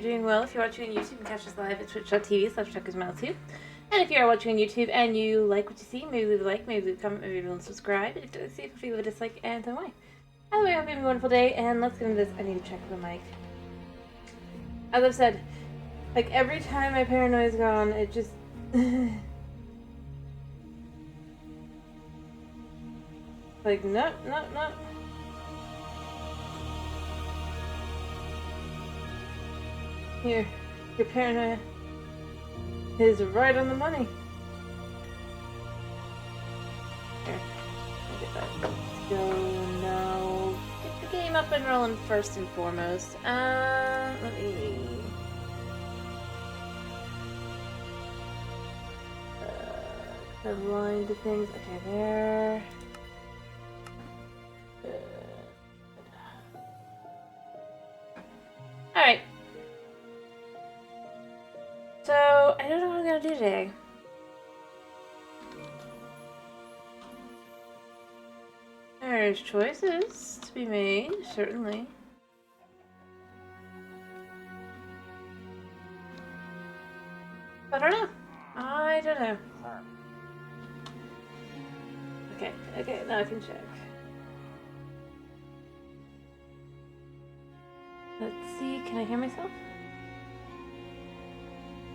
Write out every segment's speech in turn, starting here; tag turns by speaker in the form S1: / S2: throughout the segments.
S1: you're doing well. If you're watching on YouTube, you can catch us live at twitch.tv/TruckersMouth2. And if you are watching on YouTube and you like what you see, maybe leave a like, maybe leave a comment, maybe leave a subscribe. If you see if you leave a dislike, and so away. Either way, I hope you have a wonderful day, and let's get into this. I need to check the mic. As I've said, like every time my paranoia's gone, it just... like, no. Your paranoia is right on the money. Here, look at that. Let's go now. Get the game up and rolling first and foremost. Let me... align the things. Okay, there. Alright. So, I don't know what I'm gonna do today. There's choices to be made, certainly. I don't know. I don't know. Okay, now I can check. Let's see, can I hear myself?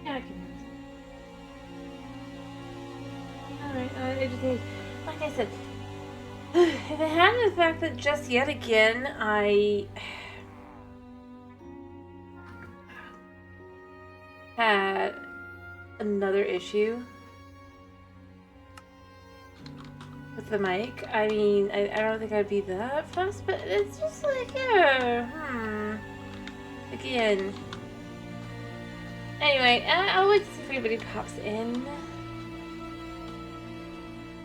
S1: Yeah, I can hear myself. Alright, I just need, like I said, if it hadn't the fact that just yet again I had another issue with the mic, I mean, I don't think I'd be that fussed, but it's just like, again. Anyway, I'll wait to see if anybody pops in.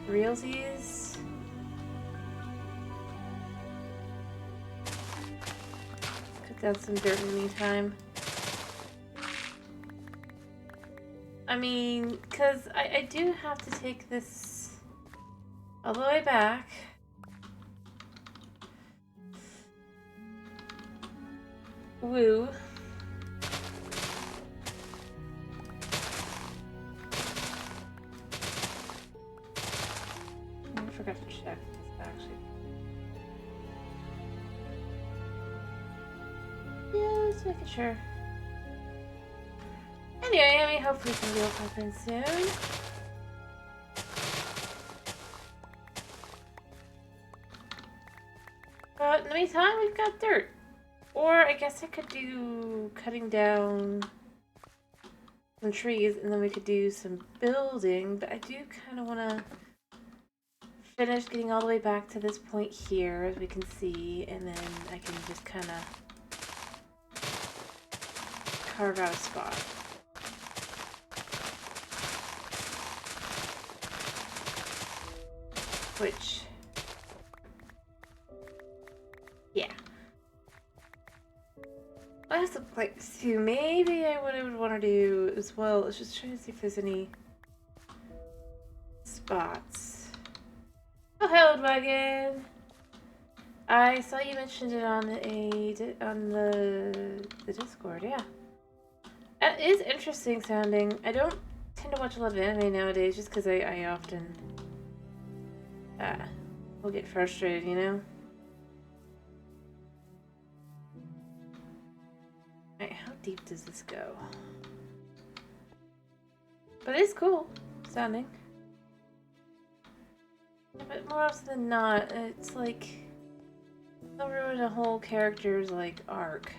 S1: Realsies. Cook down some dirt in the meantime. I mean, because I do have to take this all the way back. Woo. I forgot to check this actually. Yeah, just making sure. Anyway, I mean, hopefully somebody will pop in soon. But in the meantime, we've got dirt. Or I guess I could do cutting down some trees and then we could do some building. But I do kind of want to finish getting all the way back to this point here, as we can see. And then I can just kind of carve out a spot. Which... yeah. I have some plates too. Maybe what I would want to do as well is just try to see if there's any spots. Oh, hello, Dragon. I saw you mentioned it on the Discord. Yeah, that is interesting sounding. I don't tend to watch a lot of anime nowadays, just because I often will get frustrated, you know. How deep does this go? But it's cool sounding. Yeah, but more often than not, it's like they'll ruin a whole character's like arc.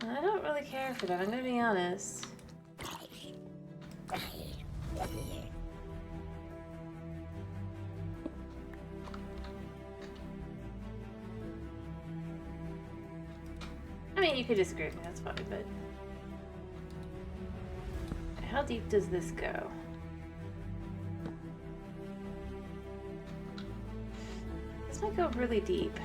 S1: And I don't really care for that, I'm gonna be honest. I mean, you could disagree with me, that's fine, but... how deep does this go? This might go really deep.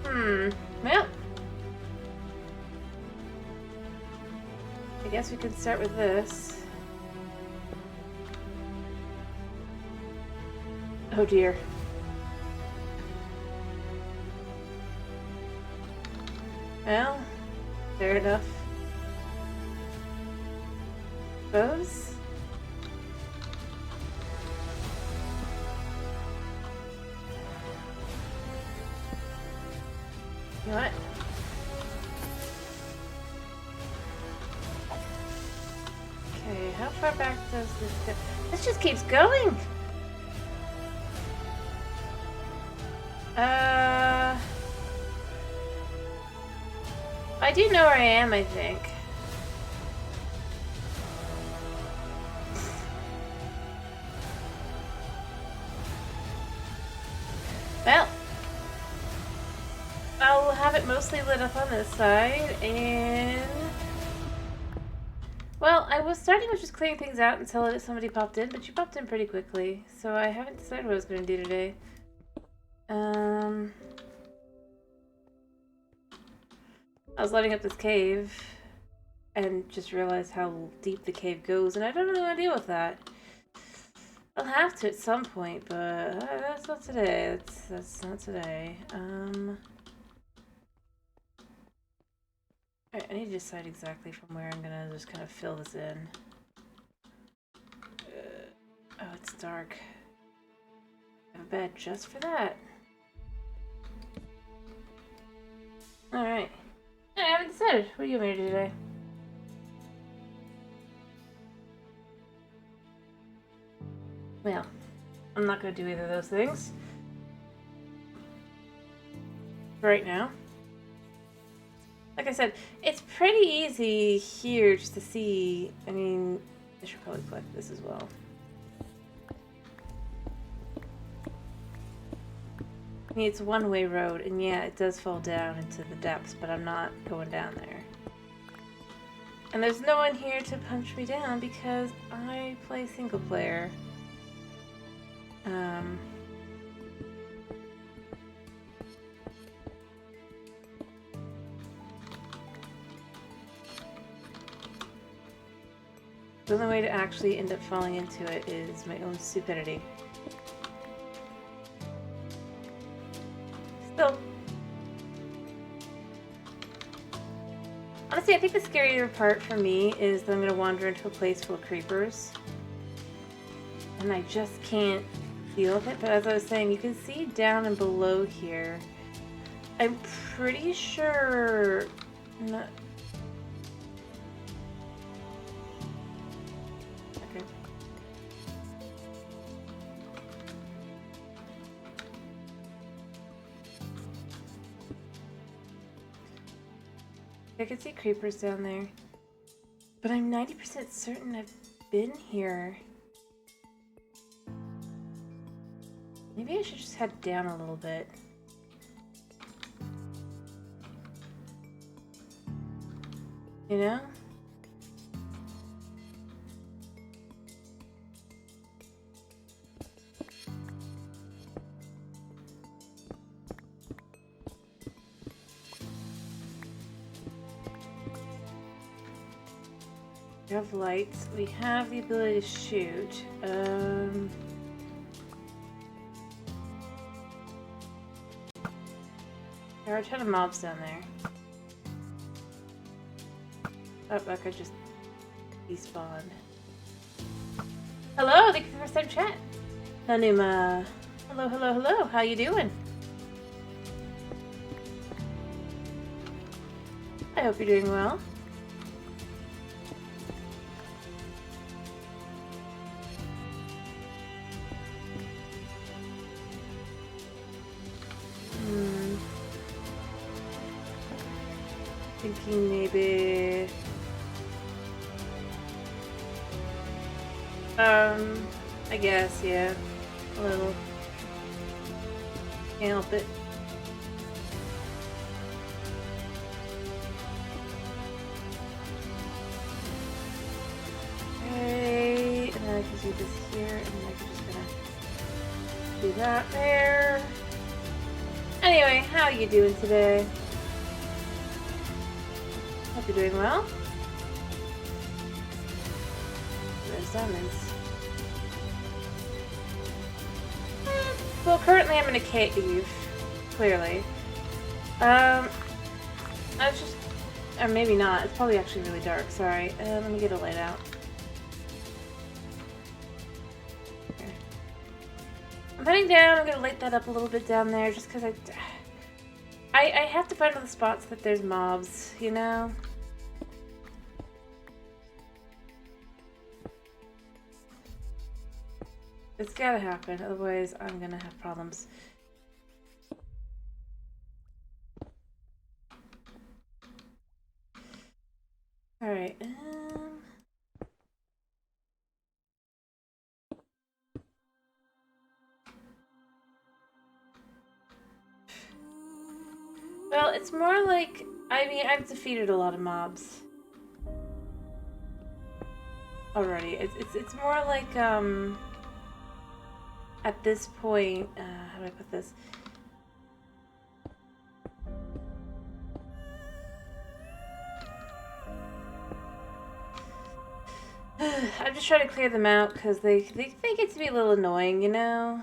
S1: Well... I guess we could start with this. Oh dear. Well, fair enough. Suppose. You know what? Okay, how far back does this go? This just keeps going! I do know where I am, I think. Well, I'll have it mostly lit up on this side, and... Well, I was starting with just clearing things out until somebody popped in, but you popped in pretty quickly, so I haven't decided what I was going to do today. I was lighting up this cave and just realized how deep the cave goes, and I don't really want to deal with that. I'll have to at some point, but that's not today. That's not today. Alright, I need to decide exactly from where I'm gonna just kind of fill this in. Oh, it's dark. I have a bed just for that. Alright. I haven't decided. What do you want me to do today? Well, I'm not going to do either of those things. Right now. Like I said, it's pretty easy here just to see. I mean, I should probably collect this as well. I mean, it's a one-way road, and yeah, it does fall down into the depths, but I'm not going down there. And there's no one here to punch me down because I play single player. The only way to actually end up falling into it is my own stupidity. Still. Honestly, I think the scarier part for me is that I'm going to wander into a place full of creepers. And I just can't deal with it. But as I was saying, you can see down and below here. I'm pretty sure... Not... Okay. I can see creepers down there. But I'm 90% certain I've been here. Maybe I should just head down a little bit. You know? We have lights. We have the ability to shoot. There are a ton of mobs down there. Oh, I could just despawn. Hello, thank you for the first time chat. Nanuma. Hello, hello, hello. How you doing? I hope you're doing well. Thinking maybe... I guess, yeah. A little. Can't help it. Okay, and then I can do this here, and then I can just gonna do that there. Anyway, how are you doing today? Hope you're doing well. There's diamonds. Well, currently I'm in a cave, clearly. I was just... Or maybe not. It's probably actually really dark. Sorry. Let me get a light out. Here. I'm heading down. I'm going to light that up a little bit down there just because I have to find all the spots that there's mobs, you know? It's gotta happen, otherwise I'm gonna have problems. Alright, well, it's more like, I mean, I've defeated a lot of mobs already. It's more like, at this point, how do I put this? I'm just trying to clear them out because they get to be a little annoying, you know?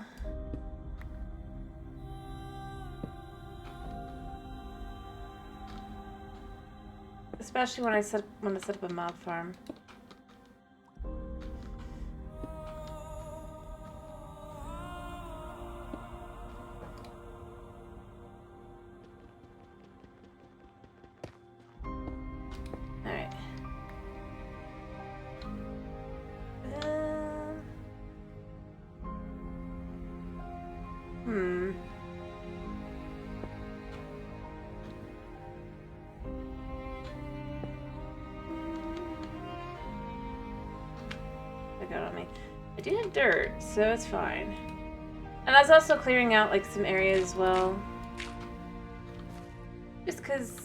S1: Especially when I set up a mob farm. Alright. On me. I do have dirt, so it's fine. And I was also clearing out like some areas as well. Just because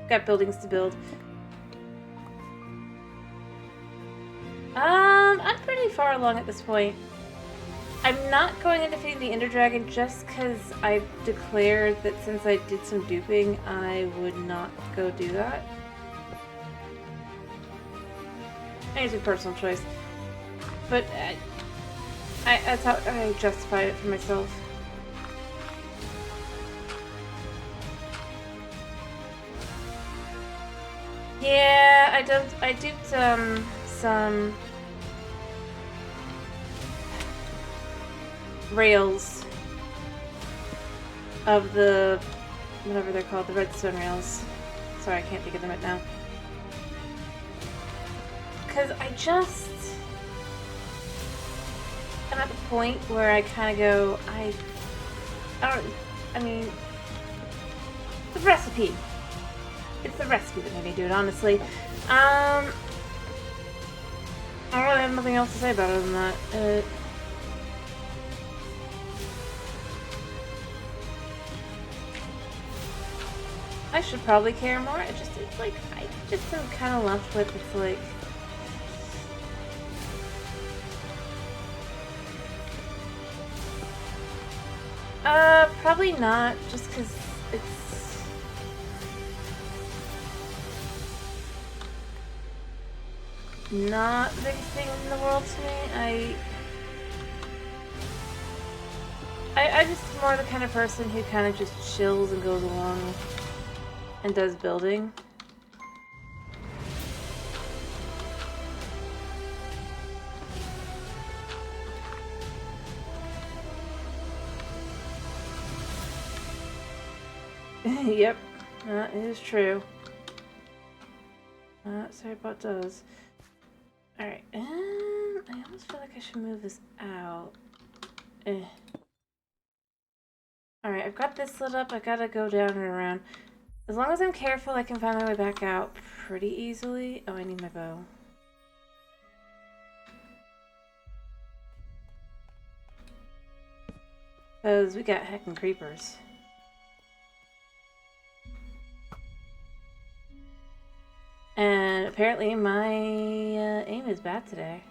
S1: got buildings to build. I'm pretty far along at this point. I'm not going into defeating the Ender Dragon just because I declared that since I did some duping, I would not go do that. I think it's a personal choice. But that's how I justified it for myself. Yeah, I duped some rails of the whatever they're called, the redstone rails. Sorry, I can't think of them right now. Because I'm at the point where I kind of go, I mean, the recipe. It's the recipe that made me do it, honestly. I really have nothing else to say about it than that. I should probably care more. It's like, I just am kind of left with, it's like... Probably not, just because it's... not the biggest thing in the world to me. I'm just more the kind of person who kind of just chills and goes along and does building. Yep, that is true. Saribot does. Alright, I almost feel like I should move this out. Alright, I've got this lit up. I gotta go down and around. As long as I'm careful, I can find my way back out pretty easily. Oh, I need my bow. Because we got heckin' creepers. And apparently my aim is bad today.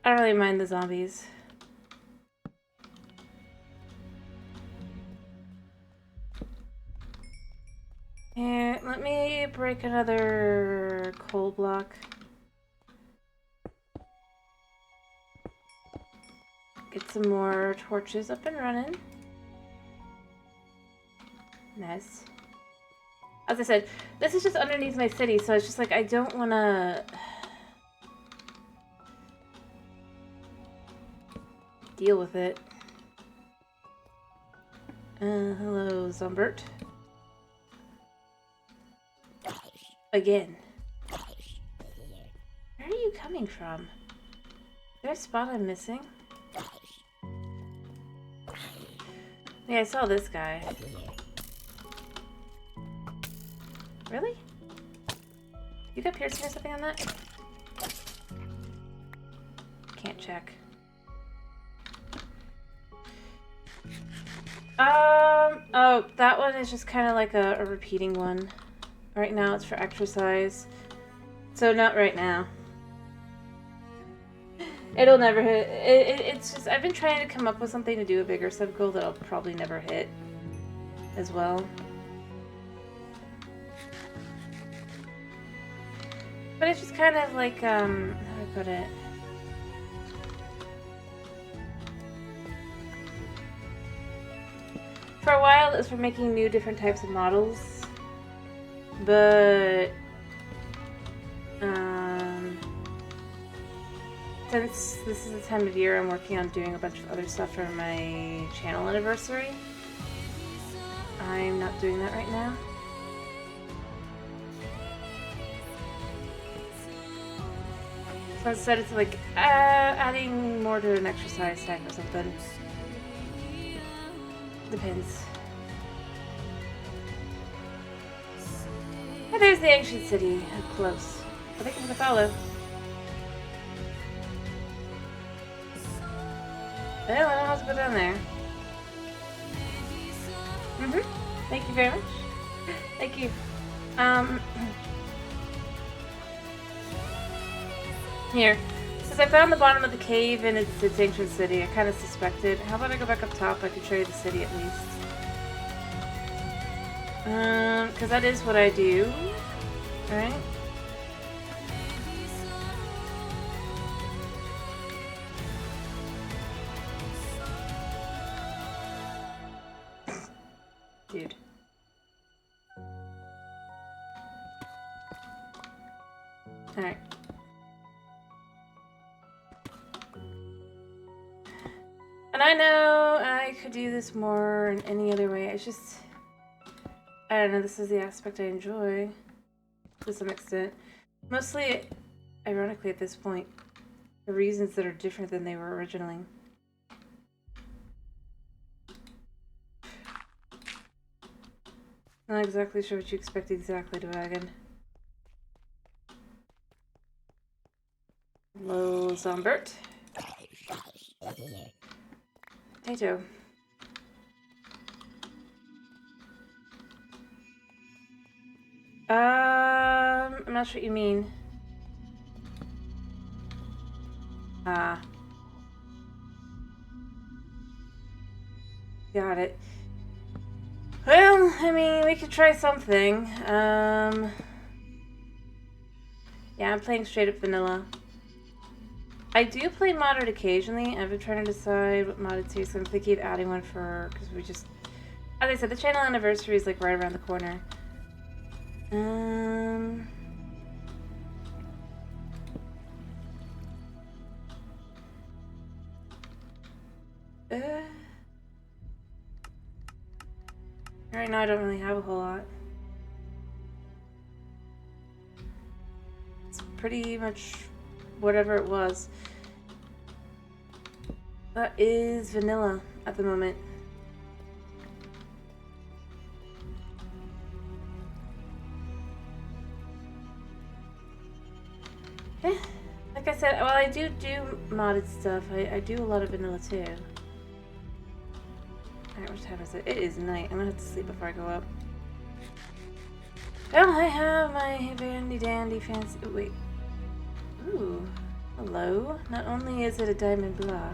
S1: I don't really mind the zombies. Here, let me break another coal block. Get some more torches up and running. Nice. As I said, this is just underneath my city, so it's just like I don't want to deal with it. Hello, Zumbert. Again. Where are you coming from? Is there a spot I'm missing? Yeah, I saw this guy. Really? You got piercing or something on that? Can't check. Oh, that one is just kind of like a repeating one. Right now it's for exercise. So not right now. It'll never hit. It's just, I've been trying to come up with something to do a bigger sub-goal that I'll probably never hit as well. But it's just kind of like, how do I put it? For a while it was for making new different types of models. But, since this is the time of year I'm working on doing a bunch of other stuff for my channel anniversary, I'm not doing that right now. So instead it's like, adding more to an exercise type or something. Depends. Oh, there's the ancient city, up close. I think I'm gonna follow. Well, I don't know how to go down there. Thank you very much. Thank you. Here. Since I found the bottom of the cave and it's ancient city, I kind of suspected. How about I go back up top? I could show you the city at least. Because that is what I do, right? Dude. Alright. And I know I could do this more in any other way. It's just, I don't know, this is the aspect I enjoy to some extent. Mostly, ironically at this point, for reasons that are different than they were originally. Not exactly sure what you expect exactly, Dwagon. Hello, Zombert. Potato. I'm not sure what you mean. Got it. Well, I mean, we could try something. Yeah, I'm playing straight up vanilla. I do play modded occasionally. I've been trying to decide what modded series I'm thinking of adding one for, because we just, as I said, the channel anniversary is like right around the corner. Right now I don't really have a whole lot. It's pretty much whatever it was. That is vanilla at the moment. Yeah, like I said, well, I do modded stuff. I do a lot of vanilla too. Alright, what time is it? It is night. I'm gonna have to sleep before I go up. Well, I have my handy dandy fancy. Oh, wait. Ooh. Hello? Not only is it a diamond block,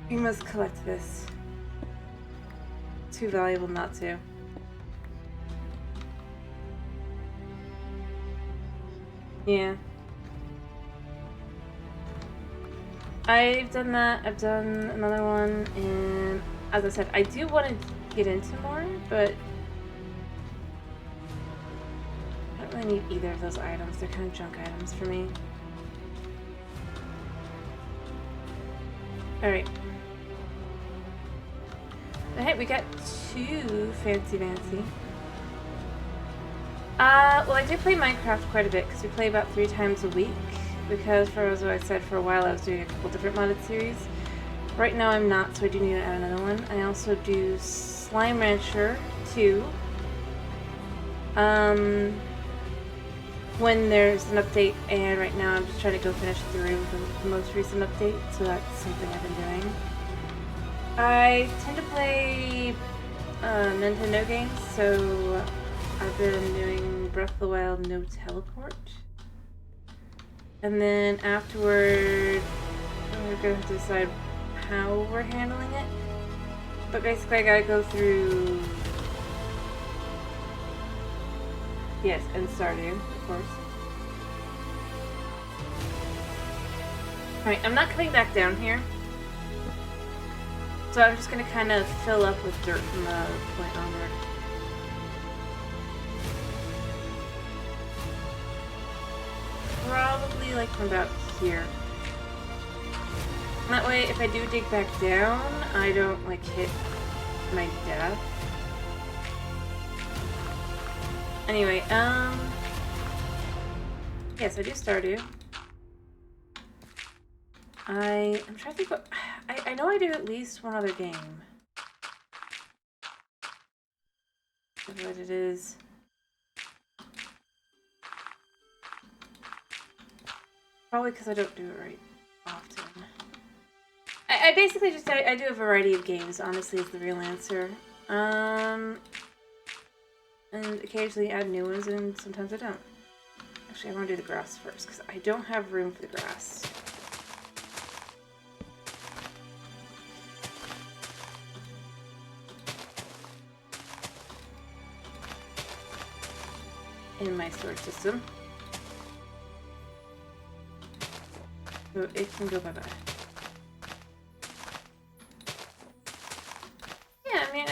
S1: we must collect this. Too valuable not to. Yeah. I've done that. I've done another one, and as I said, I do want to get into more, but I don't really need either of those items. They're kind of junk items for me. Alright. Hey, we got 2 Fancy Fancy. Well, I do play Minecraft quite a bit, because we play about 3 times a week. Because, as I said, for a while I was doing a couple different modded series. Right now I'm not, so I do need to add another one. I also do Slime Rancher 2. When there's an update, and right now I'm just trying to go finish through the most recent update, so that's something I've been doing. I tend to play Nintendo games, so I've been doing Breath of the Wild No Teleport. And then afterward, we're going to have to decide how we're handling it. But basically I gotta go through... Yes, and Stardew, of course. Alright, I'm not coming back down here. So I'm just gonna kind of fill up with dirt from the point onward. Probably like from about here. That way, if I do dig back down, I don't like hit my death. Anyway, yes, I do Stardew. I'm trying to think what... I know I do at least one other game. What it is. Probably because I don't do it right often. I basically just... I do a variety of games, honestly, is the real answer. And occasionally add new ones, and sometimes I don't. Actually, I want to do the grass first, because I don't have room for the grass. In my storage system. So it can go bye-bye. Yeah, I mean,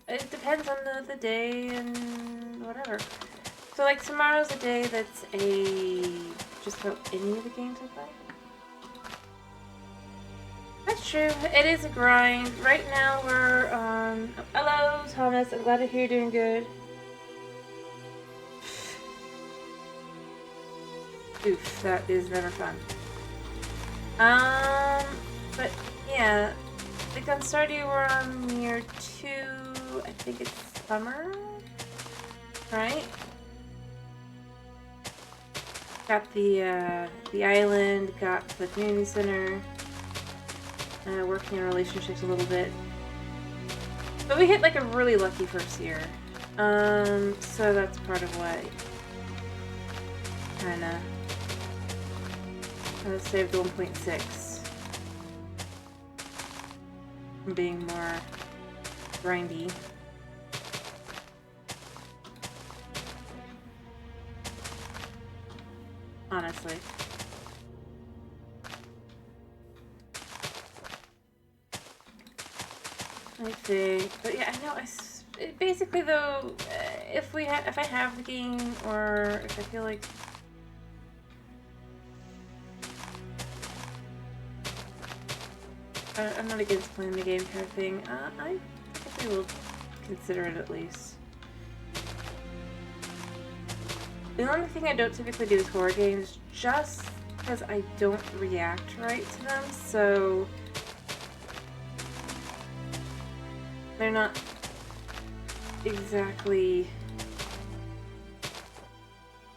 S1: it depends on the day and whatever. So, like, tomorrow's a day that's just about any of the games I play. That's true. It is a grind. Right now we're on... Hello, Thomas. I'm glad to hear you're doing good. Oof, that is never fun. But yeah, like on Stardew we're on year 2, I think it's summer, right? Got the island, got the community center, working on relationships a little bit. But we hit like a really lucky first year. So that's part of why kinda saved 1.6 from being more grindy. Honestly. I think, but yeah, I know. Basically, though, if I have the game, or if I feel like I'm not against playing the game kind of thing, I definitely will consider it at least. The only thing I don't typically do is horror games, just because I don't react right to them, so they're not exactly...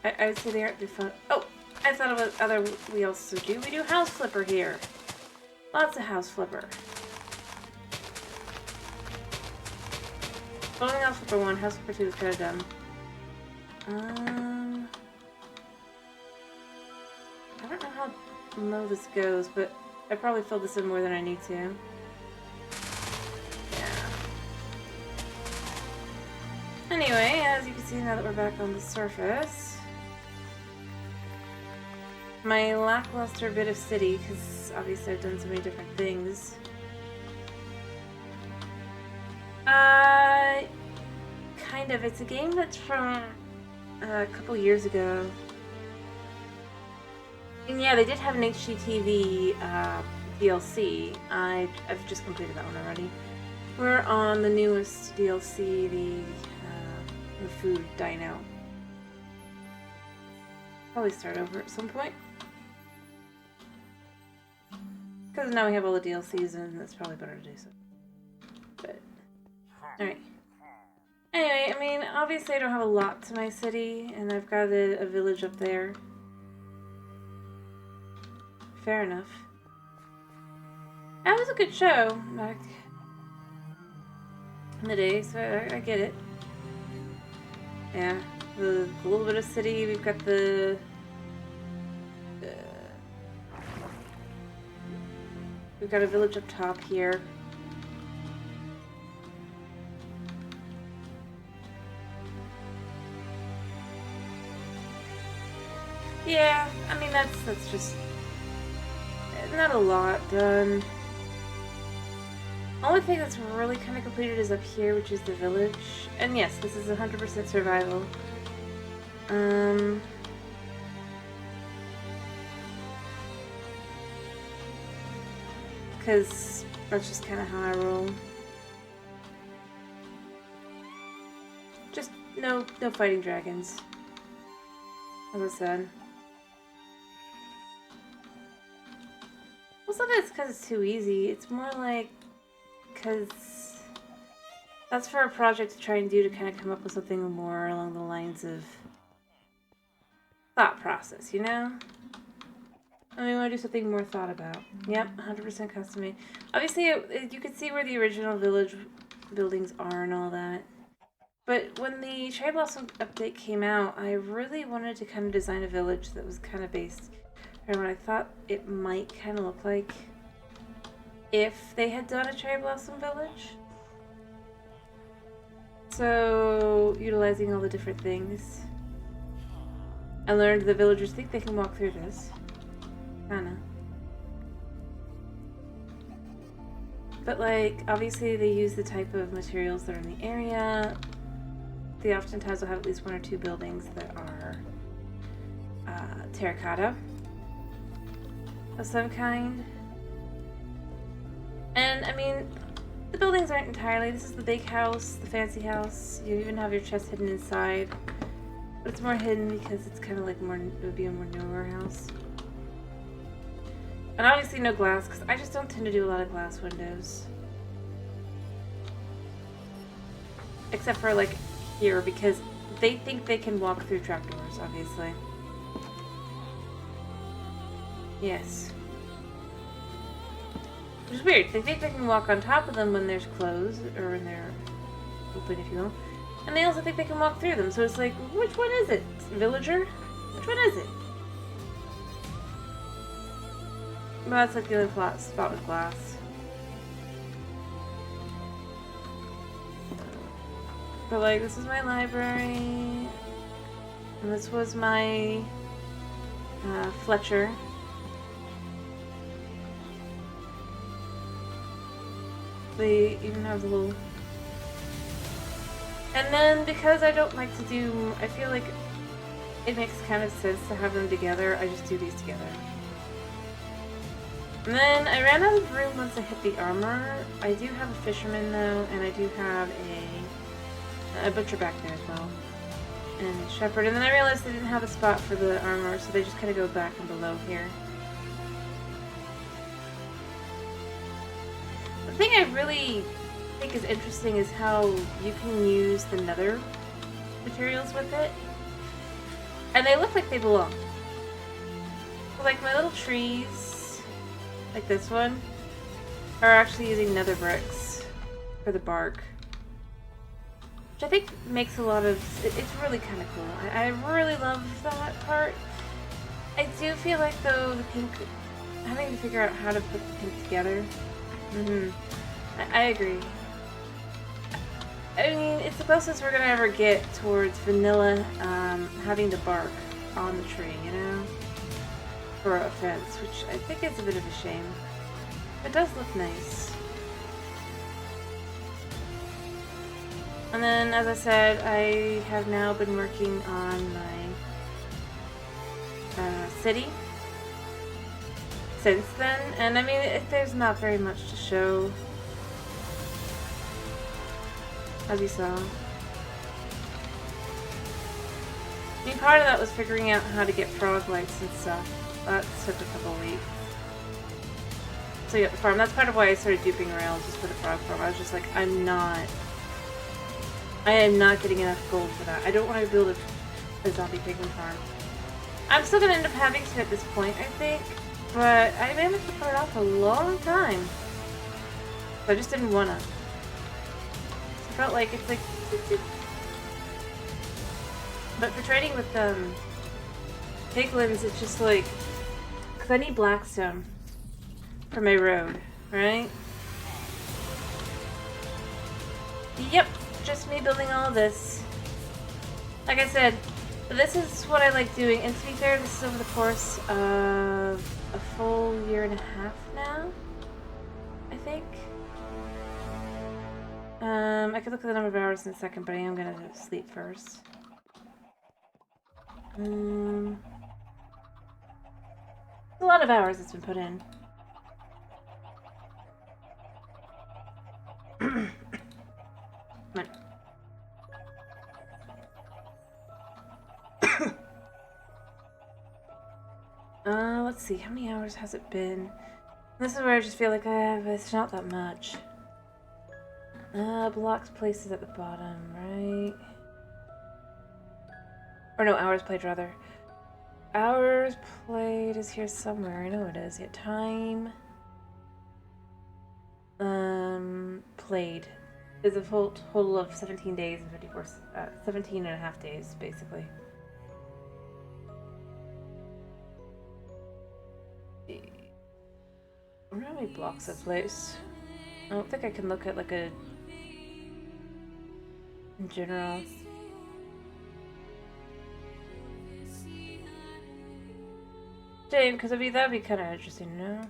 S1: I would say they aren't fun. Oh! I thought about other we also do. We do House Flipper here. Lots of House Flipper. Only House Flipper 1, House Flipper 2 is kind of dumb. low this goes, but I probably filled this in more than I need to. Yeah. Anyway, as you can see now that we're back on the surface, my lackluster bit of city, because obviously I've done so many different things. Kind of. It's a game that's from a couple years ago. And yeah, they did have an HGTV DLC. I've just completed that one already. We're on the newest DLC, the food dino. Probably start over at some point. Because now we have all the DLCs and it's probably better to do so. But, alright. Anyway, I mean, obviously I don't have a lot to my city, and I've got a village up there. Fair enough. That was a good show back in the day, so I get it. Yeah, the little bit of city, we've got we've got a village up top here. Yeah, I mean that's just not a lot done. Only thing that's really kind of completed is up here, which is the village. And yes, this is 100% survival. Because that's just kind of how I roll. Just no fighting dragons. As I said. Well, sometimes it's because it's too easy. It's more like because that's for a project to try and do to kind of come up with something more along the lines of thought process, you know? And we want to do something more thought about. Yep, 100% custom made. Obviously, you could see where the original village buildings are and all that. But when the Cherry Blossom update came out, I really wanted to kind of design a village that was kind of based around what I thought it might kind of look like if they had done a Cherry Blossom village. So, utilizing all the different things. I learned the villagers think they can walk through this. Kinda. But like, obviously they use the type of materials that are in the area. They oftentimes will have at least one or two buildings that are terracotta of some kind. And I mean, the buildings aren't entirely. This is the big house, the fancy house. You even have your chest hidden inside. But it's more hidden because it's kind of like more, it would be a more newer house. And obviously no glass, because I just don't tend to do a lot of glass windows. Except for like here, because they think they can walk through trapdoors, obviously. Yes. Which is weird. They think they can walk on top of them when there's closed, or when they're open, if you will. And they also think they can walk through them, so it's like, which one is it? Villager? Which one is it? Well, that's like the only spot with glass. But like, this is my library. And this was my Fletcher. They even have the little... And then, because I don't like to do... I feel like it makes kind of sense to have them together, I just do these together. And then I ran out of room once I hit the armor. I do have a fisherman though, and I do have a butcher back there as well. And a shepherd. And then I realized they didn't have a spot for the armor, so they just kind of go back and below here. The thing I really think is interesting is how you can use the nether materials with it. And they look like they belong. So like my little trees, like this one, are actually using nether bricks for the bark. Which I think makes a lot of... It's really kind of cool. I really love that part. I do feel like, though, the pink having to figure out how to put things together. I agree. I mean, it's the closest we're gonna ever get towards vanilla having the bark on the tree, you know? For a fence, which I think is a bit of a shame. It does look nice. And then, as I said, I have now been working on my city since then, and I mean, there's not very much to show, as you saw. I mean, part of that was figuring out how to get frog lights and stuff. That took a couple weeks. So yeah, the farm. That's part of why I started duping around just for the frog farm. I was just like, I am not getting enough gold for that. I don't want to build a zombie piglin farm. I'm still gonna end up having to at this point, I think, but I managed to put it off a long time. So I just didn't wanna. I felt like it's like, but for trading with piglins, it's just like, because I need blackstone for my road, right? Yep, just me building all of this. Like I said, this is what I like doing, and to be fair, this is over the course of a full 1.5 years now, I think. I could look at the number of hours in a second, but I am gonna sleep first. A lot of hours it's been put in. Let's see, how many hours has it been? This is where I just feel like it's not that much. Blocked places at the bottom, right? Or no, hours played rather. Hours played is here somewhere. I know it is. Yeah, time played is a full total of 17 days and 17 and a half days, basically. I wonder how many blocks I've placed. I don't think I can look at like a in general. Shame, because that'd be kind of interesting to know.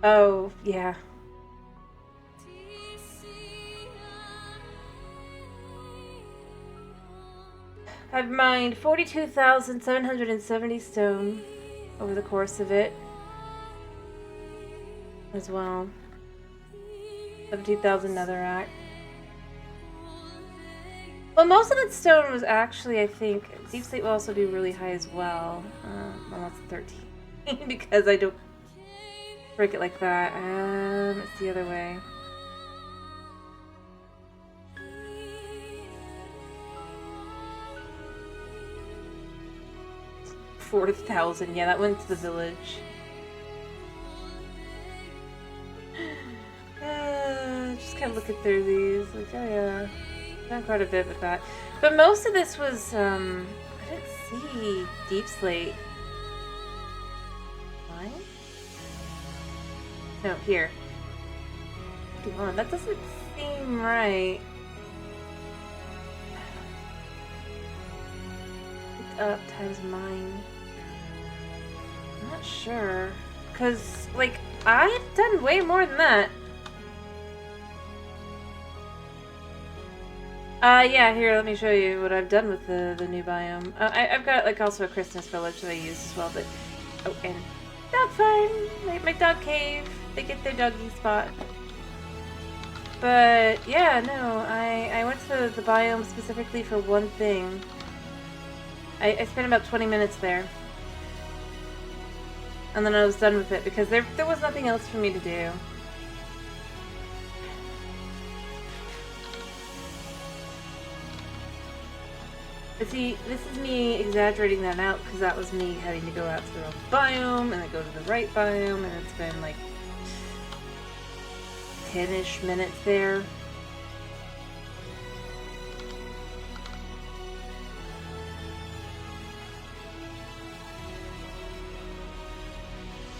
S1: Oh, yeah. I've mined 42,770 stone over the course of it as well. 17,000 netherrack. Well, most of that stone was actually, I think, deep slate will also be really high as well. Well, that's 13 because I don't break it like that. It's the other way. 4,000. Yeah, that went to the village. Just kind of looking through these. Like, oh yeah, done quite a bit with that. But most of this was, I didn't see deep slate. Why? No, here. 51. That doesn't seem right. Picked up times mine. I'm not sure. Because, like, I've done way more than that. Yeah, here, let me show you what I've done with the new biome. I've got, like, also a Christmas village that I use as well, but... Oh, and dog farm! My dog cave. They get their doggy spot. But, yeah, no, I went to the biome specifically for one thing. I spent about 20 minutes there. And then I was done with it, because there was nothing else for me to do. But see, this is me exaggerating that out because that was me having to go out to the wrong biome and then go to the right biome, and it's been like 10-ish minutes there.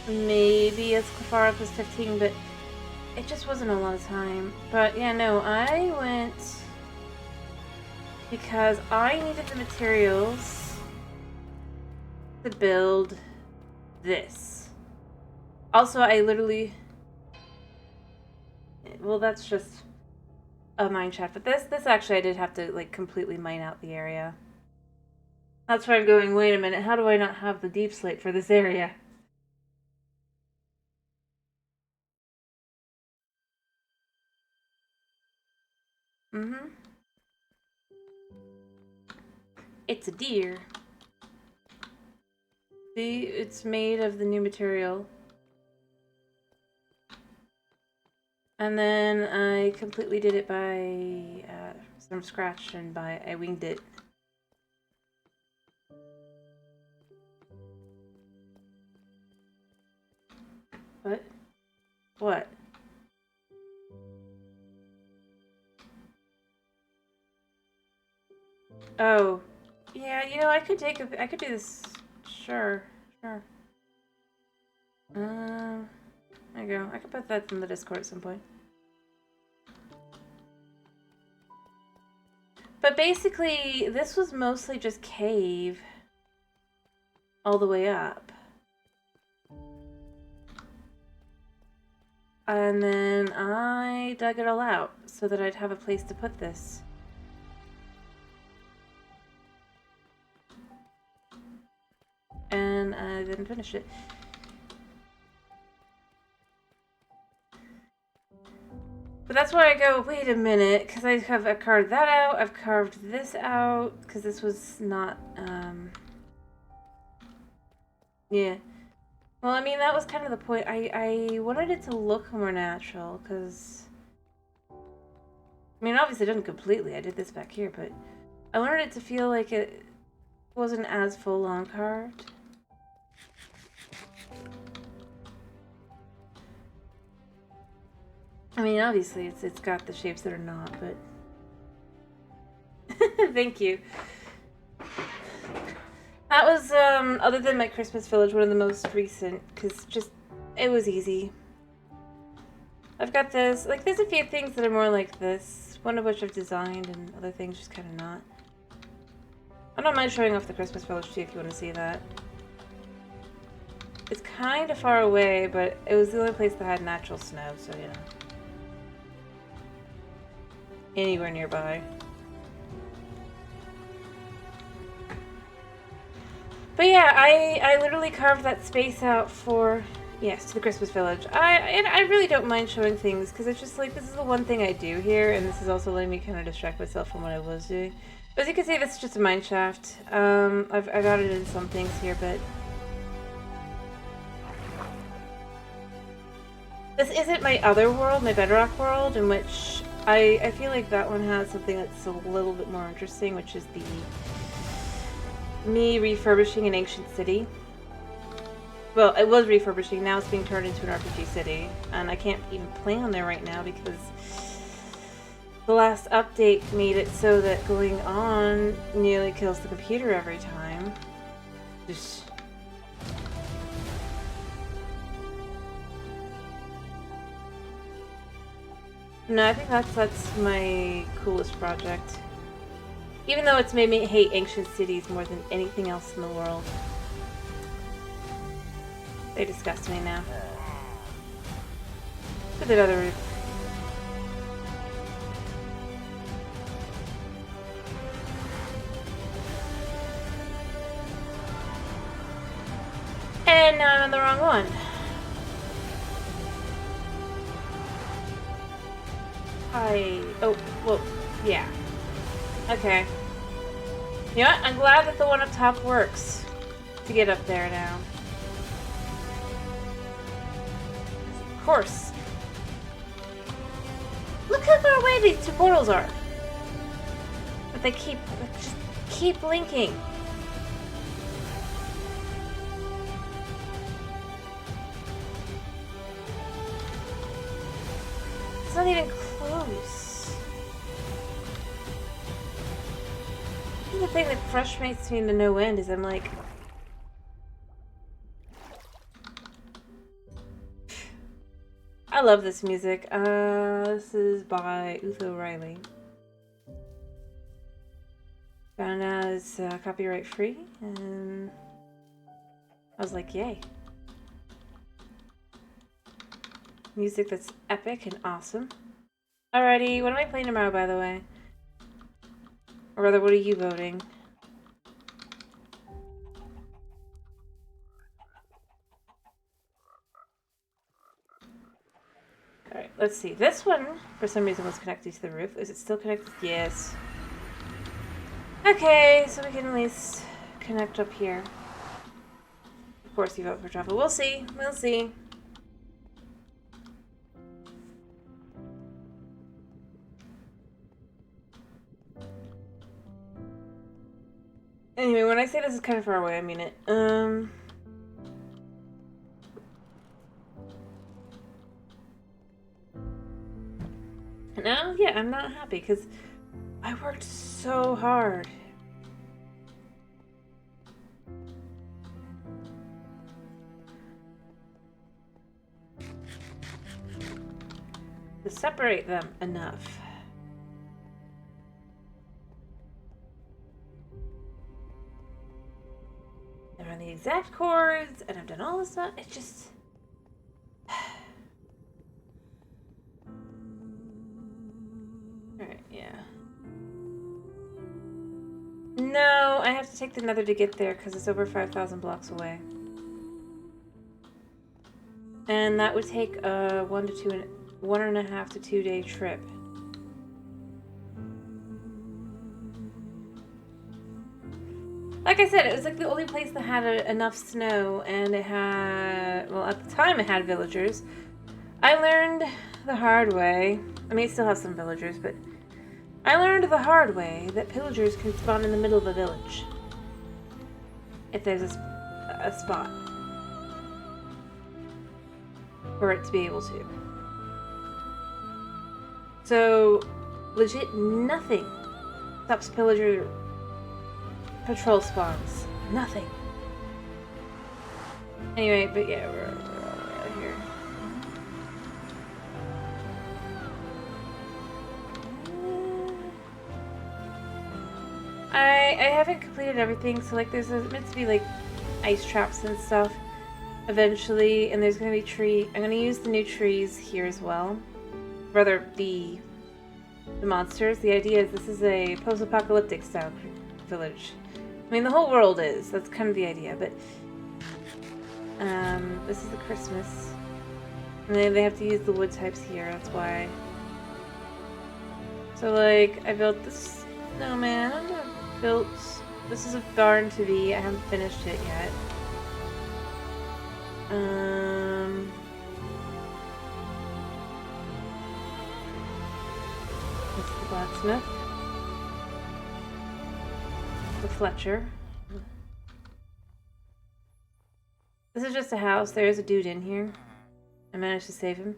S1: maybe as far up as 15, but it just wasn't a lot of time. But yeah, no, I went because I needed the materials to build this. Also, I literally... Well, that's just a mine shaft. But this actually, I did have to, like, completely mine out the area. That's why I'm going, wait a minute, how do I not have the deep slate for this area? Mm-hmm. It's a deer. See, it's made of the new material. And then I completely did it by from scratch, and I winged it. What? What? Oh, yeah. You know, I could do this. Sure, sure. There you go. I could put that in the Discord at some point. But basically, this was mostly just cave all the way up. And then I dug it all out so that I'd have a place to put this. And I didn't finish it. But that's why I go, wait a minute, because I've carved that out, I've carved this out, because this was not, yeah. Well, I mean, that was kind of the point. I wanted it to look more natural, because, I mean, obviously it didn't completely, I did this back here, but I wanted it to feel like it wasn't as full-on carved. I mean, obviously it's got the shapes that are not, but thank you. That was other than my Christmas village, one of the most recent, because just it was easy. I've got this, like, there's a few things that are more like this, one of which I've designed, and other things just kind of not. I don't mind showing off the Christmas village too if you want to see that. It's kind of far away, but it was the only place that had natural snow, so you know. Anywhere nearby. But yeah, I literally carved that space out for, yes, to the Christmas village. I really don't mind showing things, because it's just like, this is the one thing I do here, and this is also letting me kind of distract myself from what I was doing. But as you can see, this is just a mine shaft. I've added in some things here, but this isn't my other world, my Bedrock world, in which I feel like that one has something that's a little bit more interesting, which is me refurbishing an ancient city. Well, it was refurbishing, now it's being turned into an RPG city, and I can't even play on there right now because the last update made it so that going on nearly kills the computer every time. Just... No, I think that's my coolest project. Even though it's made me hate ancient cities more than anything else in the world. They disgust me now. Put another roof. And now I'm on the wrong one. Oh, well, yeah. Okay. You know what? I'm glad that the one up top works to get up there now. Of course. Look how far away these two portals are. But they just keep linking. It's not even close. The thing that frustrates me to no end is I'm like, I love this music. This is by Utho Riley. Found out it's copyright free, and I was like, yay. Music that's epic and awesome. Alrighty, what am I playing tomorrow, by the way? Or rather, what are you voting? Alright, let's see. This one, for some reason, was connected to the roof. Is it still connected? Yes. Okay, so we can at least connect up here. Of course you vote for Truffle. We'll see. We'll see. Anyway, when I say this is kind of far away, I mean it. Now, yeah, I'm not happy because I worked so hard. To separate them enough. I run the exact chords, and I've done all this stuff. It's just... Alright, yeah. No, I have to take the nether to get there because it's over 5,000 blocks away. And that would take a 1.5 to 2 day trip. Like I said, it was like the only place that had enough snow, and it had, well, at the time it had villagers. I learned the hard way. I mean, it still has some villagers, but I learned the hard way that pillagers can spawn in the middle of a village. If there's a spot for it to be able to. So, legit nothing stops pillager patrol spawns. Nothing. Anyway, but yeah, we're all out here. I haven't completed everything, so like there's meant to be like ice traps and stuff eventually, and there's gonna be I'm gonna use the new trees here as well. Rather, the monsters. The idea is this is a post-apocalyptic style village. I mean, the whole world is. That's kind of the idea, but this is the Christmas. And they have to use the wood types here, that's why. So, like, I built this snowman. I built... This is a barn to be. I haven't finished it yet. This is the blacksmith. The Fletcher. This is just a house. There is a dude in here. I managed to save him.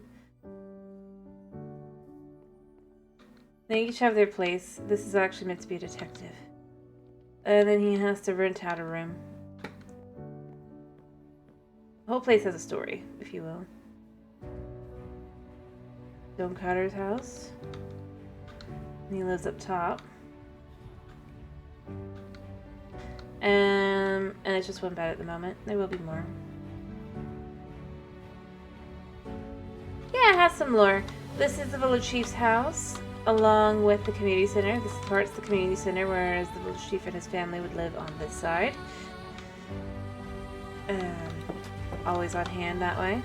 S1: They each have their place. This is actually meant to be a detective. And then he has to rent out a room. The whole place has a story, if you will. Stonecutter's house. And he lives up top. And it's just one bed at the moment. There will be more. Yeah, it has some lore. This is the village chief's house, along with the community center. This part's the community center, whereas the village chief and his family would live on this side. Always on hand that way.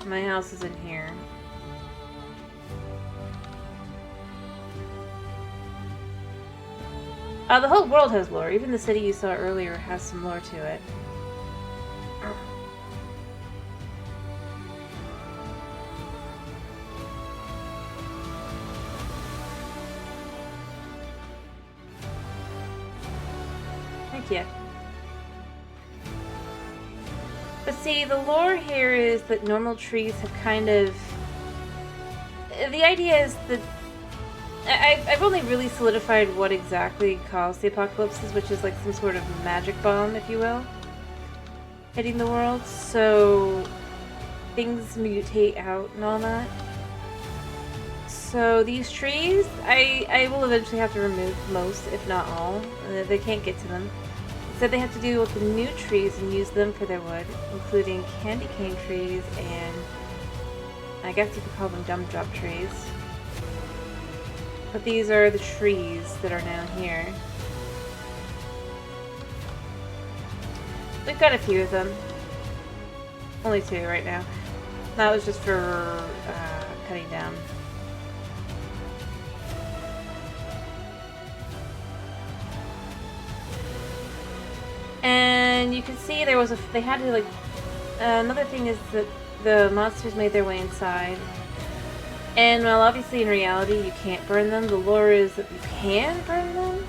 S1: My house is in here. The whole world has lore. Even the city you saw earlier has some lore to it. Thank you. But see, the lore here is that normal trees have kind of... The idea is that I've only really solidified what exactly caused the apocalypses, which is like some sort of magic bomb, if you will, hitting the world. So things mutate out and all that. So these trees, I will eventually have to remove most, if not all. They can't get to them. So they have to deal with the new trees and use them for their wood, including candy cane trees and I guess you could call them gumdrop trees. But these are the trees that are now here. We've got a few of them. Only 2 right now. That was just for cutting down. And you can see there was they had to like, another thing is that the monsters made their way inside. And while obviously in reality you can't burn them, the lore is that you can burn them.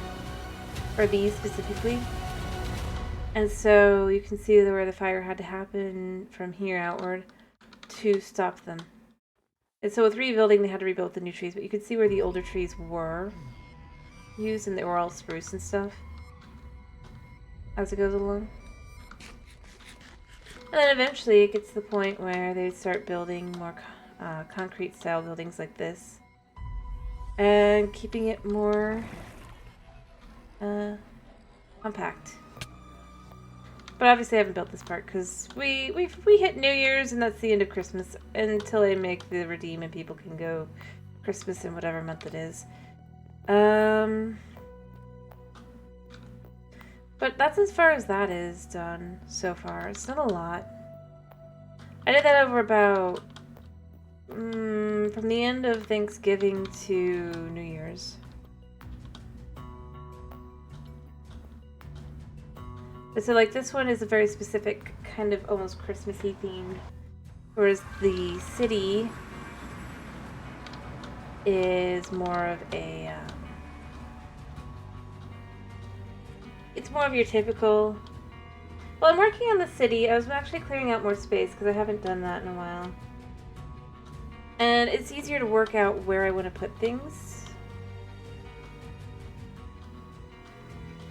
S1: For these specifically. And so you can see where the fire had to happen from here outward to stop them. And so with rebuilding, they had to rebuild the new trees, but you can see where the older trees were used, and they were all spruce and stuff as it goes along. And then eventually it gets to the point where they start building more concrete style buildings like this and keeping it more compact. But obviously I haven't built this part because we hit New Year's and that's the end of Christmas until they make the redeem and people can go Christmas in whatever month it is. But that's as far as that is done so far. It's not a lot. I did that over about from the end of Thanksgiving to New Year's. So like this one is a very specific kind of almost Christmassy themed, whereas the city is more of a it's more of your typical. Well, I'm working on the city. I was actually clearing out more space because I haven't done that in a while, and it's easier to work out where I want to put things.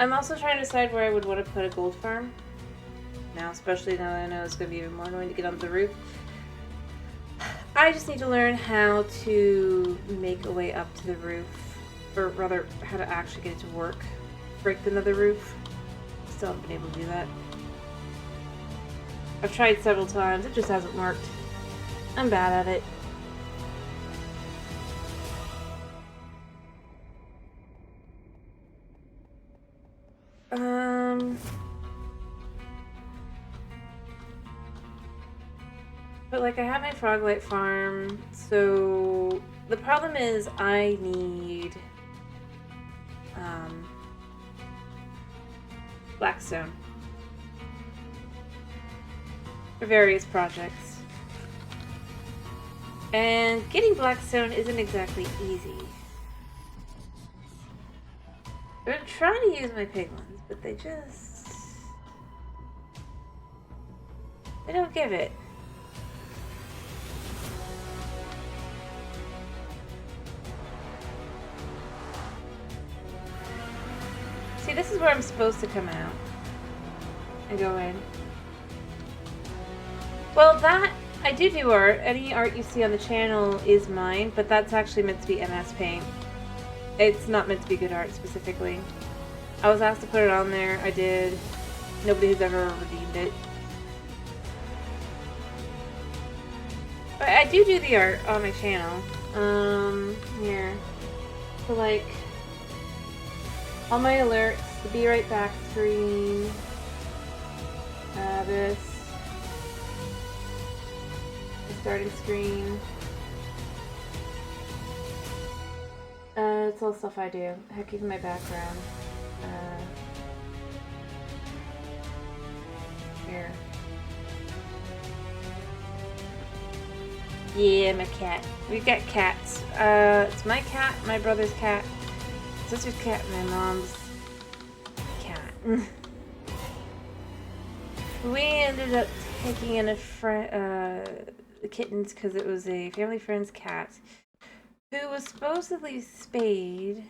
S1: I'm also trying to decide where I would want to put a gold farm. Now, especially now that I know it's going to be even more annoying to get onto the roof. I just need to learn how to make a way up to the roof. Or rather, how to actually get it to work. Break another roof. Still haven't been able to do that. I've tried several times. It just hasn't worked. I'm bad at it. But like I have my Froglight farm, so the problem is I need Blackstone for various projects. And getting Blackstone isn't exactly easy. I'm trying to use my pig ones, but they don't give it. See, this is where I'm supposed to come out and go in. Well, that, I do art. Any art you see on the channel is mine, but that's actually meant to be MS Paint. It's not meant to be good art specifically. I was asked to put it on there. I did. Nobody has ever redeemed it. But I do the art on my channel. Here. So like, all my alerts, the Be Right Back screen, this, the starting screen. It's all stuff I do. Heck, even my background. Here. Yeah, my cat. We've got cats. It's my cat, my brother's cat, sister's cat, and my mom's cat. We ended up taking in the kittens because it was a family friend's cat who was supposedly spayed,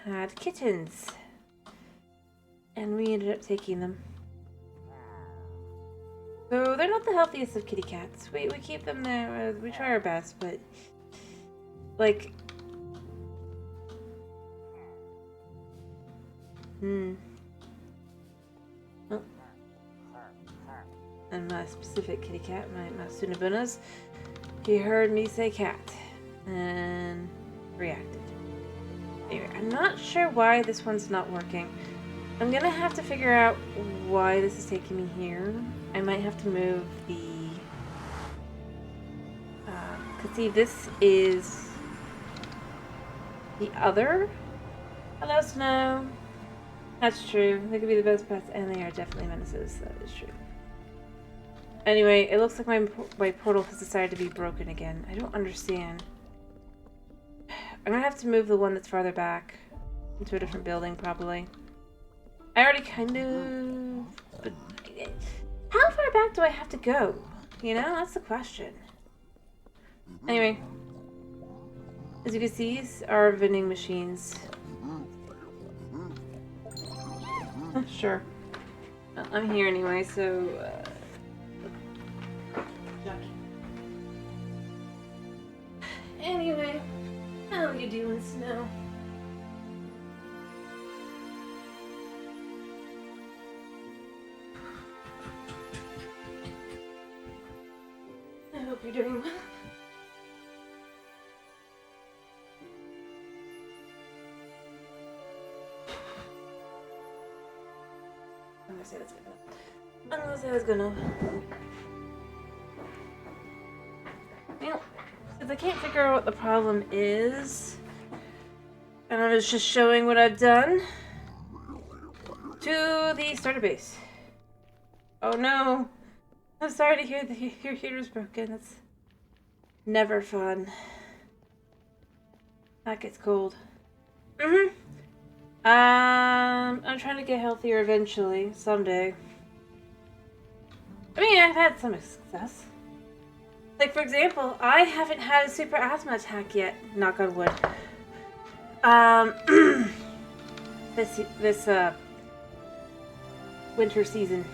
S1: had kittens, and we ended up taking them. So they're not the healthiest of kitty cats. We keep them there. We try our best, but like, oh. And my specific kitty cat, my Sunabunas, he heard me say cat and reacted. Anyway, I'm not sure why this one's not working. I'm gonna have to figure out why this is taking me here. I might have to move the... cause see, this is the other Hello Snow. That's true. They could be the best pets, and they are definitely menaces. That is true. Anyway, it looks like my portal has decided to be broken again. I don't understand. I'm gonna have to move the one that's farther back into a different building, probably. I already kind of... But how far back do I have to go? You know, that's the question. Anyway, as you can see, these are vending machines. Sure. I'm here anyway, so... Anyway, how you doing, Snow? I hope you're doing well. I'm gonna say that's good enough. I'm gonna say that's good enough. Well, since I can't figure out what the problem is, and I was just showing what I've done to the starter base. Oh no! I'm sorry to hear that your heater's broken. That's never fun. That gets cold. I'm trying to get healthier eventually, someday. I mean, I've had some success. Like, for example, I haven't had a super asthma attack yet, knock on wood. This winter season.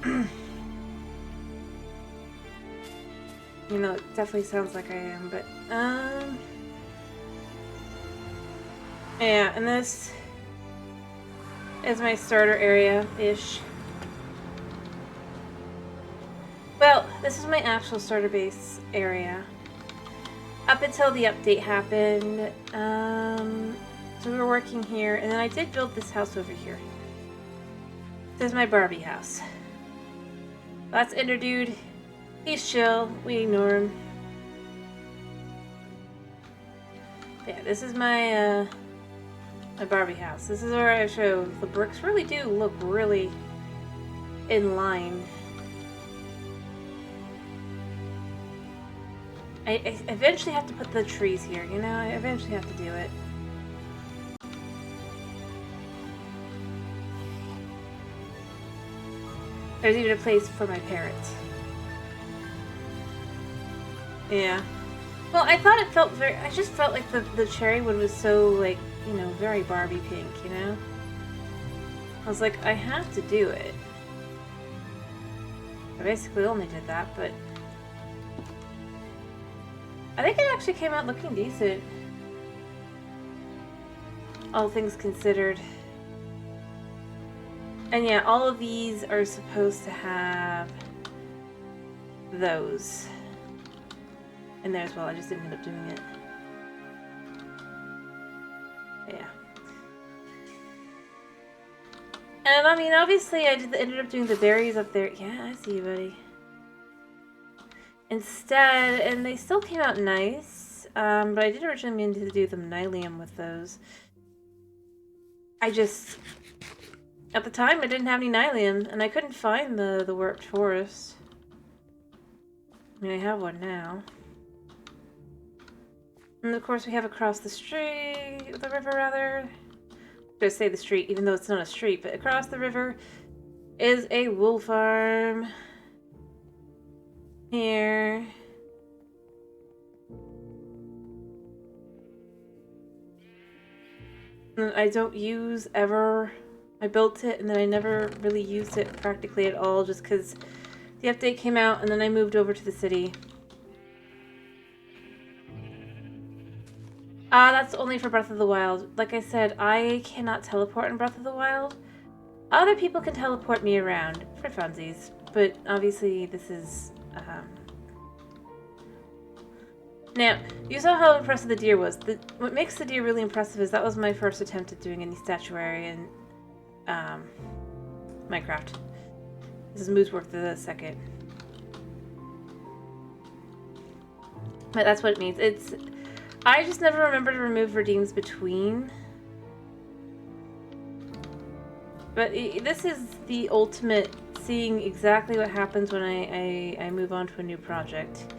S1: You know, it definitely sounds like I am, but, yeah, and this is my starter area-ish. Well, this is my actual starter base area. Up until the update happened, so we were working here, and then I did build this house over here. This is my Barbie house. That's Ender Dude. He's chill. We ignore him. Yeah, this is my my Barbie house. This is where I show the bricks really do look really in line. I eventually have to put the trees here, you know? I eventually have to do it. There's even a place for my parrots. Yeah. Well, I thought it felt very... I just felt like the cherry wood was so, like, you know, very Barbie pink, you know? I was like, I have to do it. I basically only did that, but... I think it actually came out looking decent. All things considered. And yeah, all of these are supposed to have those in there as well. I just didn't end up doing it. Yeah. And I mean, obviously I ended up doing the berries up there. Yeah, I see you, buddy. Instead, and they still came out nice, but I did originally mean to do the Nylium with those. I just... At the time, I didn't have any Nylium, and I couldn't find the warped forest. I mean, I have one now. And of course, we have across the street, the river rather. I'm gonna say the street, even though it's not a street, but across the river is a wool farm. Here. And I don't use ever I built it and then I never really used it practically at all just because the update came out and then I moved over to the city. That's only for Breath of the Wild. Like I said, I cannot teleport in Breath of the Wild. Other people can teleport me around for funsies, but obviously this is, Now, you saw how impressive the deer was. What makes the deer really impressive is that was my first attempt at doing any statuary in, Minecraft. This is Mooseworth the second. But that's what it means. I just never remember to remove redeems between. But this is the ultimate seeing exactly what happens when I move on to a new project.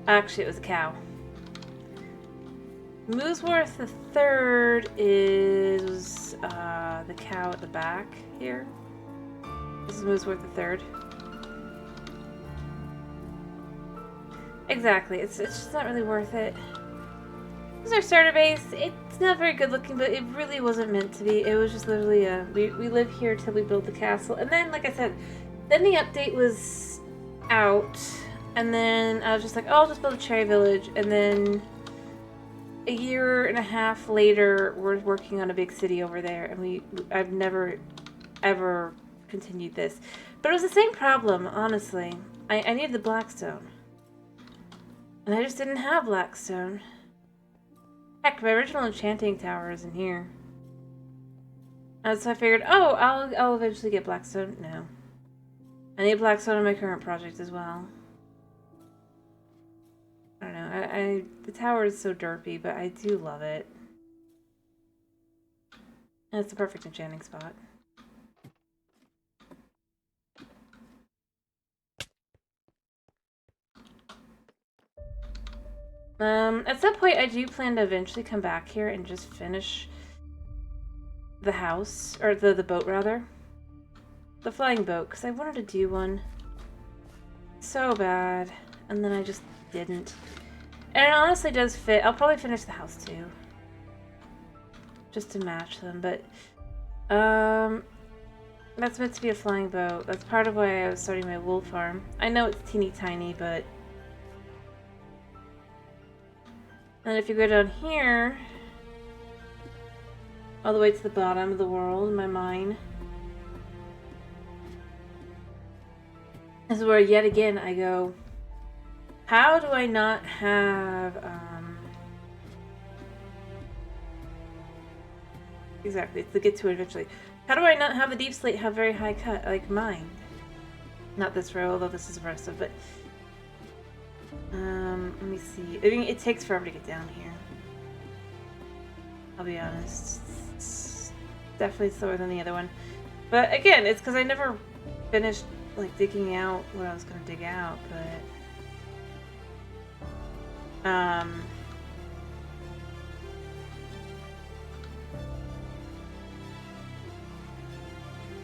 S1: Actually, it was a cow. Mooseworth the third is the cow at the back here. This is Mooseworth the third. Exactly. It's just not really worth it. This is our starter base. It's not very good looking, but it really wasn't meant to be. It was just literally we live here till we build the castle, and then, like I said, then the update was out. And then I was just like, oh, I'll just build a cherry village. And then a year and a half later, we're working on a big city over there. And I've never, ever continued this. But it was the same problem, honestly. I needed the blackstone. And I just didn't have blackstone. Heck, my original enchanting tower is in here. And so I figured, oh, I'll eventually get blackstone. No. I need blackstone in my current project as well. I don't know, the tower is so derpy, but I do love it. And it's the perfect enchanting spot. At some point I do plan to eventually come back here and just finish the house, or the boat rather. The flying boat, because I wanted to do one so bad, and then I just didn't. And it honestly does fit. I'll probably finish the house too. Just to match them, but that's meant to be a flying boat. That's part of why I was starting my wool farm. I know it's teeny tiny, but and if you go down here all the way to the bottom of the world, my mine, this is where yet again I go, how do I not have, exactly, to get to it eventually. How do I not have the deep slate have very high cut, like mine? Not this row, although this is impressive, but, let me see. I mean, it takes forever to get down here. I'll be honest. It's definitely slower than the other one. But again, it's because I never finished, like, digging out what I was going to dig out, but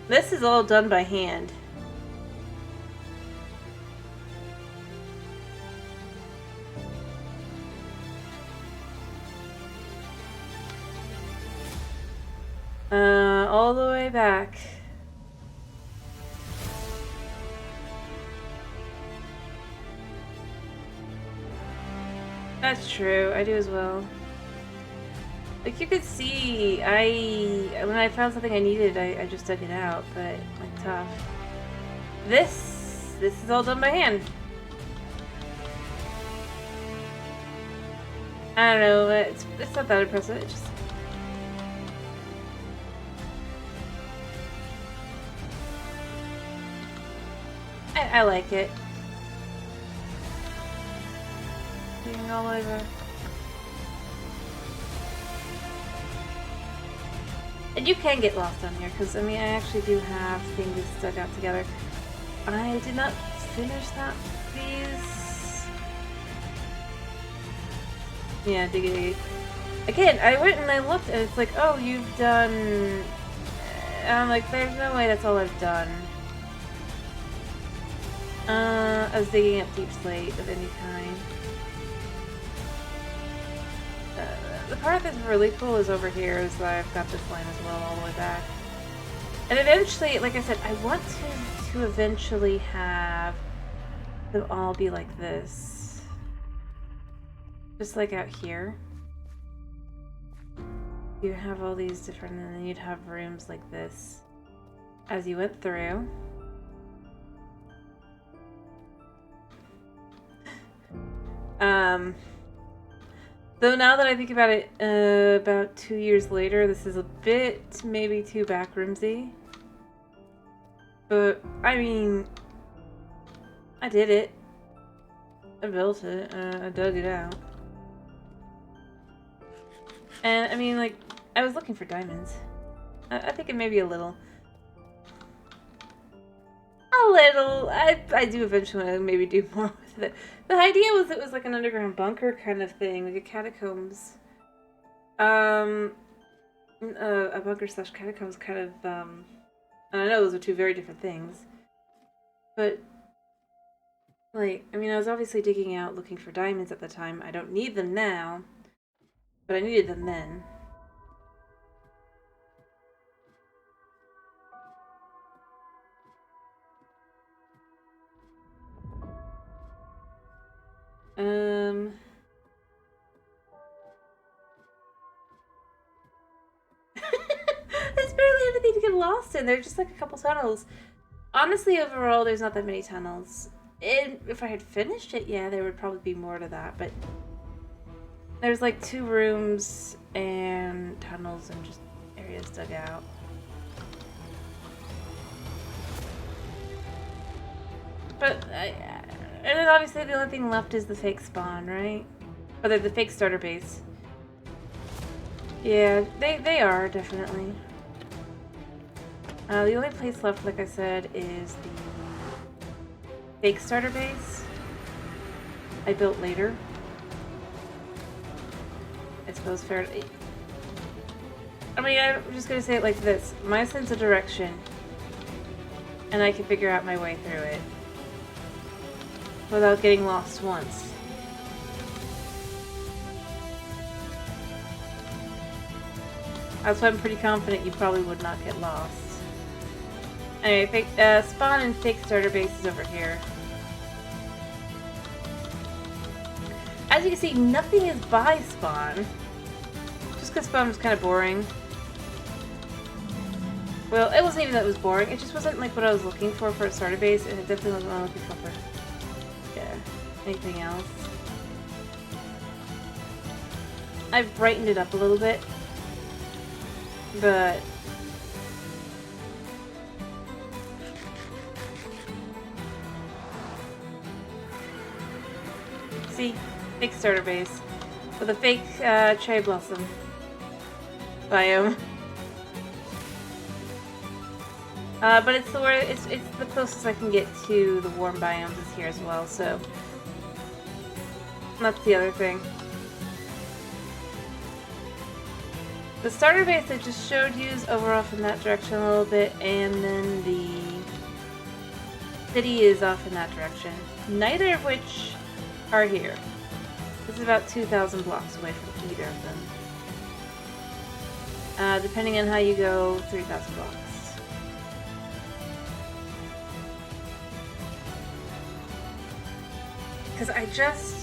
S1: this is all done by hand. All the way back. That's true, I do as well. Like you could see, when I found something I needed, I just dug it out, but like tough. This is all done by hand. I don't know, it's not that impressive, it's just I like it. Being all over. And you can get lost on here, because I mean I actually do have things stuck out together. I did not finish that piece. Yeah, diggy. Again, I went and I looked and it's like, oh, you've done... And I'm like, there's no way that's all I've done. I was digging up deep slate of any kind. The part that's really cool is over here is that I've got this line as well all the way back. And eventually, like I said, I want to eventually have them all be like this. Just like out here. You have all these different, and then you'd have rooms like this as you went through. Though now that I think about it, about 2 years later, this is a bit maybe too backroomsy. But, I mean, I did it. I built it. I dug it out. And, I mean, like, I was looking for diamonds. I think it may be a little. I do eventually want to maybe do more with it. The idea was it was like an underground bunker kind of thing, like a catacombs. A bunker slash catacombs kind of, and I know those are two very different things. But, like, I mean, I was obviously digging out looking for diamonds at the time. I don't need them now, but I needed them then. There's barely anything to get lost in. There's just like a couple tunnels. Honestly, overall, there's not that many tunnels. If I had finished it, yeah, there would probably be more to that, but there's like 2 rooms and tunnels and just areas dug out. But, and then obviously the only thing left is the fake spawn, right? Or the fake starter base. Yeah, they are, definitely. The only place left, like I said, is the fake starter base I built later. I suppose fair. I mean, I'm just gonna say it like this. My sense of direction, and I can figure out my way through it without getting lost once. That's why I'm pretty confident you probably would not get lost. Anyway, spawn and fake starter base is over here. As you can see, nothing is by spawn. Just because spawn was kind of boring. Well, it wasn't even that it was boring. It just wasn't like what I was looking for a starter base, and it definitely wasn't what I was looking for anything else. I've brightened it up a little bit, but see, fake starter base with a fake cherry blossom biome. But it's the closest I can get to the warm biomes is here as well, so that's the other thing. The starter base I just showed you is over off in that direction a little bit, and then the city is off in that direction. Neither of which are here. This is about 2,000 blocks away from either of them. Depending on how you go, 3,000 blocks. Because I just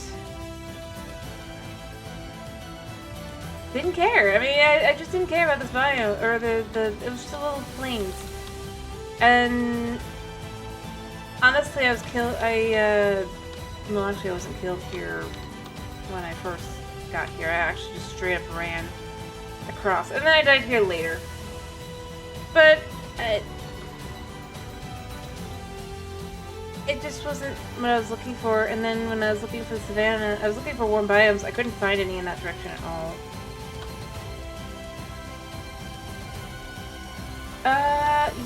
S1: didn't care. I mean, I just didn't care about this bio, or it was just a little plains. And honestly, I was killed, well, actually I wasn't killed here when I first got here. I actually just straight up ran across, and then I died here later. But it just wasn't what I was looking for, and then when I was looking for the savannah, I was looking for warm biomes. I couldn't find any in that direction at all.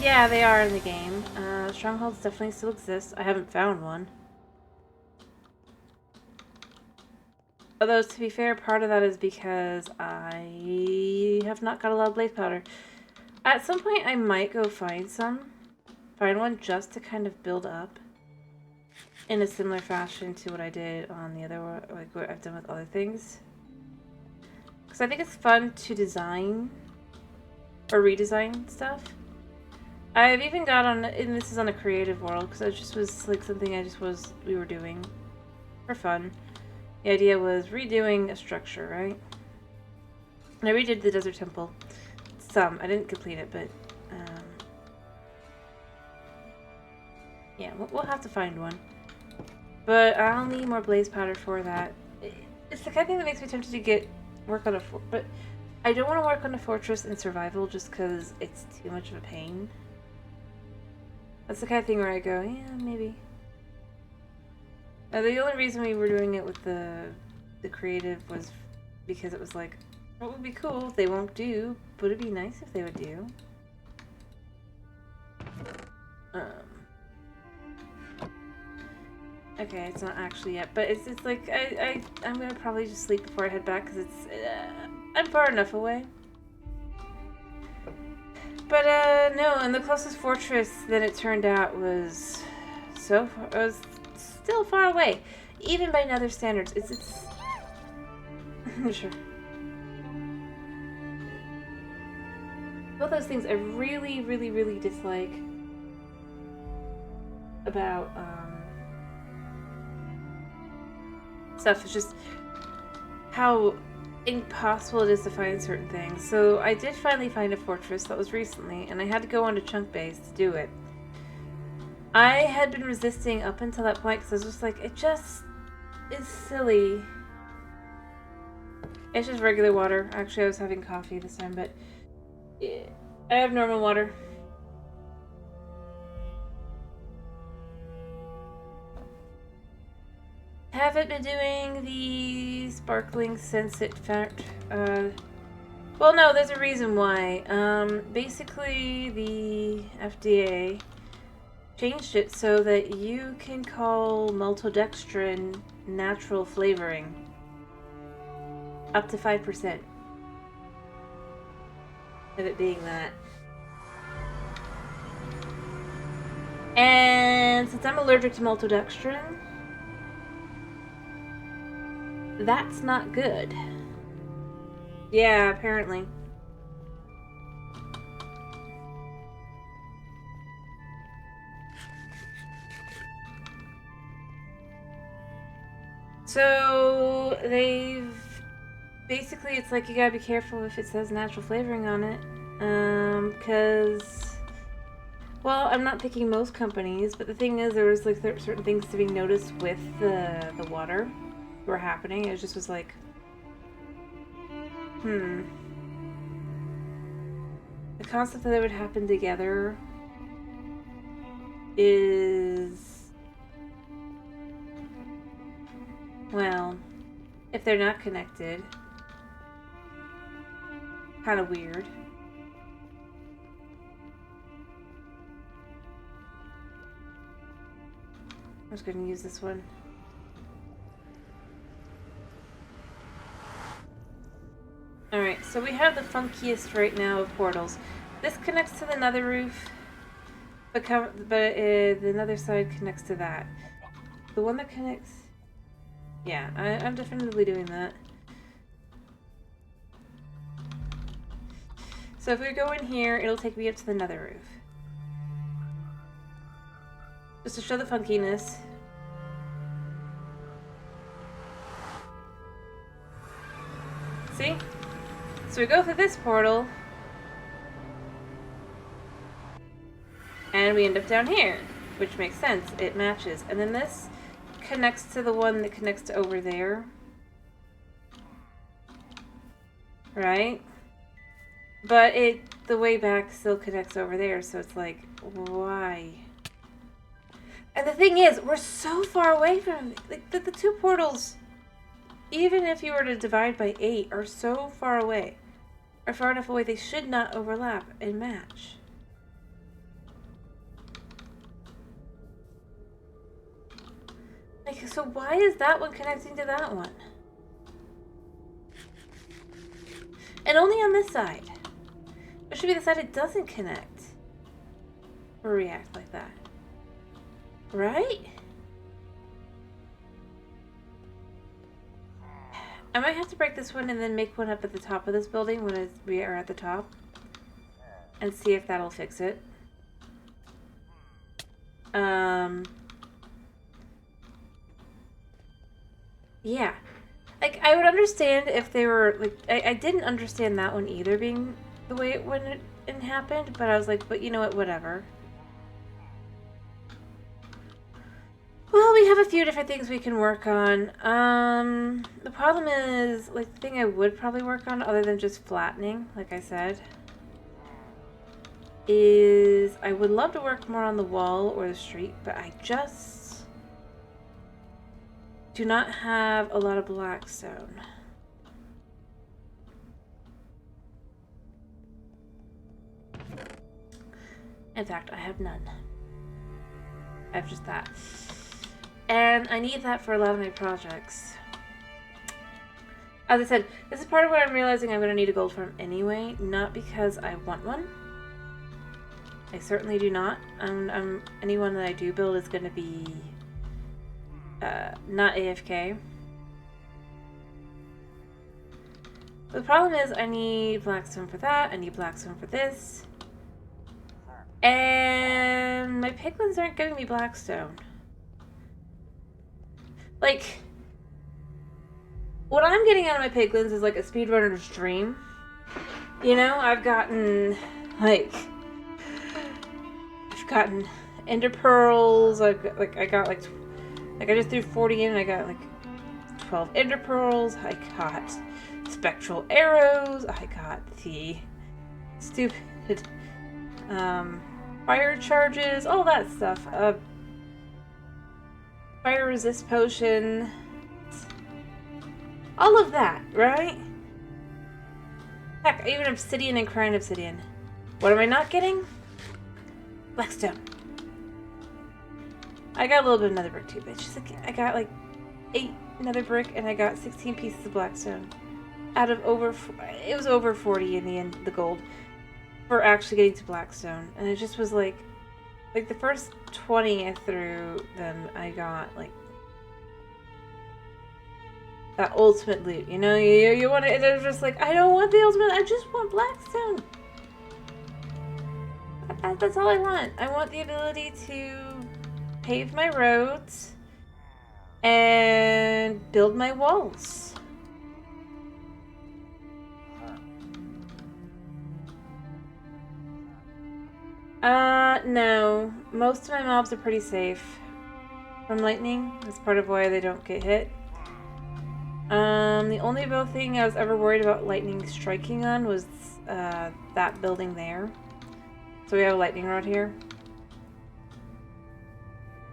S1: Yeah, they are in the game. Strongholds definitely still exist. I haven't found one. Although, to be fair, part of that is because I have not got a lot of blaze powder. At some point, I might go find one just to kind of build up. in a similar fashion to what I did on the other one, like what I've done with other things. Because I think it's fun to design or redesign stuff. I've even got on, and this is on a creative world, because it just was like something we were doing for fun. The idea was redoing a structure, right? And I redid the Desert Temple. I didn't complete it, but yeah, we'll have to find one. But I'll need more blaze powder for that. It's the kind of thing that makes me tempted to work on but I don't want to work on a fortress in survival just because it's too much of a pain. That's the kind of thing where I go, yeah, maybe. The only reason we were doing it with the creative was because it was like, what would be cool? They won't do, but it'd be nice if they would do. Okay, it's not actually yet, but it's like I'm gonna probably just sleep before I head back because it's I'm far enough away. But no, and the closest fortress that it turned out was still far away, even by Nether standards. It's sure. Both those things I really, really, really dislike about stuff is just how impossible it is to find certain things. So I did finally find a fortress that was recently, and I had to go onto Chunk Base to do it. I had been resisting up until that point because I was just like, it just is silly. It's just regular water. Actually, I was having coffee this time, but yeah, I have normal water. Haven't been doing the sparkling Sensit fact. Well, no, there's a reason why. Basically, the FDA changed it so that you can call maltodextrin natural flavoring. Up to 5% of it being that. And since I'm allergic to maltodextrin, that's not good. Yeah, apparently. So basically it's like you gotta be careful if it says natural flavoring on it. Because, well, I'm not picking most companies, but the thing is there was like certain things to be noticed with the water were happening. It just was like, the concept that it would happen together is, well, if they're not connected, kind of weird. I'm just gonna use this one. Alright, so we have the funkiest right now of portals. This connects to the nether roof, but the nether side connects to that. The one that connects... Yeah, I'm definitely doing that. So if we go in here, it'll take me up to the nether roof. Just to show the funkiness. See? So we go through this portal, and we end up down here, which makes sense. It matches. And then this connects to the one that connects to over there. Right? But the way back still connects over there, so it's like, why? And the thing is, we're so far away from like the two portals, even if you were to divide by 8, are so far away. Are far enough away they should not overlap and match. Like, so why is that one connecting to that one? And only on this side. It should be the side it doesn't connect. Or react like that. Right? I might have to break this one and then make one up at the top of this building when we are at the top. And see if that'll fix it. Yeah. Like, I would understand if they were, like, I didn't understand that one either being the way it happened, but I was like, but you know what, whatever. Well, we have a few different things we can work on. The problem is, like, the thing I would probably work on, other than just flattening, like I said, is I would love to work more on the wall or the street, but I just do not have a lot of blackstone. In fact, I have none. I have just that. And I need that for a lot of my projects. As I said, this is part of what I'm realizing I'm going to need a gold farm anyway, not because I want one. I certainly do not. Anyone that I do build is going to be not AFK. The problem is I need blackstone for that, I need blackstone for this. And my piglins aren't giving me blackstone. Like, what I'm getting out of my piglins is like a speedrunner's dream. You know, I've gotten ender pearls. I just threw 40 in and I got like 12 ender pearls. I got spectral arrows. I got the stupid fire charges, all that stuff. Fire resist potion. All of that, right? Heck, even obsidian and crying obsidian. What am I not getting? Blackstone. I got a little bit of nether brick too, but it's just like I got like 8 nether brick and I got 16 pieces of blackstone. Out of it was over 40 in the end, the gold, for actually getting to blackstone. And it just was like the first 20 I threw them, I got like that ultimate loot, you know? You want it, they're just like, I don't want the ultimate, I just want blackstone. That's all I want. I want the ability to pave my roads and build my walls. No. Most of my mobs are pretty safe from lightning. That's part of why they don't get hit. The only real thing I was ever worried about lightning striking on was that building there. So we have a lightning rod here.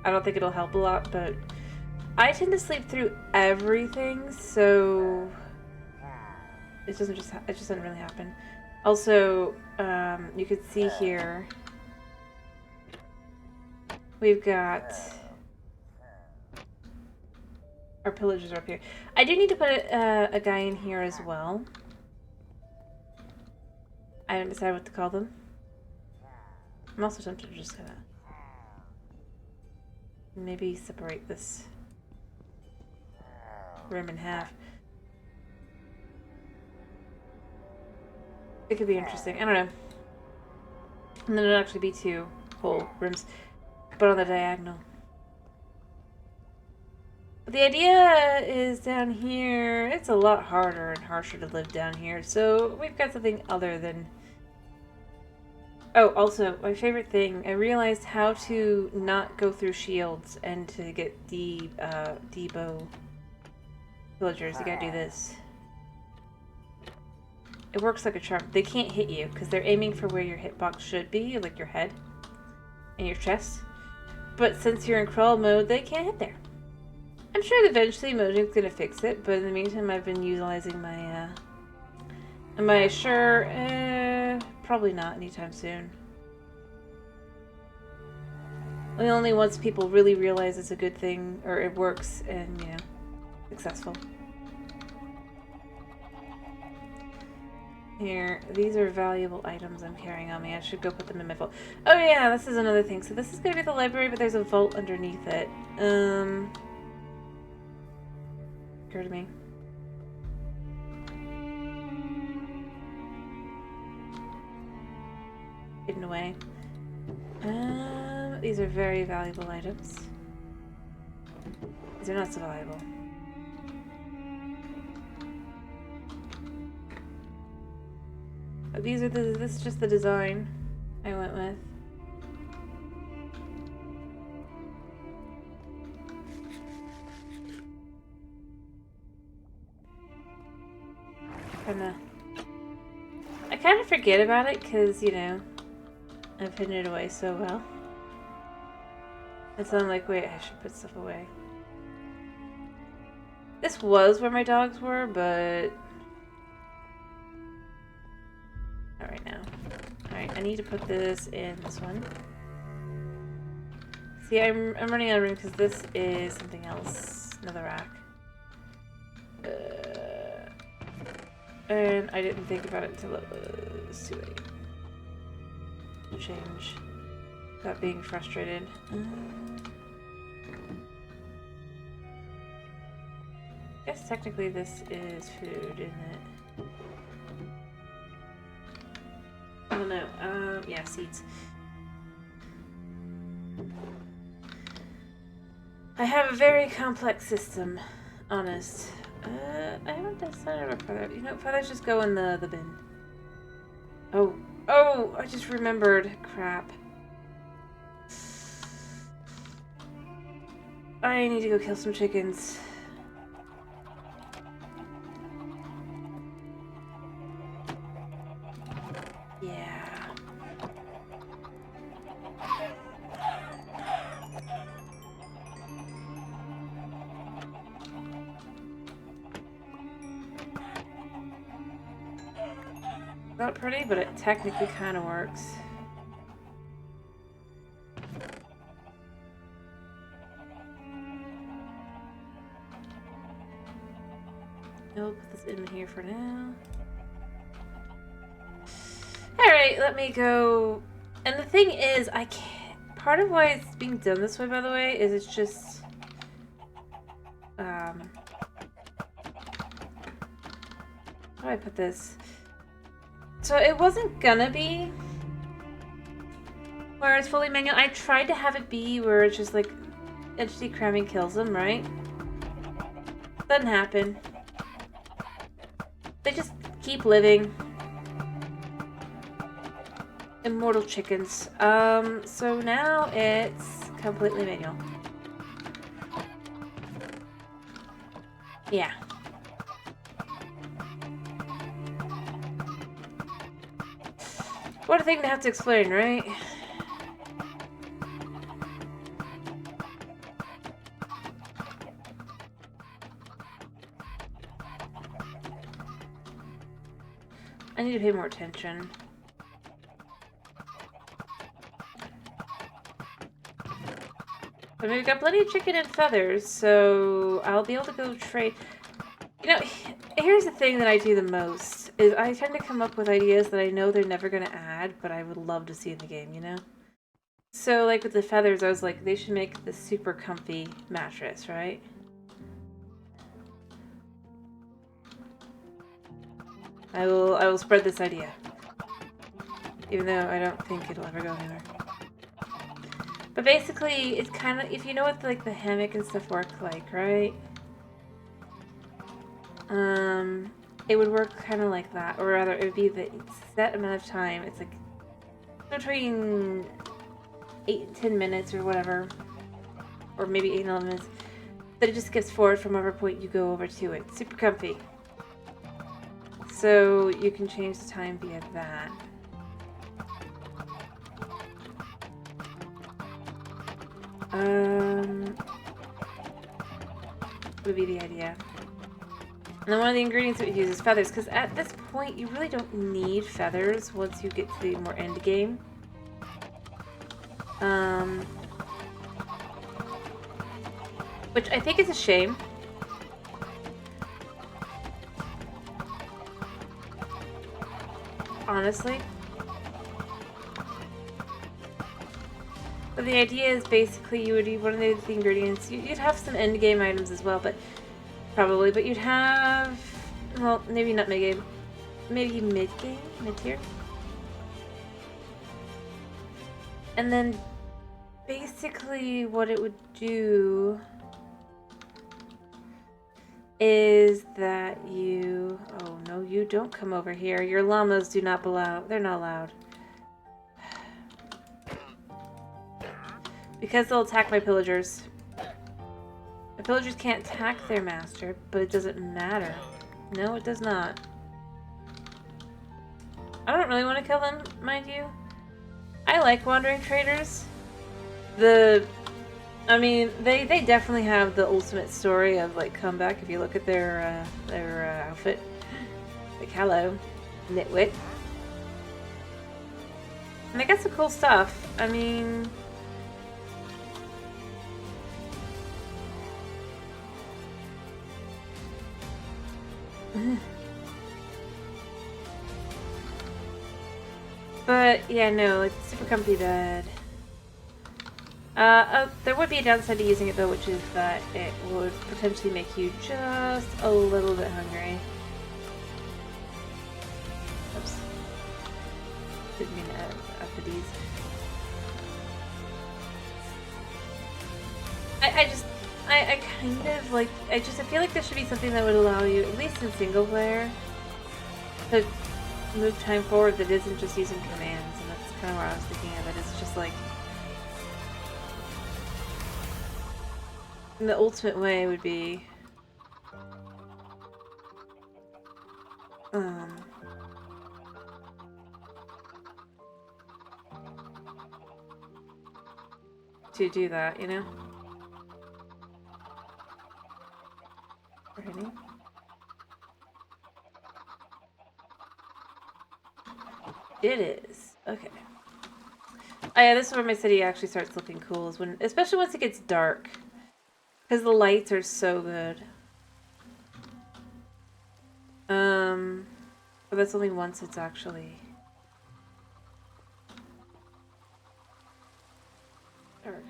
S1: I don't think it'll help a lot, but I tend to sleep through everything, so it just doesn't really happen. Also, you could see here we've got our pillagers are up here. I do need to put a guy in here as well. I haven't decided what to call them. I'm also tempted to just kind of maybe separate this room in half. It could be interesting. I don't know. And then it'll actually be 2 whole rooms, but on the diagonal. But the idea is down here, it's a lot harder and harsher to live down here, so we've got something other than... Oh, also, my favorite thing, I realized how to not go through shields and to get debo villagers. You gotta do this. It works like a charm. They can't hit you because they're aiming for where your hitbox should be, like your head and your chest. But since you're in crawl mode, they can't hit there. I'm sure eventually Mojang's gonna fix it, but in the meantime, I've been utilizing my probably not anytime soon. Only once people really realize it's a good thing, or it works, and, you know, successful. Here, these are valuable items I'm carrying on me. I should go put them in my vault. Oh yeah, this is another thing. So this is gonna be the library, but there's a vault underneath it. Occurred to me. hidden away. These are very valuable items. These are not so valuable. But these are this is just the design I went with. I kind of forget about it because, you know, I've hidden it away so well. And so I'm like, wait, I should put stuff away. This was where my dogs were, but not right now. Alright, I need to put this in this one. See, I'm running out of room because this is something else. Another rack. And I didn't think about it until it was too late. Change. Without being frustrated. I guess technically this is food, isn't it? I don't know. Yeah, seeds. I have a very complex system, honest. I haven't decided about feathers. You know, feathers just go in the bin. Oh, I just remembered. Crap. I need to go kill some chickens. Yeah. Not pretty, but it technically kind of works. I'll put this in here for now. Alright, let me go. And the thing is, I can't. Part of why it's being done this way, by the way, is it's just. How do I put this? So it wasn't gonna be where it's fully manual. I tried to have it be where it's just like entity cramming kills them, right? Doesn't happen. They just keep living. Immortal chickens. So now it's completely manual. Yeah. What a thing to have to explain, right? I need to pay more attention. But we've got plenty of chicken and feathers, so I'll be able to go trade. You know, here's the thing that I do the most, is I tend to come up with ideas that I know they're never going to add, but I would love to see in the game, you know? So, like with the feathers, I was like, they should make this super comfy mattress, right? I will spread this idea. Even though I don't think it'll ever go anywhere. But basically, it's kind of, if you know what like the hammock and stuff work like, right? It would work kind of like that, or rather, it would be the set amount of time. It's like between 8 and 10 minutes or whatever, or maybe 8 and 11 minutes. But it just skips forward from whatever point you go over to it. Super comfy. So you can change the time via that. Would be the idea. And then one of the ingredients that we use is feathers, because at this point you really don't need feathers once you get to the more end game. Which I think is a shame. Honestly. But the idea is basically you would eat one of the ingredients. You'd have some end game items as well, but probably. But you'd have, well, maybe not mid game, maybe mid game, mid tier. And then basically what it would do is that you... Oh, no, you don't come over here. Your llamas do not belong. They're not allowed. Because they'll attack my pillagers. The pillagers can't attack their master, but it doesn't matter. No, it does not. I don't really want to kill them, mind you. I like wandering traders. I mean, they definitely have the ultimate story of, like, comeback if you look at their outfit. Like, hello, nitwit. And they got some cool stuff. I mean... But, yeah, no, it's super comfy bed. There would be a downside to using it, though, which is that it would potentially make you just a little bit hungry. Oops. Didn't mean to up the D's. I kind of, like, I feel like there should be something that would allow you, at least in single player, to move time forward that isn't just using commands, and that's kind of where I was thinking of it. It's just like... The ultimate way would be... to do that, you know? Ready? It is. Okay. Oh yeah, this is where my city actually starts looking cool, is when, especially once it gets dark. Because the lights are so good. But that's only once it's actually dark.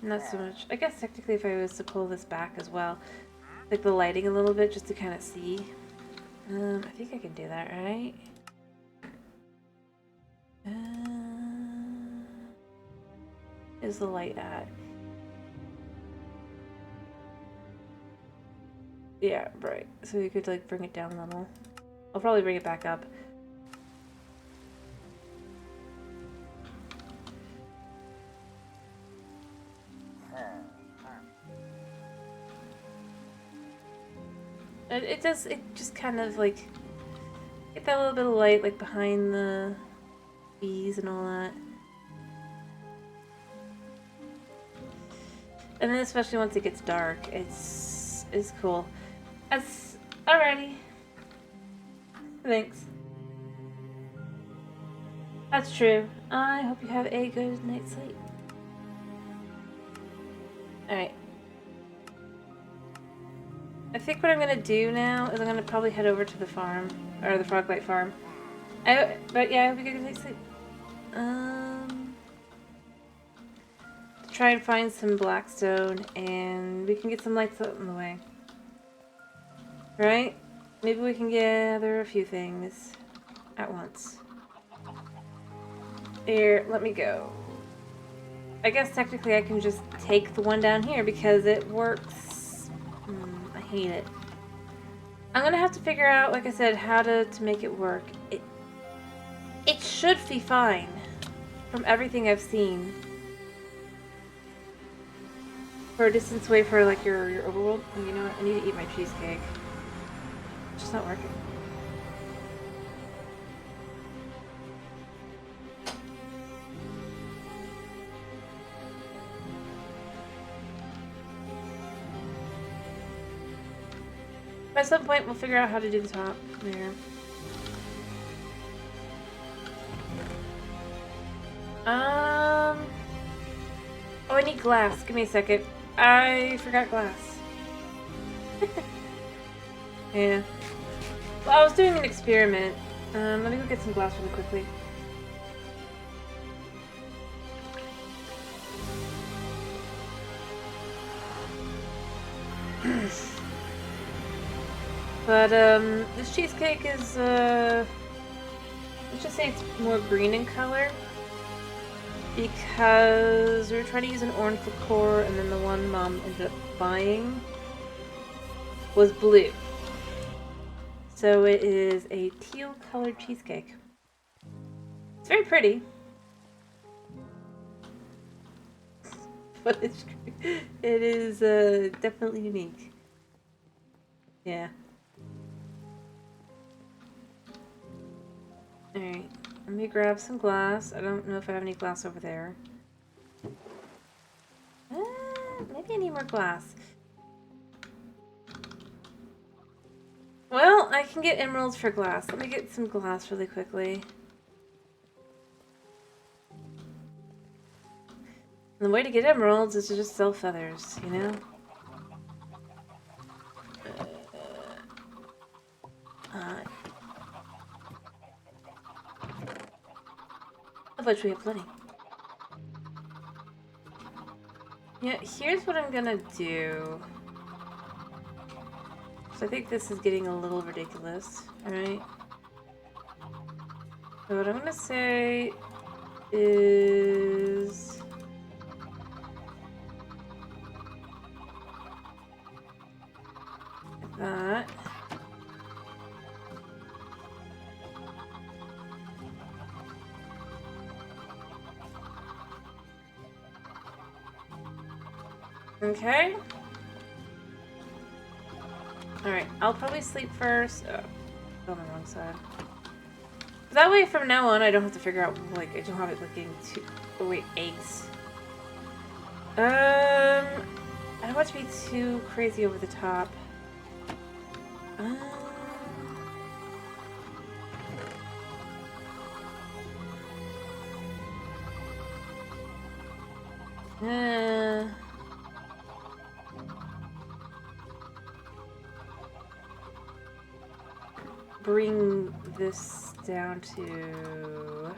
S1: Not so much. I guess technically if I was to pull this back as well, like the lighting a little bit just to kind of see. I think I can do that, right? Is the light at? Yeah, right. So you could like bring it down a little. I'll probably bring it back up. It just kind of like get that little bit of light like behind the bees and all that. And then especially once it gets dark, it's cool. Alrighty. Thanks. That's true. I hope you have a good night's sleep. Alright. I think what I'm gonna do now is I'm gonna probably head over to the farm, or the Froglight farm. But yeah, I hope you get a good night's sleep. Try and find some blackstone, and we can get some lights out in the way. Right? Maybe we can gather a few things at once. Here, let me go. I guess technically I can just take the one down here because it works. I hate it. I'm gonna have to figure out, like I said, how to make it work. It should be fine from everything I've seen. For a distance away for like your overworld. And you know what? I need to eat my cheesecake. It's just not working. At some point, we'll figure out how to do the top there. Oh, I need glass. Give me a second. I forgot glass. Yeah. Well, I was doing an experiment. Let me go get some glass really quickly. But this cheesecake is let's just say it's more green in color because we were trying to use an orange liqueur, and then the one Mom ended up buying was blue. So it is a teal colored cheesecake. It's very pretty. But it is definitely unique. Yeah. Alright, let me grab some glass. I don't know if I have any glass over there. Maybe I need more glass. Well, I can get emeralds for glass. Let me get some glass really quickly. And the way to get emeralds is to just sell feathers, you know? Of which we have plenty. Yeah, here's what I'm gonna do. So I think this is getting a little ridiculous, right? So what I'm gonna say is... that. Okay. Alright, I'll probably sleep first. Oh, on the wrong side. That way from now on I don't have to figure out, like, I don't have it looking too... Oh wait, eggs. I don't want to be too crazy over the top. Bring this down to...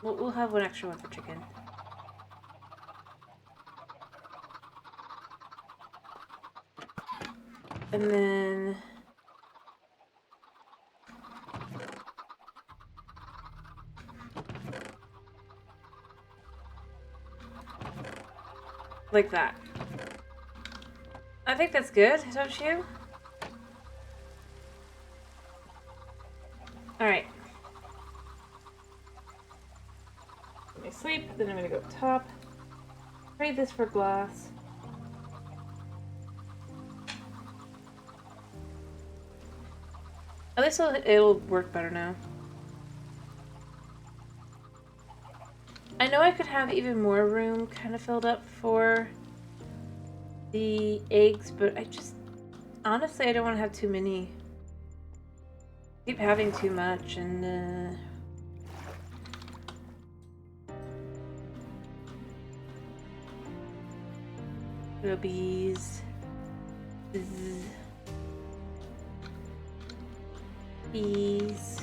S1: We'll have one extra one for chicken. And then... like that. I think that's good, don't you? Alright. Let me sleep, then I'm gonna go up top. Trade this for glass. At least it'll work better now. I know I could have even more room kind of filled up for the eggs, but I just... honestly, I don't want to have too many. I keep having too much, and little bees. Bees.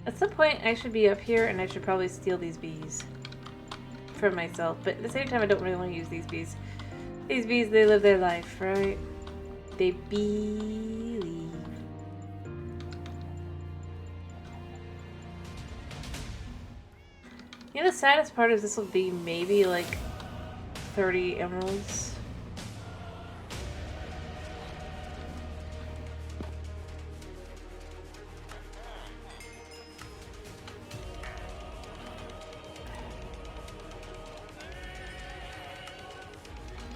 S1: At some point I should be up here and I should probably steal these bees for myself, but at the same time I don't really want to use these bees. These bees, they live their life, right? They believe. You know, the saddest part is this will be maybe like 30 emeralds.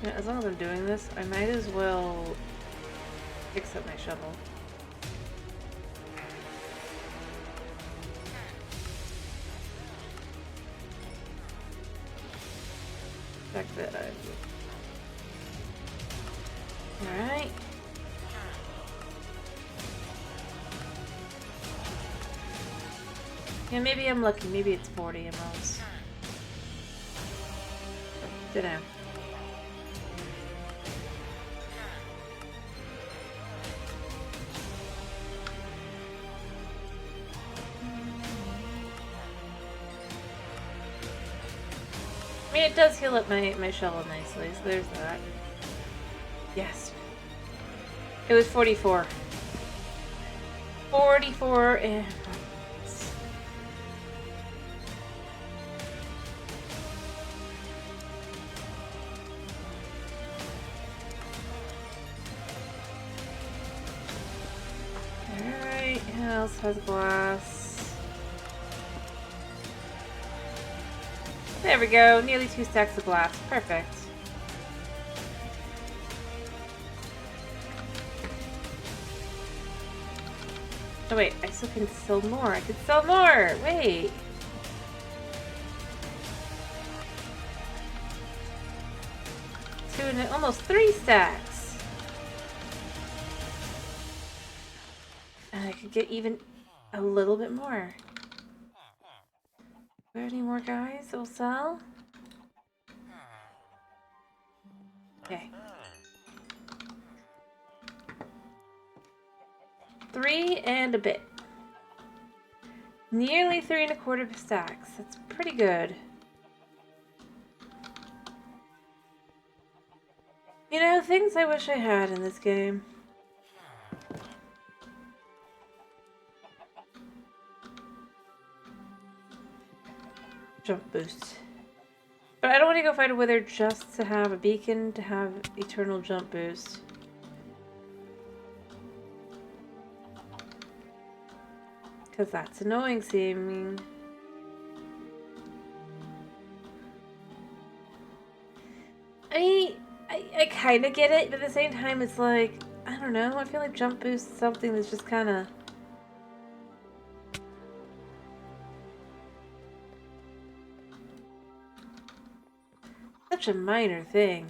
S1: Yeah, as long as I'm doing this, I might as well fix up my shovel. Check that out. Alright. Yeah, maybe I'm lucky. Maybe it's 40 emeralds. Dunno. I mean, it does heal up my shovel nicely, so there's that. Yes. It was 44. 44 and... Alright, who else has glass? There we go, nearly 2 stacks of glass. Perfect. Oh wait, I still can sell more. I can sell more! Wait! Almost 3 stacks! And I could get even a little bit more. Are there any more guys that will sell? Okay. 3 and a bit. Nearly 3 1/4 stacks. That's pretty good. You know, things I wish I had in this game. Jump boost. But I don't want to go fight a wither just to have a beacon to have eternal jump boost. Because that's annoying seeming. I mean, I kind of get it, but at the same time it's like, I don't know, I feel like jump boost is something that's just kind of... such a minor thing.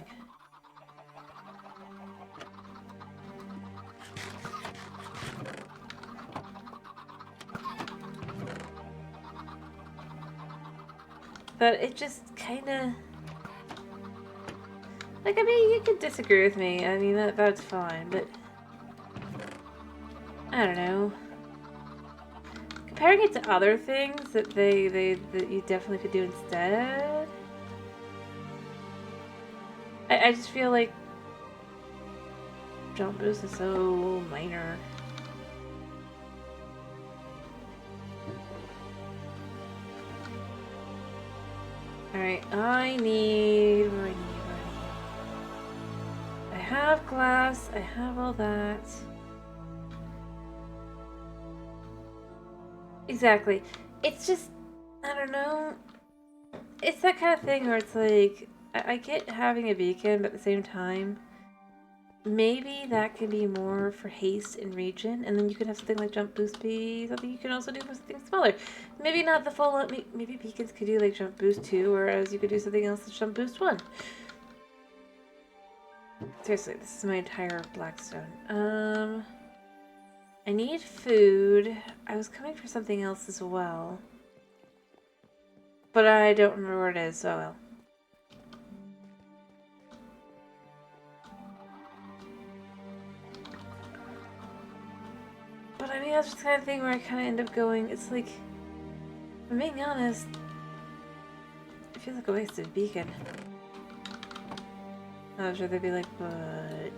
S1: But it just kind of... like, I mean, you could disagree with me. I mean, that's fine, but... I don't know. Comparing it to other things that that you definitely could do instead... I just feel like... jump boost is so minor. Alright, I need... what do I need? I have glass, I have all that. Exactly. It's just, I don't know. It's that kind of thing where it's like, I get having a beacon, but at the same time, maybe that can be more for haste in region, and then you could have something like jump boost be something you can also do for something smaller. Maybe not the full, maybe beacons could do like jump boost 2, whereas you could do something else that's jump boost 1. Seriously, this is my entire Blackstone. I need food. I was coming for something else as well. But I don't remember where it is, so well. But I mean, that's just the kind of thing where I kind of end up going, it's like, if I'm being honest, it feels like a wasted beacon. I'm sure they'd be like, but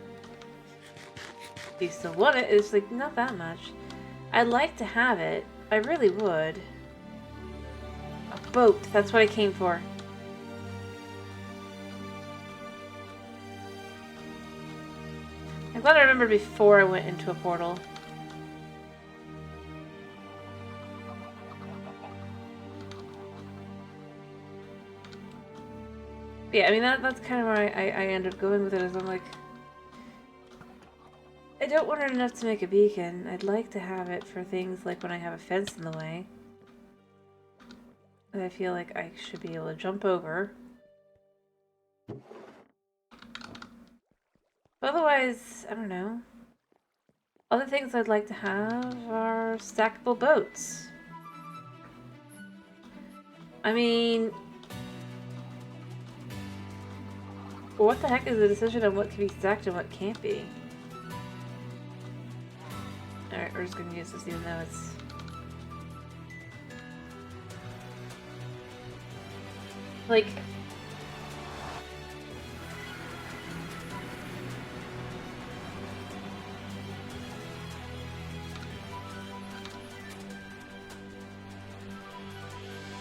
S1: do you still want it? It's like, not that much. I'd like to have it. I really would. A boat. That's what I came for. I'm glad I remembered before I went into a portal. Yeah, I mean, that's kind of where I end up going with it, is I'm like, I don't want it enough to make a beacon. I'd like to have it for things like when I have a fence in the way that I feel like I should be able to jump over. Otherwise, I don't know. Other things I'd like to have are stackable boats. I mean, what the heck is the decision on what can be stacked and what can't be? Alright, we're just gonna use this even though it's... like...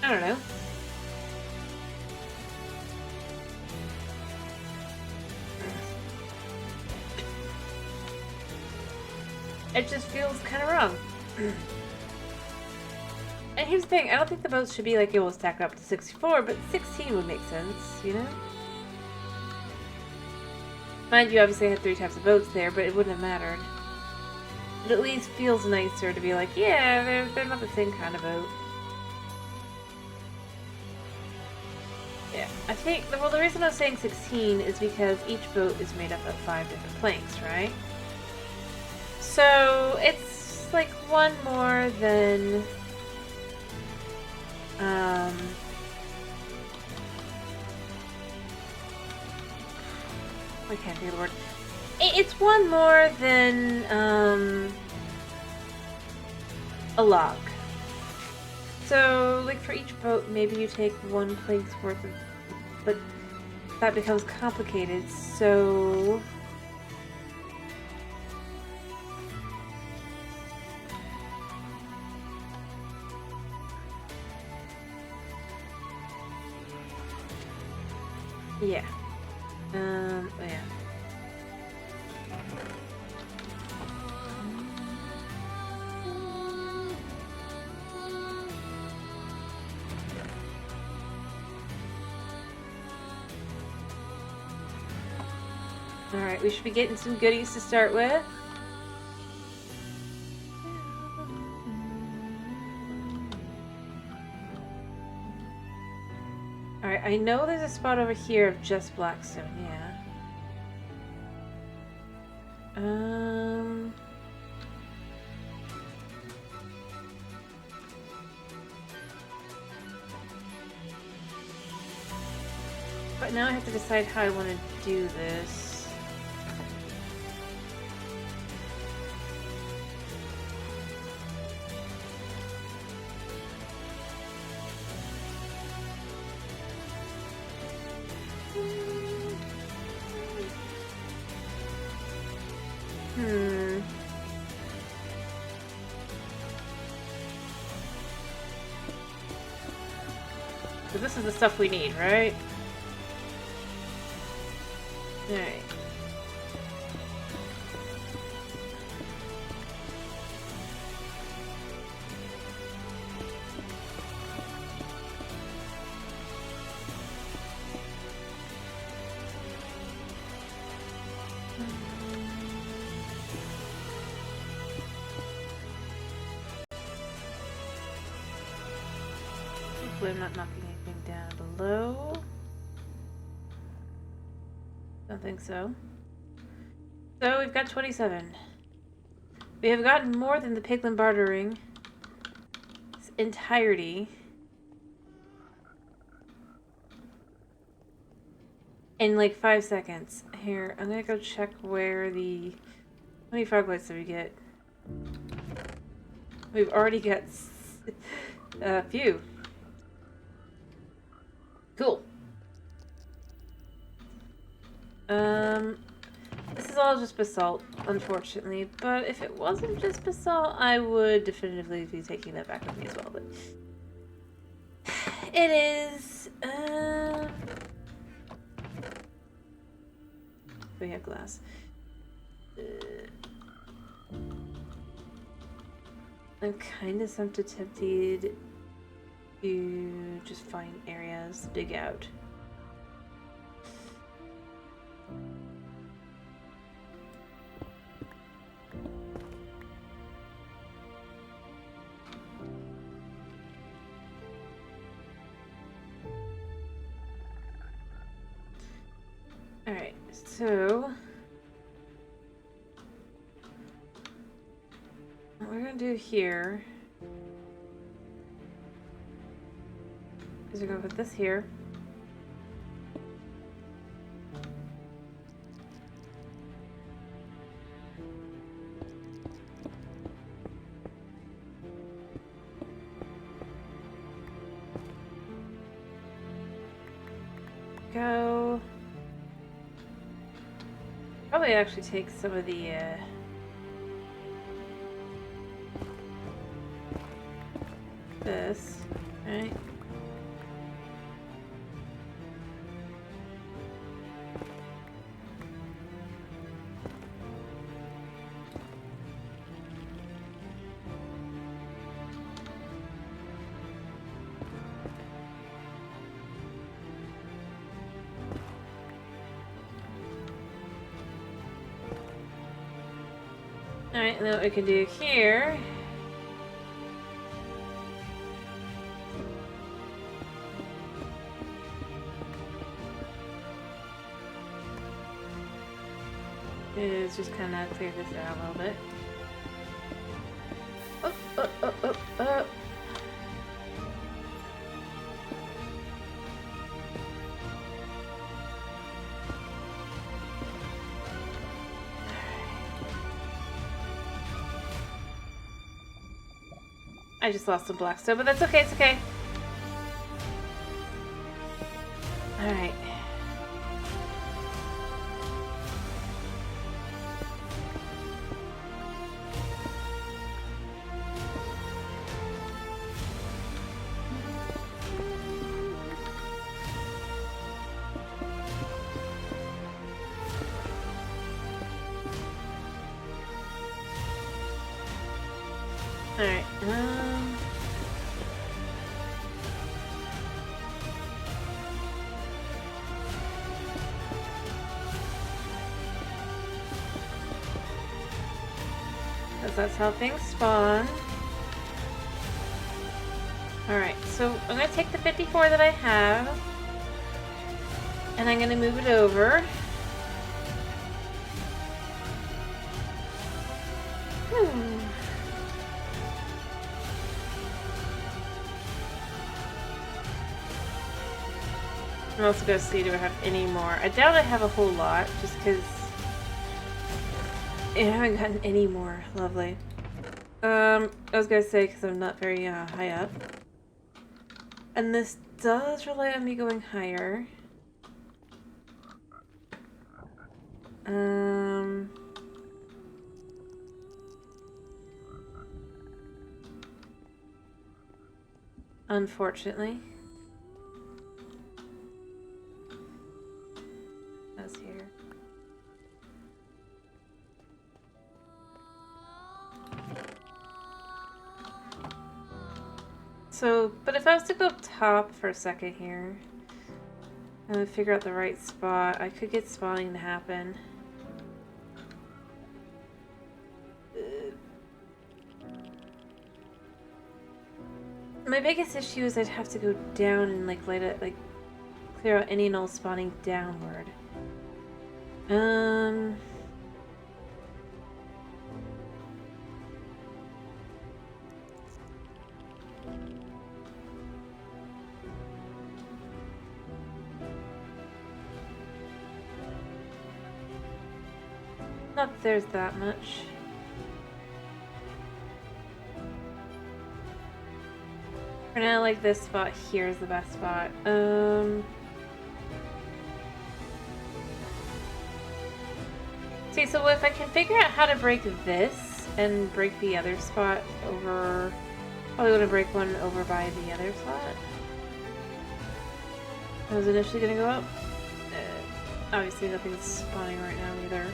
S1: I don't know. It just feels kind of wrong. And here's the thing, I don't think the boats should be like able to stack up to 64, but 16 would make sense, you know? Mind you, obviously I had 3 types of boats there, but it wouldn't have mattered. It at least feels nicer to be like, yeah, they're not the same kind of boat. Yeah, I think, well, the reason I was saying 16 is because each boat is made up of 5 different planks, right? So, it's like one more than, I can't think of the word. It's one more than, a log. So, like, for each boat, maybe you take 1 plank's worth of, but that becomes complicated, so... Yeah. Oh yeah. Alright, we should be getting some goodies to start with. Alright, I know there's a spot over here of just Blackstone, yeah. But now I have to decide how I want to do this. So this is the stuff we need, right? Alright. Hopefully I'm not knocking anything down below. Don't think so. So we've got 27. We have gotten more than the Piglin bartering entirety in like 5 seconds. Here, I'm gonna go check where the... How many frog lights did we get? We've already got a few. Cool. This is all just basalt, unfortunately, but if it wasn't just basalt, I would definitively be taking that back with me as well, but... It is, we have glass. I'm kind of tempted to just find areas to dig out. Alright, so what we're gonna do here is we're gonna put this here. Go. Probably actually take some of the this, right? Alright, and then what we can do here is just kind of clear this out a little bit. Oh, oh, oh, oh, oh. I just lost some black stone, but that's okay, it's okay. Alright. Alright, because that's how things spawn. Alright, so I'm going to take the 54 that I have, and I'm going to move it over. I'm also going to see do I have any more. I doubt I have a whole lot, just because I haven't gotten any more. Lovely. I was going to say, because I'm not very high up. And this does rely on me going higher. Unfortunately. That's here. So, but if I was to go up top for a second here, and figure out the right spot, I could get spawning to happen. My biggest issue is I'd have to go down and like light it, like clear out any and all spawning downward. Not that there's that much. For now, like this spot here is the best spot. See, so if I can figure out how to break this and break the other spot over, probably want to break one over by the other spot. I was initially gonna go up. Obviously, nothing's spawning right now either.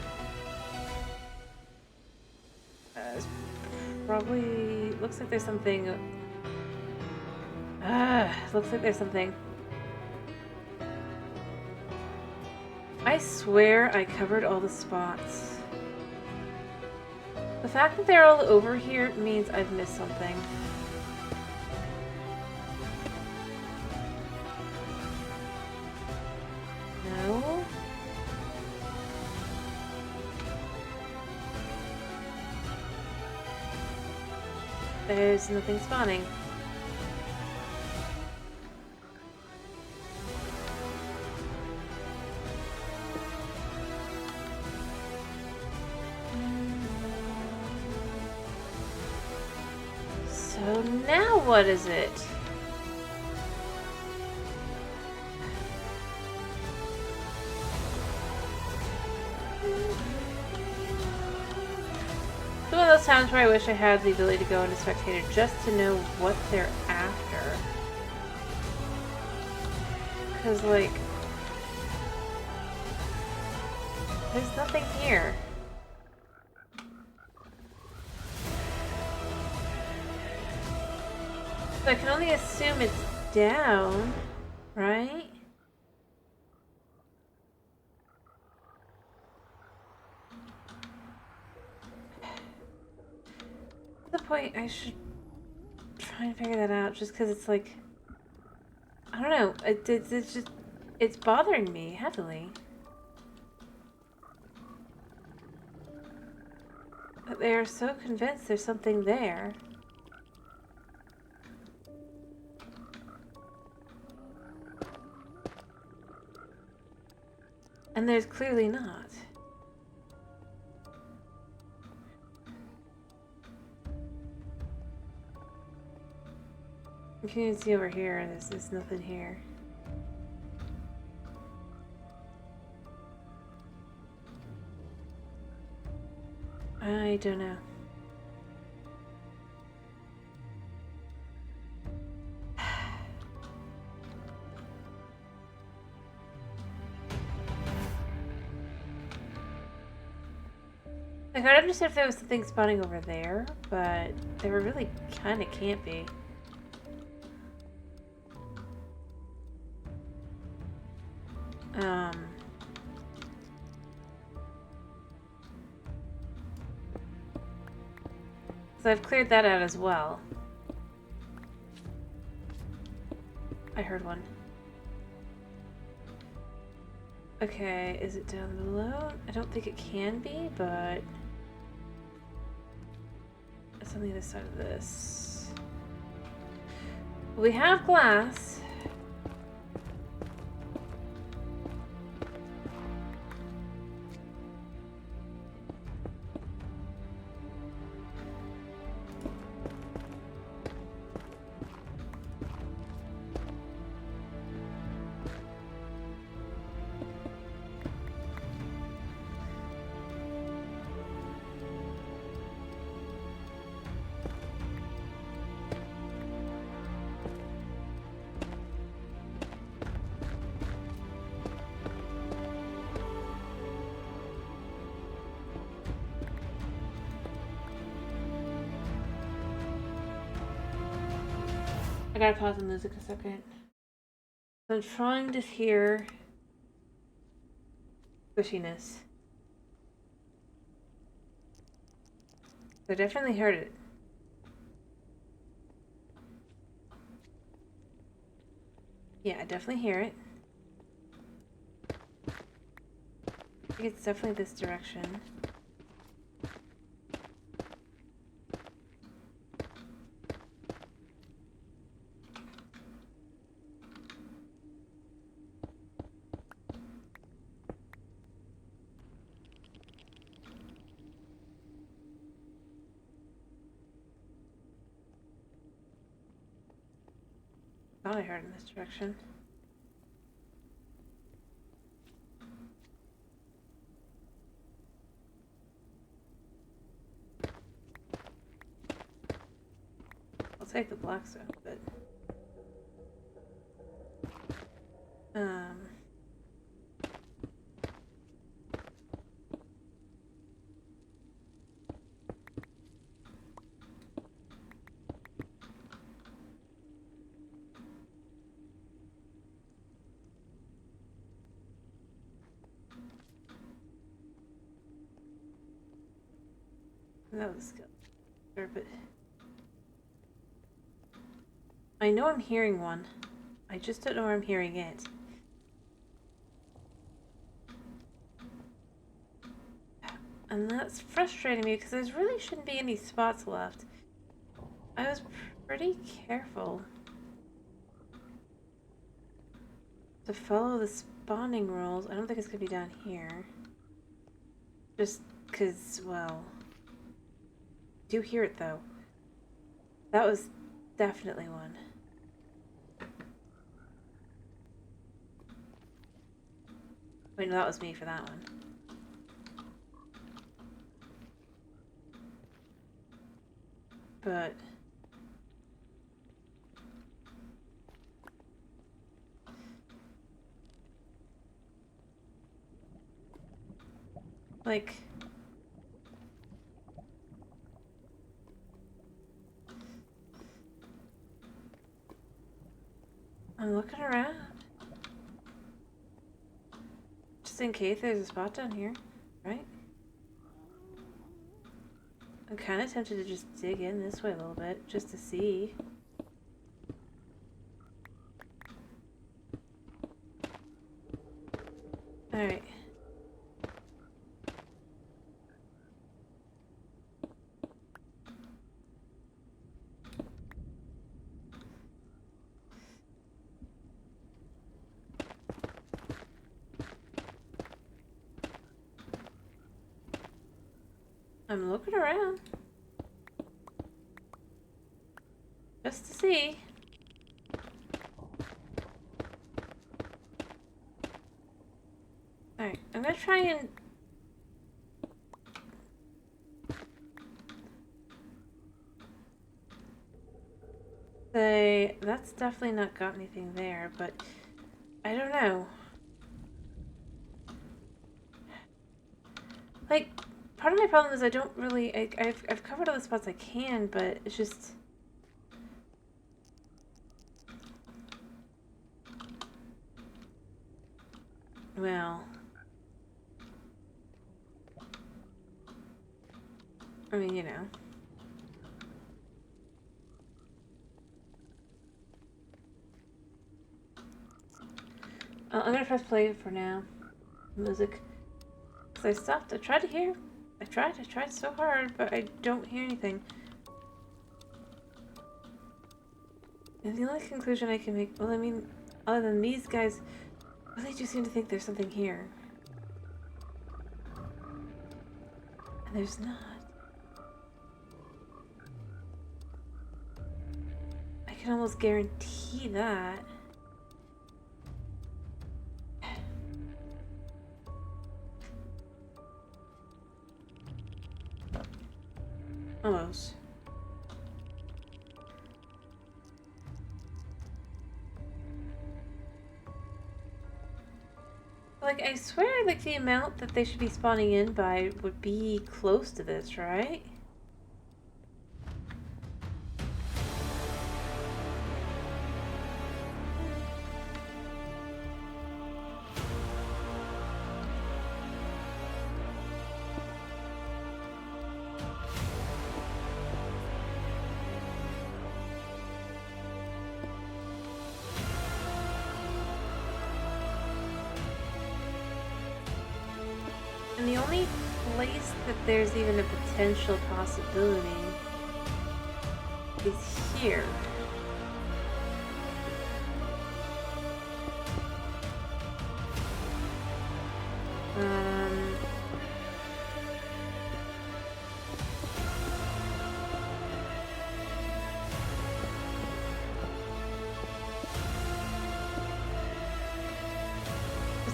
S1: Probably looks like there's something. Looks like there's something. I swear I covered all the spots. The fact that they're all over here means I've missed something. No? There's nothing spawning. So now what is it? It's one of those times where I wish I had the ability to go into spectator just to know what they're after. Because, like, there's nothing here. So I can only assume it's down, right? point I should try and figure that out, just because it's like, I don't know, it's just, it's bothering me heavily. That they are so convinced there's something there. And there's clearly not. You can even see over here, there's nothing here. I don't know. Like, I'd understand if there was something spawning over there, but there really kind of can't be. So I've cleared that out as well. I heard one. Okay, is it down below? I don't think it can be, but it's on the other side of this. We have glass. I gotta pause the music a second. I'm trying to hear squishiness. I definitely heard it. Yeah, I definitely hear it. I think it's definitely this direction. Thought I heard in this direction. I'll take the blackstone, but that was good. Sure, but I know I'm hearing one. I just don't know where I'm hearing it. And that's frustrating me because there really shouldn't be any spots left. I was pretty careful to follow the spawning rules. I don't think it's gonna be down here. Just because, well, I do hear it though. That was definitely one. Wait, no, that was me for that one. But like, I'm looking around. Just in case there's a spot down here, right? I'm kind of tempted to just dig in this way a little bit, just to see. Alright. I'm looking around. Just to see. Alright, I'm gonna try and... say, that's definitely not got anything there, but I don't know. Like, part of my problem is I don't really... I've covered all the spots I can, but it's just... well... I mean, you know. I'm gonna press play for now. Music. Because I stopped. I tried to hear. I tried so hard, but I don't hear anything. And the only conclusion I can make, well, I mean, other than these guys, really do seem to think there's something here. And there's not. I can almost guarantee that. Almost. Like, I swear, like, the amount that they should be spawning in by would be close to this, right? And the only place that there's even a potential possibility is here.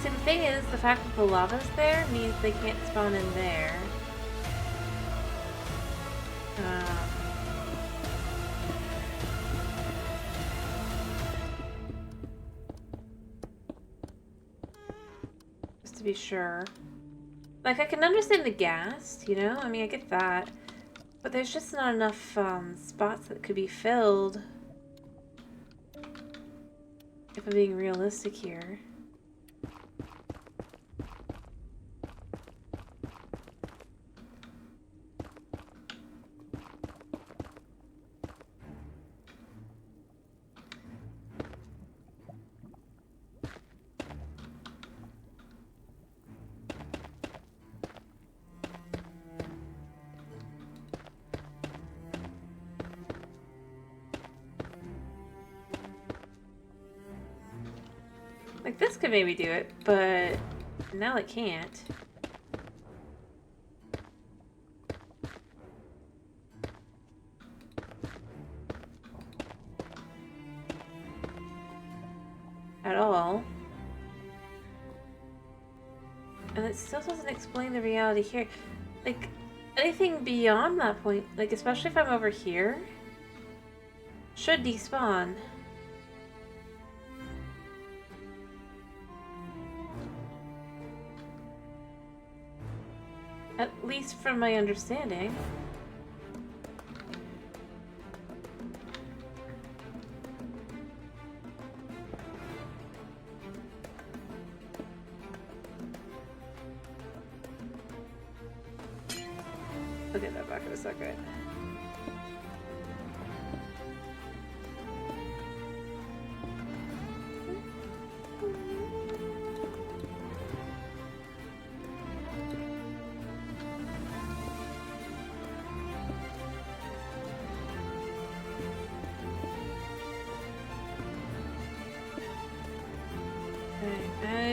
S1: See, the thing is, the fact that the lava's there means they can't spawn in there. Just to be sure. Like, I can understand the ghast, you know? I mean, I get that. But there's just not enough spots that could be filled. If I'm being realistic here. Like, this could maybe do it, but now it can't. At all. And it still doesn't explain the reality here. Like, anything beyond that point, like, especially if I'm over here, should despawn. At least from my understanding. I'll get that back in a second.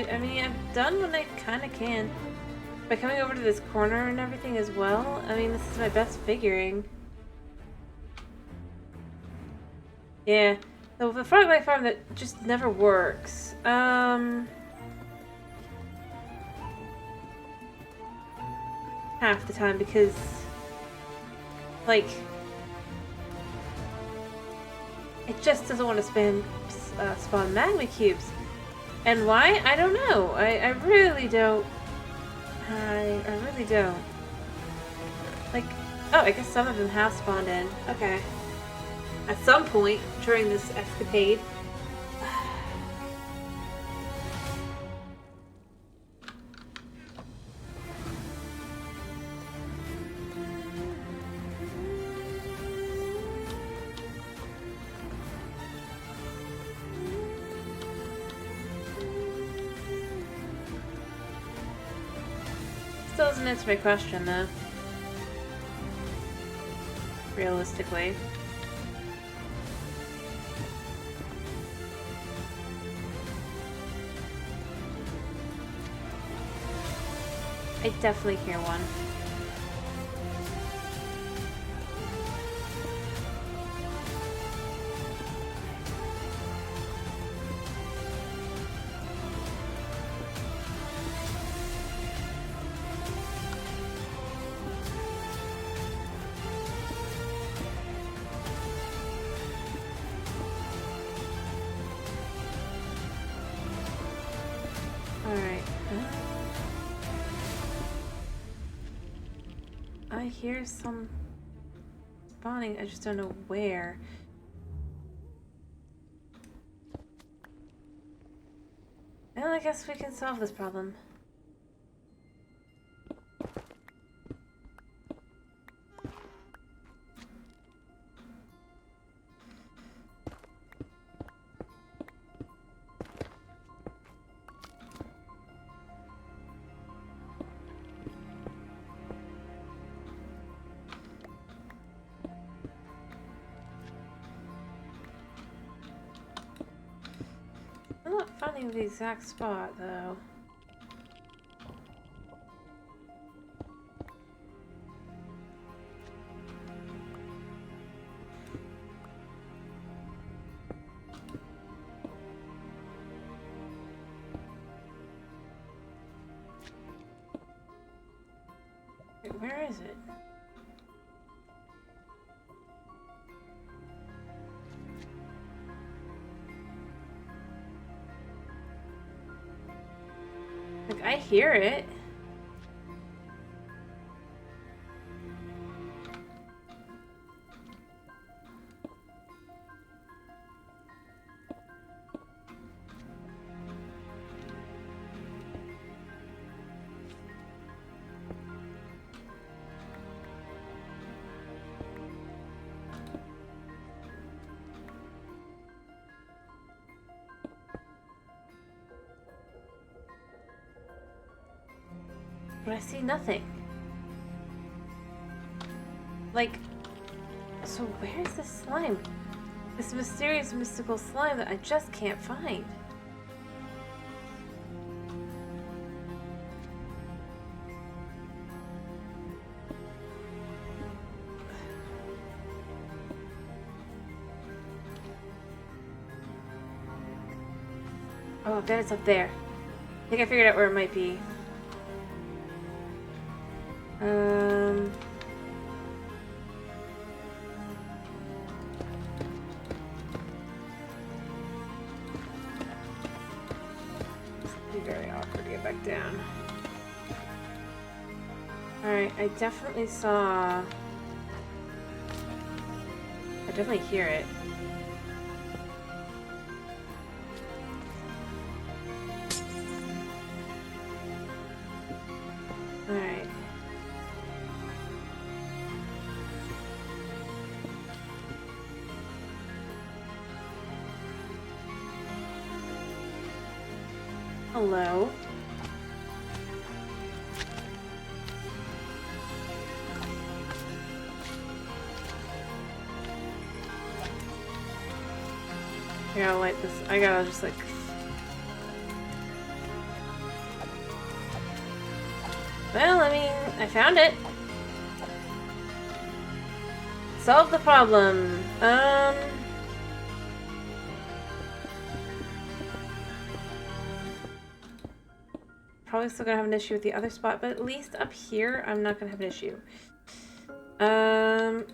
S1: I mean, I've done what I kind of can. By coming over to this corner and everything as well, I mean, this is my best figuring. Yeah, the Frogmite Farm that just never works. Half the time because, like, it just doesn't want to spawn magma cubes. And why? I don't know. I really don't. I really don't. Like, oh, I guess some of them have spawned in. Okay. At some point during this escapade. Still doesn't answer my question, though. Realistically. I definitely hear one. Alright. I hear some spawning, I just don't know where. Well, I guess we can solve this problem. I'm not finding the exact spot, though. Wait, where is it? Like, I hear it. But I see nothing. Like, so where's this slime? This mysterious, mystical slime that I just can't find. Oh, I bet it's up there. I think I figured out where it might be. Be very awkward to get back down. Alright, I definitely saw... I definitely hear it. Alright. Hello. I gotta light this. I gotta just like. Well, I mean, I found it. Solve the problem. Probably still gonna have an issue with the other spot, but at least up here, I'm not gonna have an issue. I'm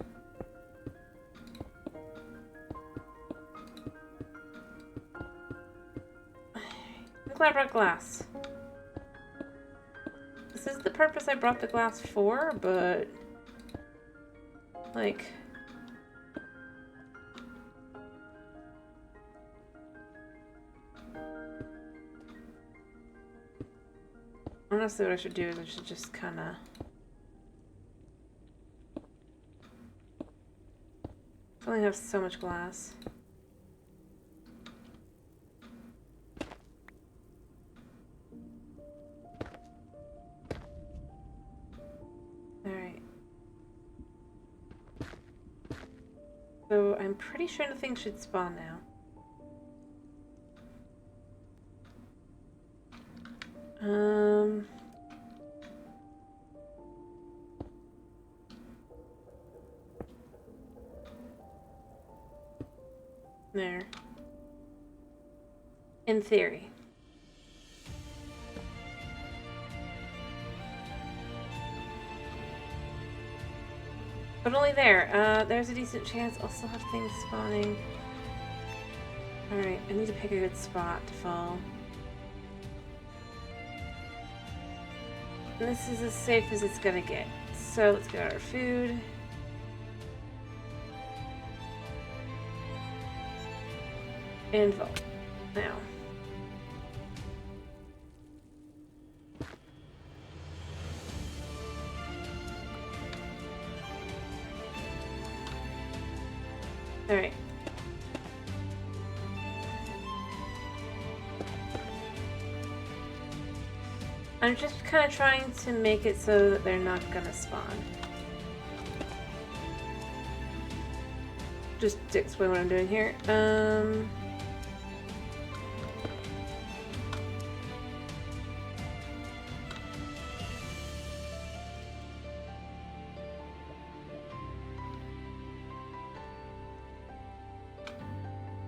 S1: glad I brought glass. This is the purpose I brought the glass for, but like honestly what I should do is I should just kinda I only have so much glass. Alright. So I'm pretty sure nothing should spawn now. There. In theory. But only there. There's a decent chance I'll still have things spawning. Alright, I need to pick a good spot to fall. And this is as safe as it's gonna get. So let's get our food. And vault. Now. Alright. I'm just kind of trying to make it so that they're not gonna spawn. Just to explain what I'm doing here.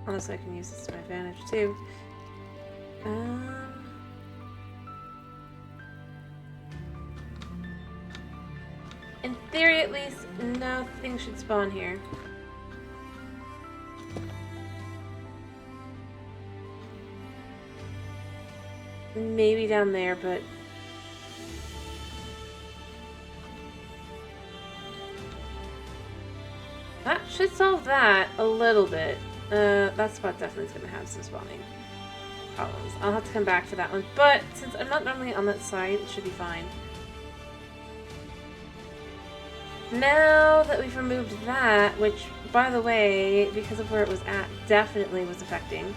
S1: Honestly, I can use this to my advantage too. In theory, at least, nothing should spawn here. Maybe down there, but that should solve that a little bit. That spot definitely is going to have some spawning problems. I'll have to come back to that one, but since I'm not normally on that side, it should be fine. Now that we've removed that, which, by the way, because of where it was at, definitely was affecting.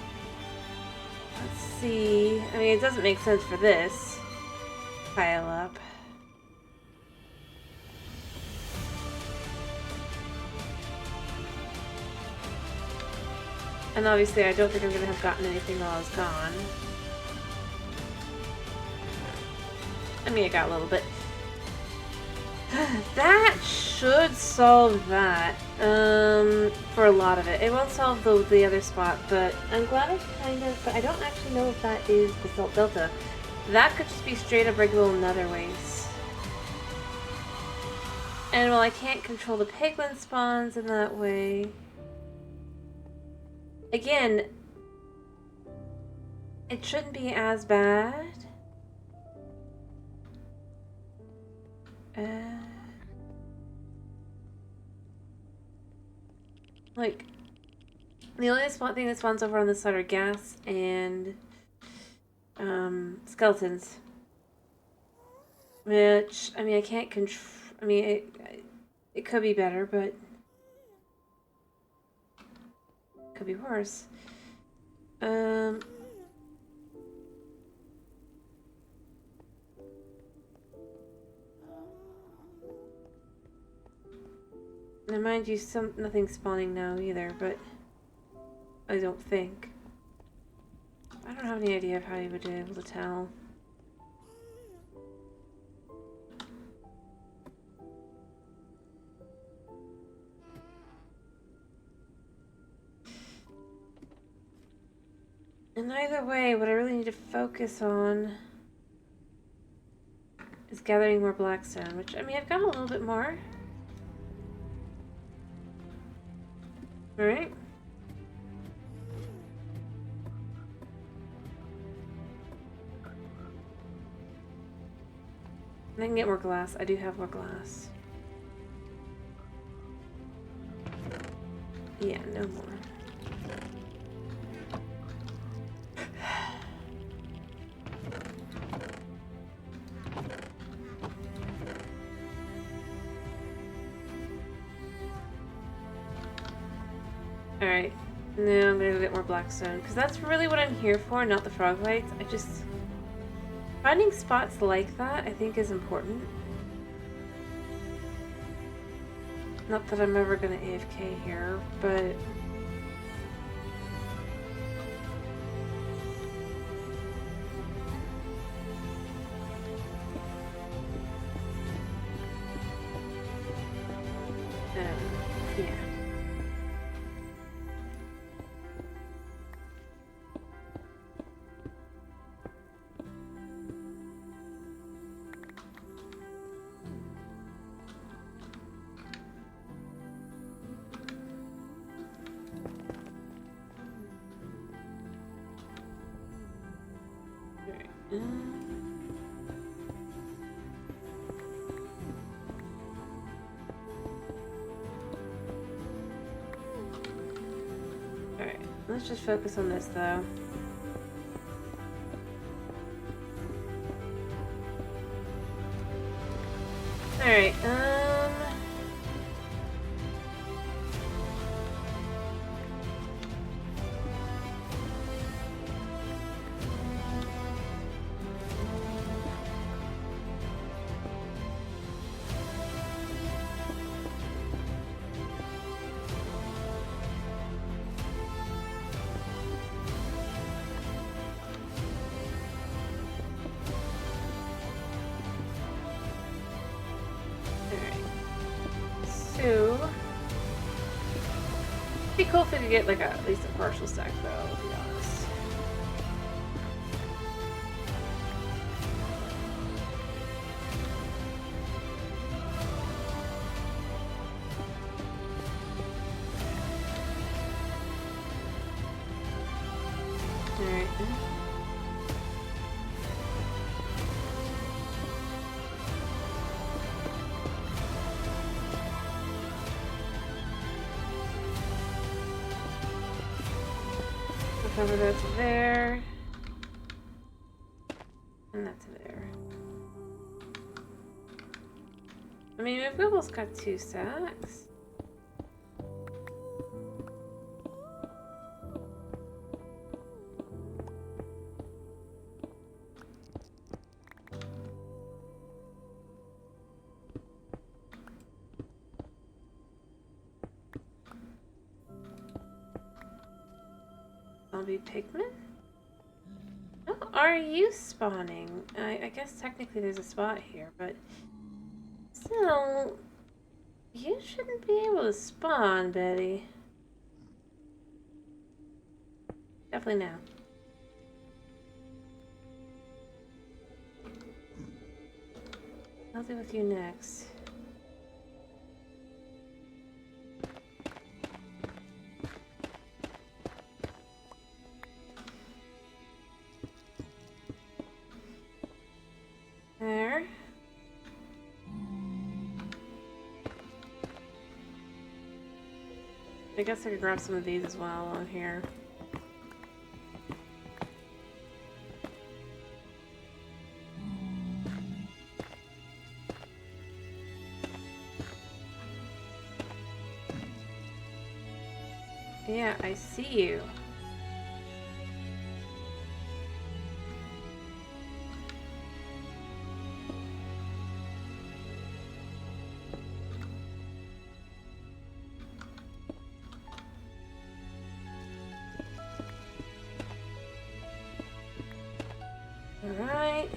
S1: Let's see. I mean, it doesn't make sense for this pile up. And obviously, I don't think I'm going to have gotten anything while I was gone. I mean, I got a little bit. That should solve that, for a lot of it. It won't solve the other spot, but I'm glad I kind of... But I don't actually know if that is Basalt Delta. That could just be straight up regular nether waste. And while I can't control the piglin spawns in that way... Again, it shouldn't be as bad. Like, the only thing that spawns over on this side are gas and skeletons. Which, I mean, I can't control. I mean, it could be better, but it could be worse. And mind you, nothing's spawning now either, but I don't think. I don't have any idea of how you would be able to tell. And either way, what I really need to focus on is gathering more blackstone, which, I mean, I've got a little bit more. Alright. And I can get more glass. I do have more glass. Yeah, no more. Alright, now I'm gonna go get more blackstone, because that's really what I'm here for, not the frog lights. Finding spots like that, I think, is important. Not that I'm ever gonna AFK here, but... yeah. Alright, let's just focus on this though. Alright, so... It'd be cool if we could get like at least a partial stack though, to be honest. Alright. Cover that to there. And that to there. I mean, we've almost got 2 stacks. Zombie pigment? Oh, are you spawning? I guess technically there's a spot here, but still, you shouldn't be able to spawn, Betty. Definitely now. I'll deal with you next. There. I guess I could grab some of these as well on here. Yeah, I see you. Alright.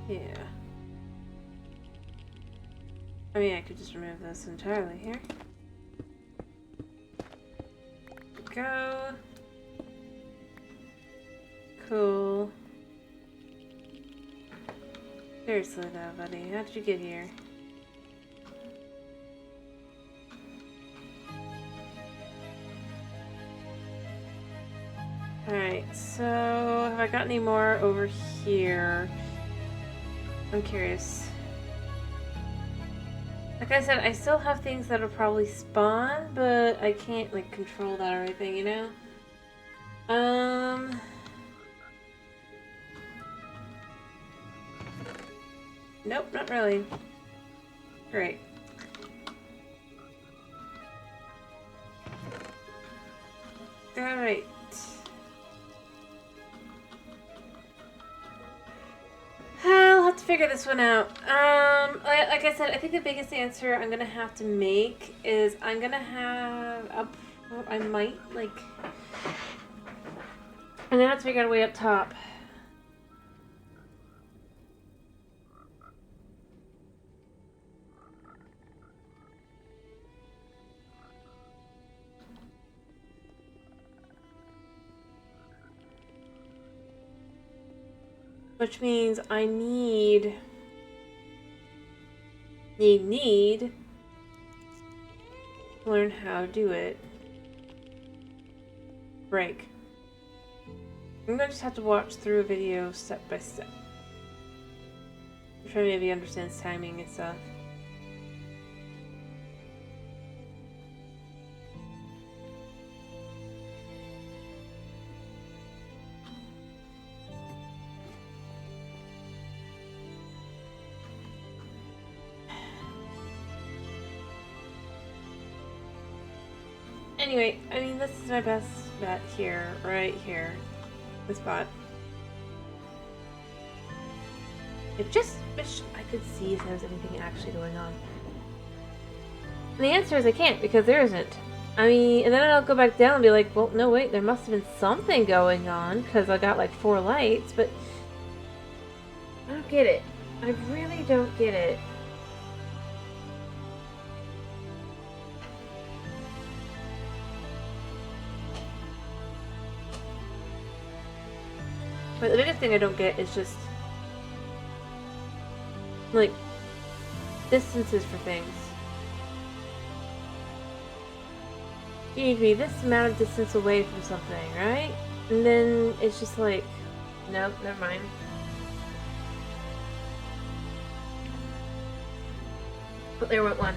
S1: Yeah. I mean, I could just remove this entirely here. Go. Cool. Seriously though, buddy, how did you get here? Alright, so have I got any more over here? I'm curious. Like I said, I still have things that'll probably spawn, but I can't like control that or anything, you know? Nope, not really. Great. Alright. I'll have to figure this one out. Like I said, I think the biggest answer I'm gonna have to make is I'm gonna have I might like I'm gonna have to figure out a way up top. Which means I need to learn how to do it. Break. I'm gonna just have to watch through a video step by step. I'm trying to maybe understand timing and stuff. Anyway, I mean, this is my best bet here, right here. This spot. I just wish I could see if there's anything actually going on. And the answer is I can't, because there isn't. I mean, and then I'll go back down and be like, well, no, wait, there must have been something going on, because I got like 4 lights, but I don't get it. I really don't get it. But the biggest thing I don't get is just, like, distances for things. You need to be this amount of distance away from something, right? And then it's just like, nope, never mind. But there went one.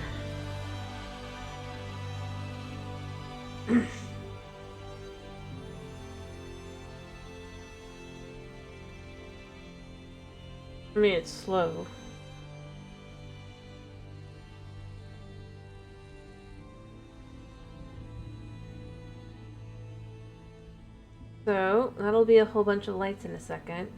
S1: I mean, it's slow. So, that'll be a whole bunch of lights in a second.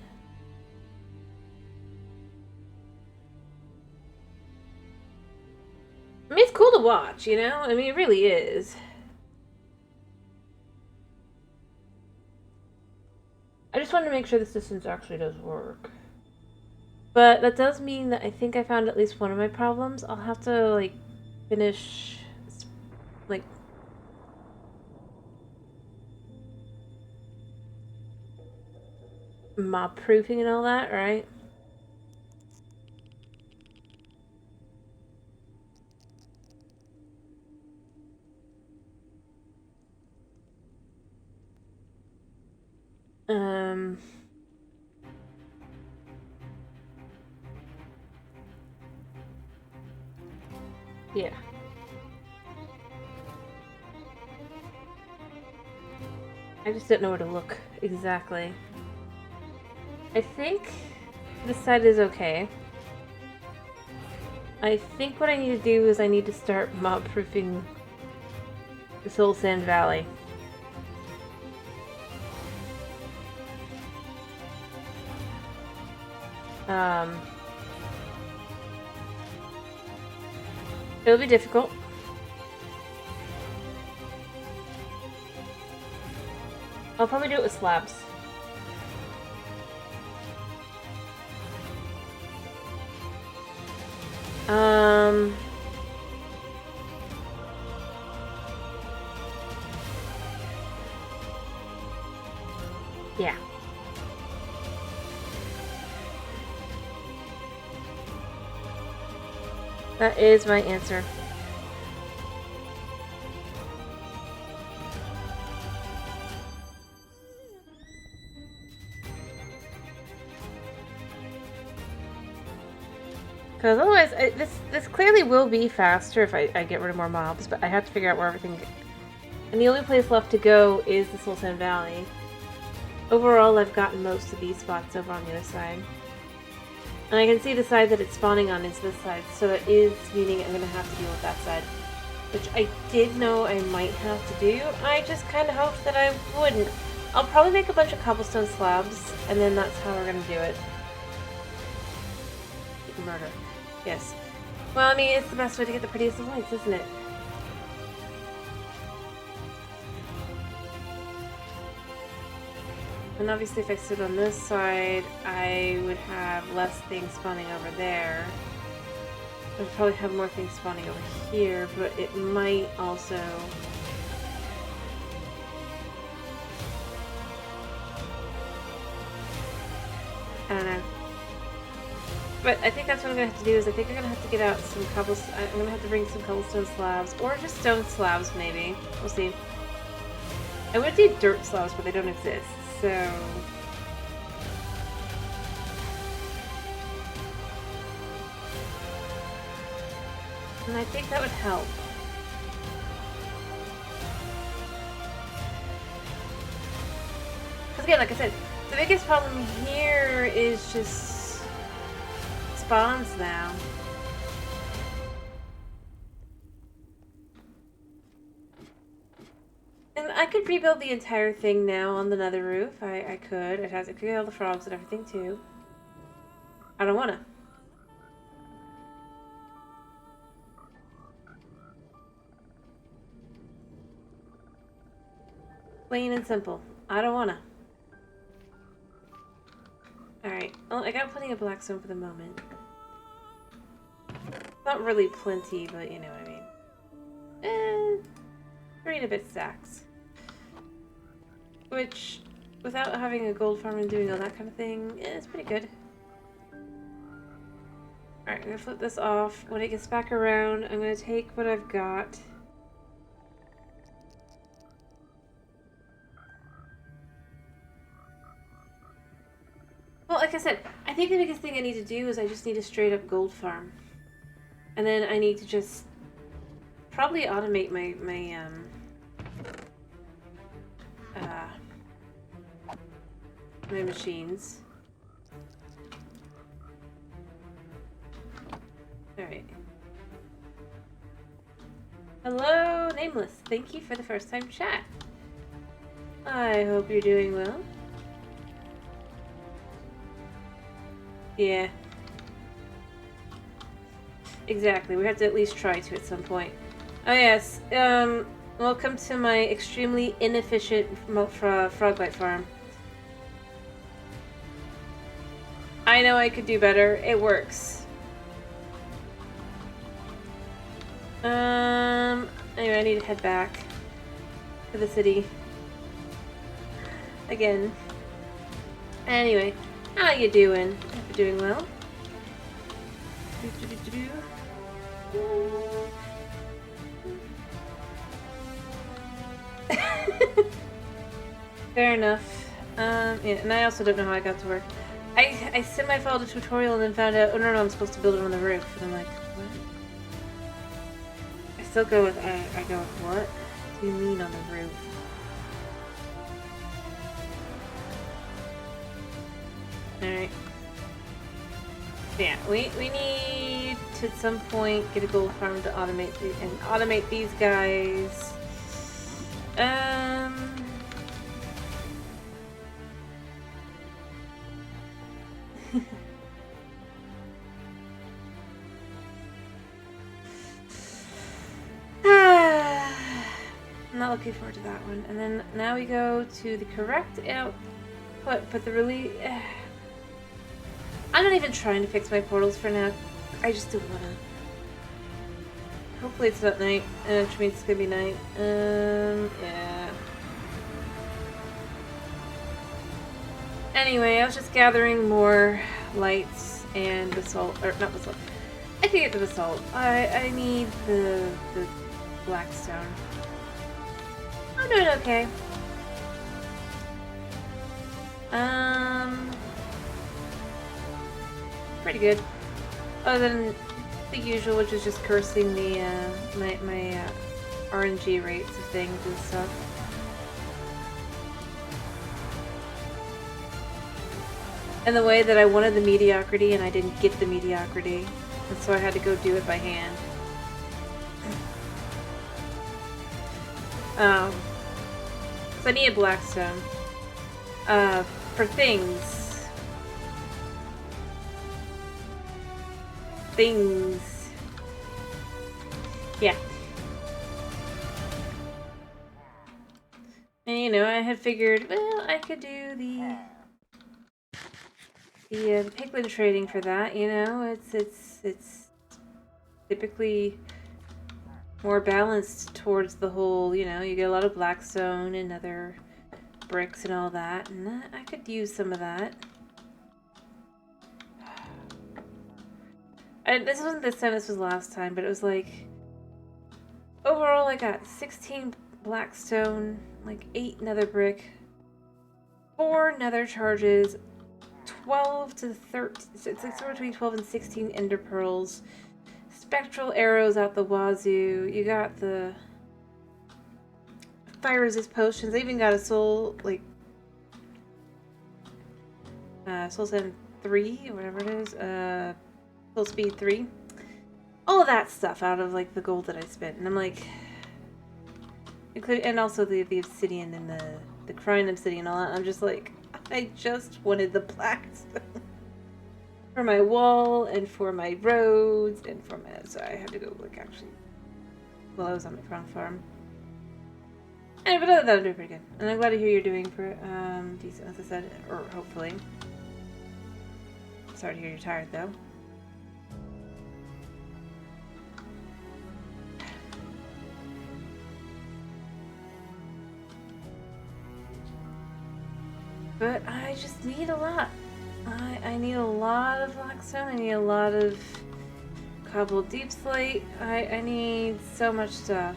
S1: I mean, it's cool to watch, you know? I mean, it really is. I just wanted to make sure this distance actually does work. But that does mean that I think I found at least one of my problems. I'll have to, like, finish, like, mob proofing and all that, right? Yeah. I just didn't know where to look exactly. I think this side is okay. I think what I need to do is I need to start mob proofing this whole Sand Valley. It'll be difficult. I'll probably do it with slabs. Yeah. That is my answer. Because otherwise, this clearly will be faster if I get rid of more mobs, but I have to figure out where everything... And the only place left to go is the Sultan Valley. Overall, I've gotten most of these spots over on the other side. And I can see the side that it's spawning on is this side, so that is meaning I'm going to have to deal with that side. Which I did know I might have to do, I just kind of hoped that I wouldn't. I'll probably make a bunch of cobblestone slabs, and then that's how we're going to do it. Murder. Yes. Well, I mean, it's the best way to get the prettiest of lights, isn't it? And obviously if I sit on this side, I would have less things spawning over there. I'd probably have more things spawning over here, but it might also... I don't know. But I think that's what I'm going to have to do, is I think I'm going to have to get out some cobblestone... I'm going to have to bring some cobblestone slabs, or just stone slabs, maybe. We'll see. I would do dirt slabs, but they don't exist, so... And I think that would help. Because again, like I said, the biggest problem here is just spawns now. And I could rebuild the entire thing now on the nether roof. I could. It could get all the frogs and everything too. I don't wanna. Plain and simple. I don't wanna. Alright. Well, I got plenty of blackstone for the moment. Not really plenty, but you know what I mean. 3 and a bit stacks. Which, without having a gold farm and doing all that kind of thing, it's pretty good. Alright, I'm gonna flip this off. When it gets back around, I'm gonna take what I've got. Well, like I said, I think the biggest thing I need to do is I just need a straight up gold farm. And then I need to just probably automate my machines. Alright. Hello, Nameless. Thank you for the first time chat. I hope you're doing well. Yeah. Exactly. We have to at least try to at some point. Oh yes. Welcome to my extremely inefficient Frogbite farm. I know I could do better. It works. Anyway, I need to head back to the city. Again. Anyway, how you doing? Hope you're doing well. Fair enough. Yeah, and I also don't know how I got to work. I semi-followed a tutorial and then found out, oh no, I'm supposed to build it on the roof. And I'm like, what? I still go with, I go with, what do you mean on the roof? Alright. Yeah, we need to at some point get a gold farm to automate these guys. looking forward to that one. And then now we go to the correct output, but the really... I'm not even trying to fix my portals for now. I just don't wanna. Hopefully it's not night, which means it's gonna be night. Yeah. Anyway, I was just gathering more lights and basalt, or not basalt. I can get the basalt. I need the blackstone. I'm doing okay. Pretty good. Other than the usual, which is just cursing the my RNG rates of things and stuff. And the way that I wanted the mediocrity and I didn't get the mediocrity, and so I had to go do it by hand. So I need a blackstone. For things. Yeah. And you know, I had figured, well, I could do the piglin trading for that, you know, it's typically more balanced towards the whole, you know, you get a lot of blackstone and other bricks and all that, and I could use some of that. And this wasn't this time, this was last time, but it was like, overall I got 16 blackstone, like 8 nether brick, 4 nether charges, 12 to 13, it's like somewhere between 12 and 16 ender pearls, spectral arrows out the wazoo, you got the fire resist potions, I even got a soul, like, soul sand 3, or whatever it is, soul speed 3, all of that stuff out of, like, the gold that I spent, and I'm like, including, and also the obsidian and the crying obsidian and all that, I'm just like, I just wanted the blackstone for my wall and for my roads and for my, so I had to go look actually while I was on my crown farm. And but other than that, I'm doing pretty good, and I'm glad to hear you're doing decent, as I said, or hopefully. Sorry to hear you're tired though. But I just need a lot. I need a lot of blackstone. I need a lot of cobbled deep slate. I need so much stuff.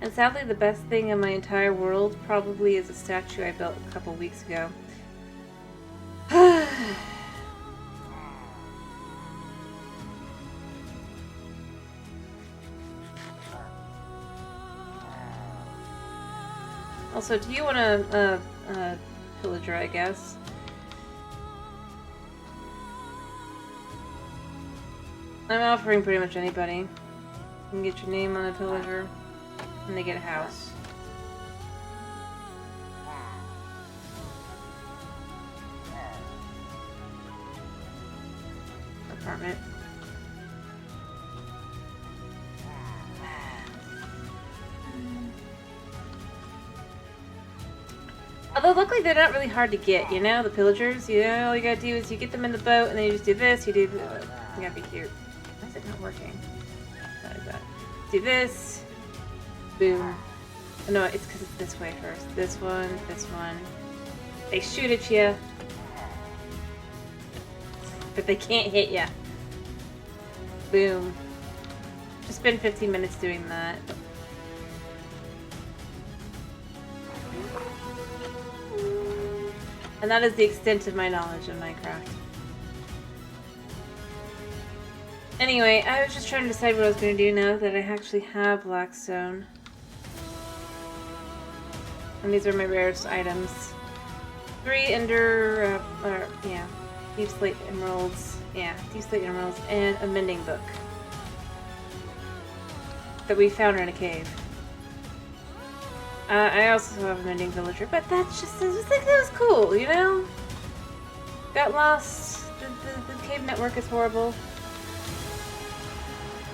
S1: And sadly, the best thing in my entire world probably is a statue I built a couple weeks ago. Also, do you want a pillager, I guess? I'm offering pretty much anybody. You can get your name on a pillager, and they get a house. Apartment. Although luckily they're not really hard to get, you know, the pillagers, you know, all you gotta do is you get them in the boat and then you just do this, you do this. You gotta be cute. Why is it not working? What is that? Do this. Boom. Oh, no, it's because it's this way first. This one, this one. They shoot at you. But they can't hit you. Boom. Just spend 15 minutes doing that. And that is the extent of my knowledge of Minecraft. Anyway, I was just trying to decide what I was going to do now that I actually have blackstone. And these are my rarest items. 3 ender, deep slate emeralds. Yeah, deep slate emeralds, and a mending book. That we found in a cave. I also have a mending villager, but that's just, I just think that was cool, you know? Got lost. The cave network is horrible.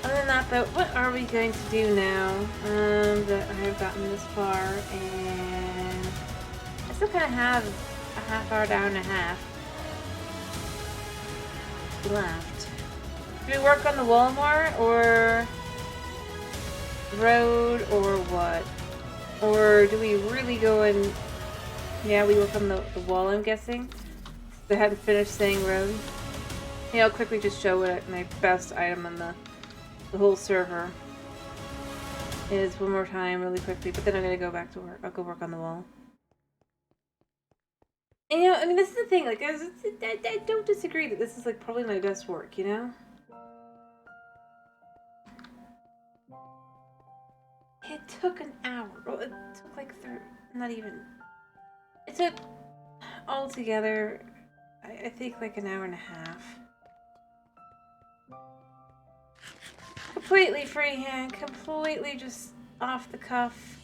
S1: Other than that, though, what are we going to do now that I have gotten this far? And I still kind of have a half hour, hour and a half left. Do we work on the wall more, or road, or what? Or do we really go and... Yeah, we work on the wall, I'm guessing. They hadn't finished saying road. Yeah, I'll quickly just show what my best item on the whole server is one more time really quickly, but then I'm gonna go back to work. I'll go work on the wall. And, you know, I mean, this is the thing, like, I don't disagree that this is, like, probably my best work, you know? It took an hour. Well, it took, like, not even... It took, altogether, I think, like, an hour and a half. Completely freehand, completely just off the cuff.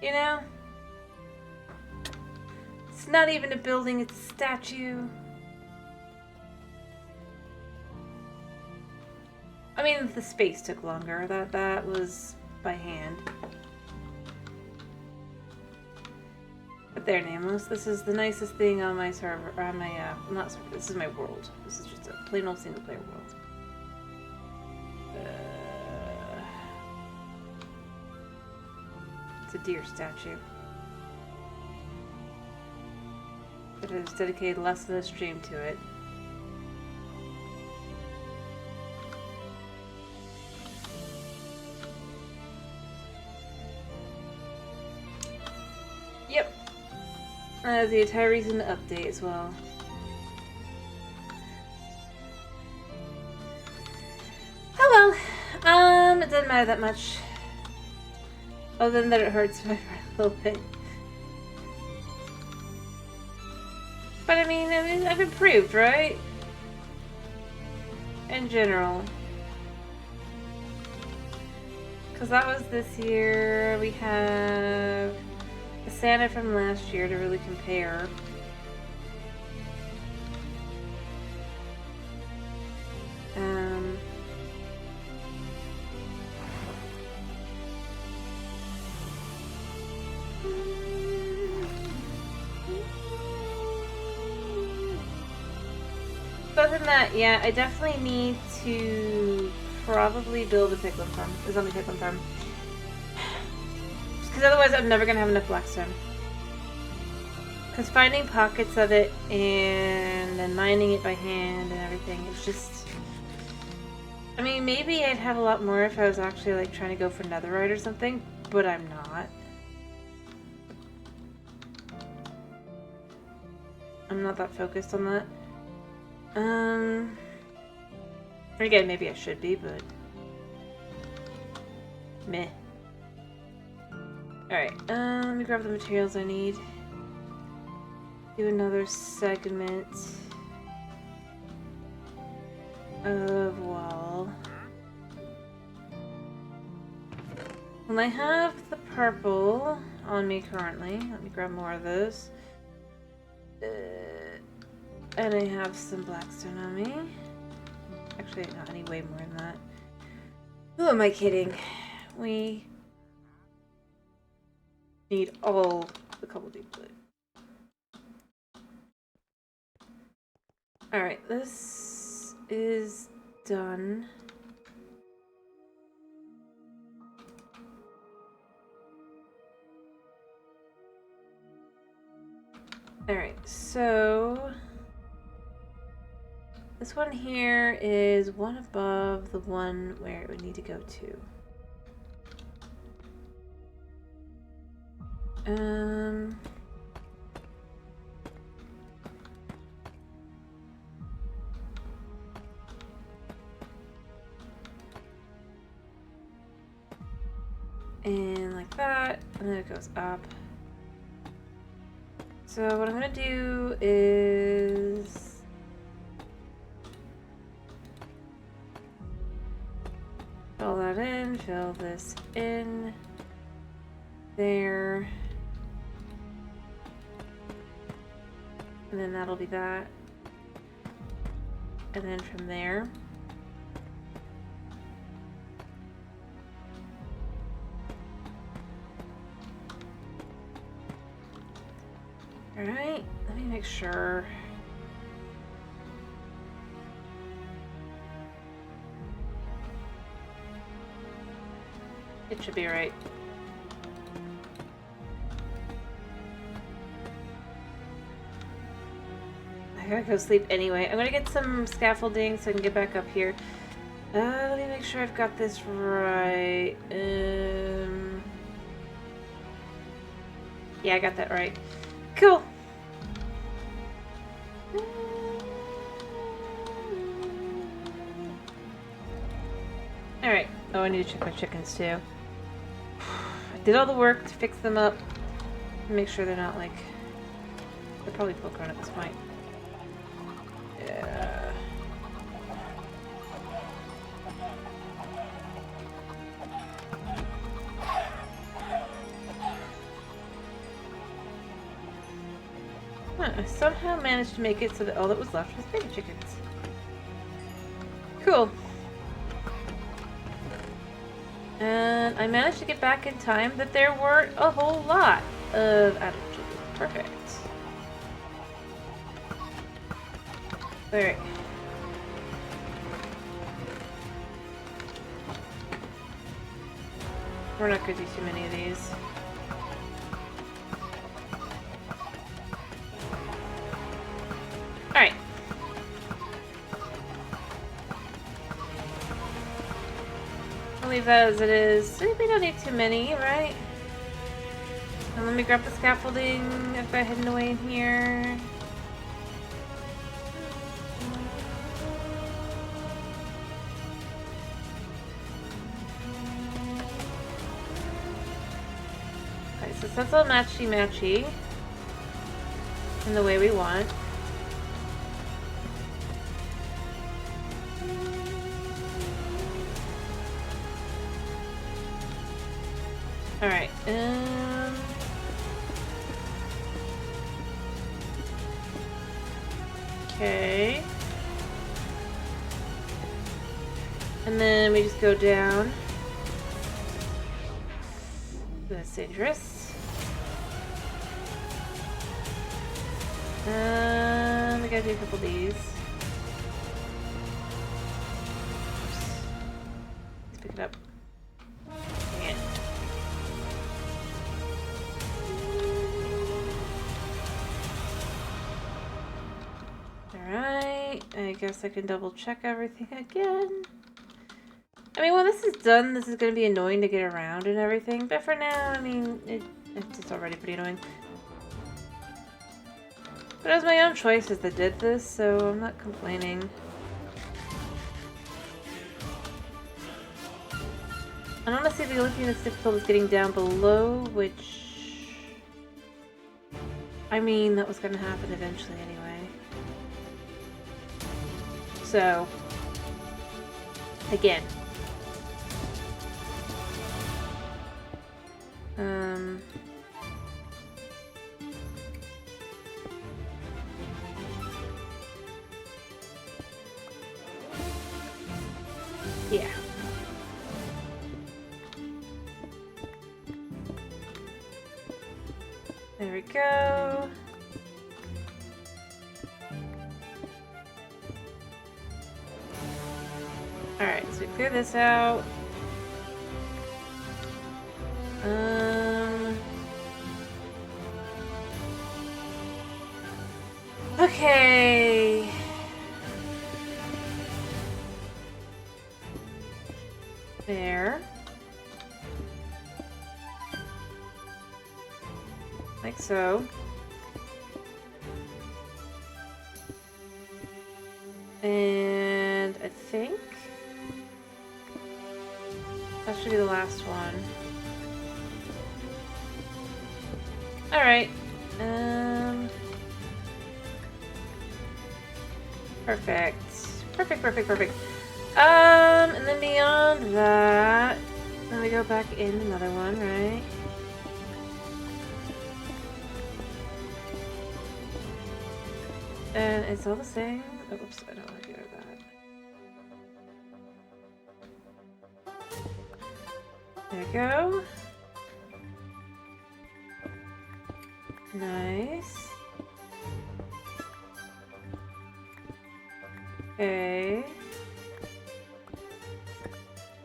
S1: You know? It's not even a building, it's a statue. I mean, the space took longer. That was by hand. But there, Nameless. This is the nicest thing on my server. On my, not server. This is my world. This is just a plain old single player world. It's a deer statue. But it has dedicated less than a stream to it. Yep. That's the entire reason to update as well. Oh well. It doesn't matter that much. Other than that it hurts my heart a little bit. But I mean, I've improved, right? In general. Because that was this year. We have the Santa from last year to really compare. Other than that, yeah, I definitely need to probably build a piglin farm, a zombie piglin farm. Because otherwise I'm never going to have enough blackstone. Because finding pockets of it and then mining it by hand and everything, it's just... I mean, maybe I'd have a lot more if I was actually like trying to go for netherite or something, but I'm not. I'm not that focused on that. Again, maybe I should be, but... Meh. Alright, let me grab the materials I need. Do another segment of wall. Well, I have the purple on me currently. Let me grab more of those. And I have some blackstone on me. Actually, no, I need way more than that. Who am I kidding? We need all the cobble deep wood. Alright, this is done. Alright, so... this one here is one above the one where it would need to go to. And like that, and then it goes up. So what I'm gonna do is fill that in, fill this in, there. And then that'll be that. And then from there. Alright, let me make sure. It should be right. I gotta go sleep anyway. I'm gonna get some scaffolding so I can get back up here. Let me make sure I've got this right. Yeah, I got that right. Cool. Alright. Oh, I need to check my chickens too. I did all the work to fix them up. Make sure they're not like... They're probably full grown at this point. Yeah. I somehow managed to make it so that all that was left was baby chickens. Cool. And I managed to get back in time that there weren't a whole lot of adult children. Perfect. Alright. We're not going to do too many of these. Alright. I'll leave that as it is. We don't need too many, right? And let me grab the scaffolding. I've got hidden away in here. Okay, so that's all matchy-matchy in the way we want. Alright, okay. And then we just go down. That's dangerous. We gotta do a couple of these. Oops. Let's pick it up. Dang it. Alright, I guess I can double check everything again. I mean, when this is done, this is going to be annoying to get around and everything, but for now, I mean, it's already pretty annoying. But it was my own choices that did this, so I'm not complaining. And honestly, the only thing that's difficult is getting down below, which... I mean, that was going to happen eventually anyway. So... Again. Yeah. There we go. Alright, so we clear this out. Okay. There. Like so. And I think that should be the last one. Alright. Perfect. Perfect. And then beyond that, then we go back in another one, right? And it's all the same. Oh, oops, I don't want to get rid of that. There we go. Nice. Okay.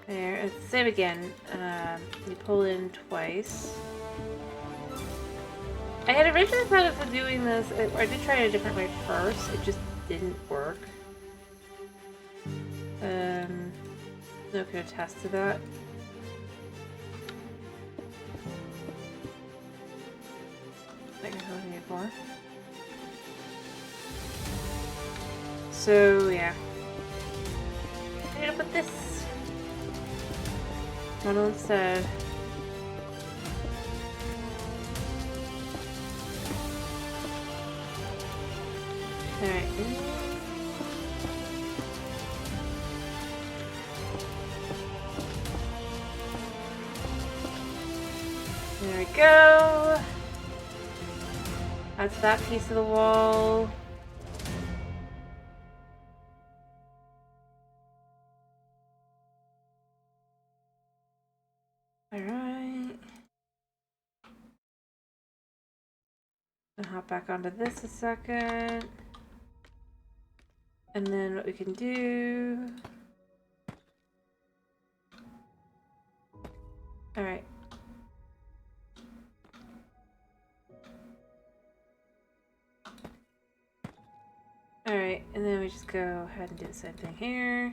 S1: There. It's the same again. You pull in twice. I had originally thought of doing this, or I did try it a different way first. It just didn't work. No could attest to that. I guess I'll need more. So yeah, I need to put this model instead. Alright. There we go. That's that piece of the wall. Alright. I'll hop back onto this a second. And then what we can do... Alright. Alright, and then we just go ahead and do the same thing here.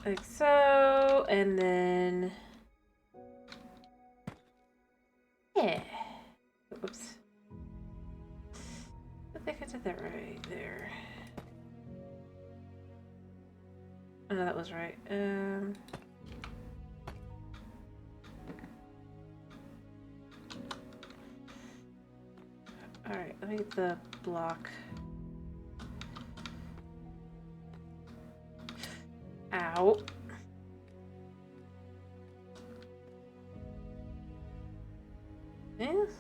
S1: Like so, and then... Yeah. Whoops. I think I did that right there. Oh no, that was right. Alright, let me get the block. Ow. Yes.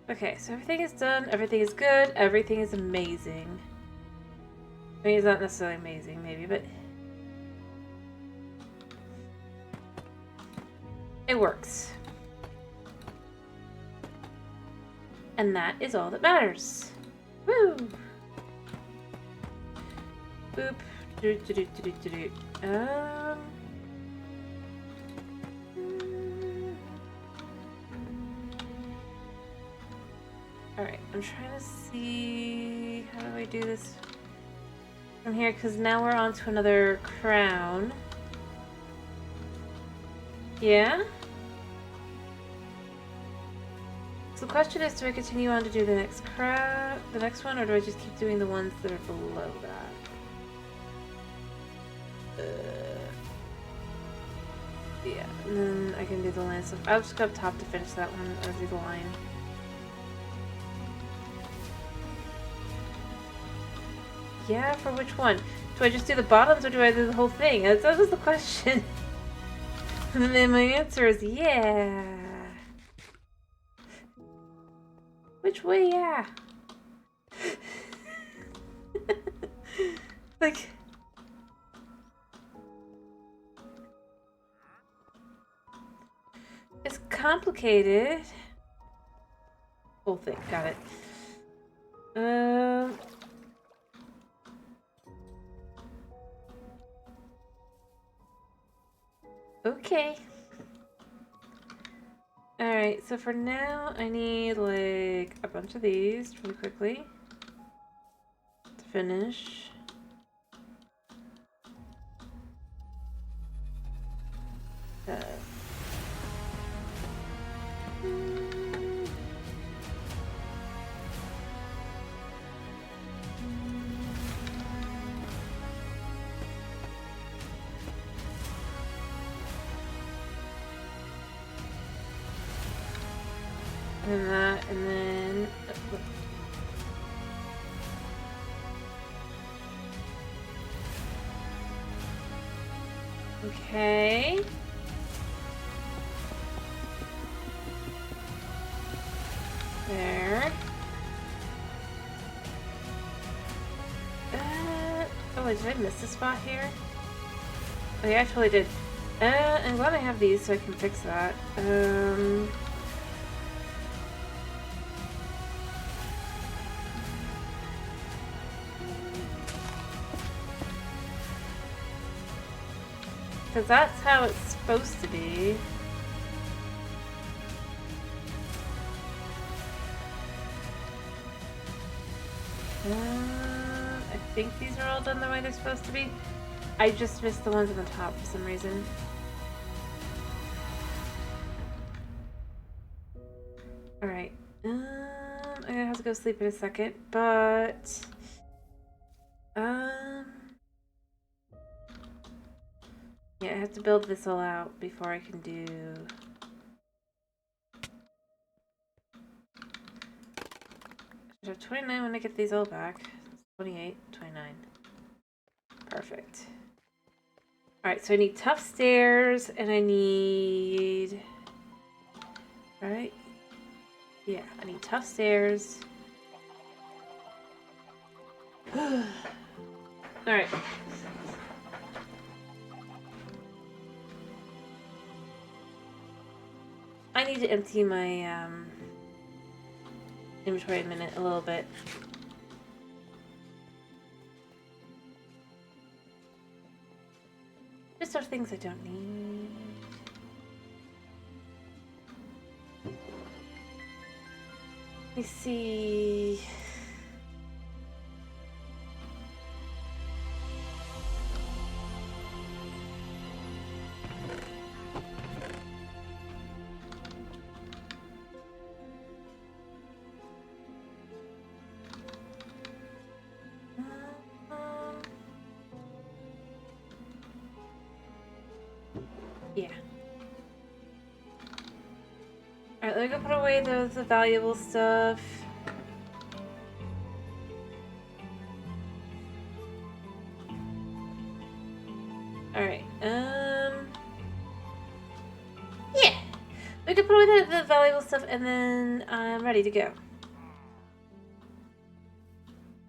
S1: Okay, so everything is done, everything is good, everything is amazing. I mean, it's not necessarily amazing, maybe, but... it works. And that is all that matters. Woo! Boop. Alright, I'm trying to see... how do I do this from here? Because now we're on to another crown. Yeah? So the question is, do I continue on to do the next crown, the next one, or do I just keep doing the ones that are below that? Yeah, and then I can do the line stuff. I'll just go up top to finish that one, or do the line. Yeah, for which one? Do I just do the bottoms, or do I do the whole thing? That was the question. And then my answer is yeah. Which way, yeah? Like... it's complicated. Whole thing, got it. Okay. Alright, so for now, I need like a bunch of these really quickly to finish. And that, and then... Okay. There. Oh, did I miss a spot here? Oh yeah, I totally did. I'm glad I have these so I can fix that. Because that's how it's supposed to be. I think these are all done the way they're supposed to be. I just missed the ones on the top for some reason. Alright. I'm gonna have to go sleep in a second, but... yeah, I have to build this all out before I can do... I should have 29 when I get these all back. 28, 29. Perfect. Alright, so I need tough stairs, and I need... Right? Yeah, I need tough stairs. Alright. I need to empty my inventory in a little bit. Just are things I don't need. Let me see. Yeah. Alright, let me go put away the valuable stuff. Alright, yeah! We can put away the valuable stuff and then I'm ready to go.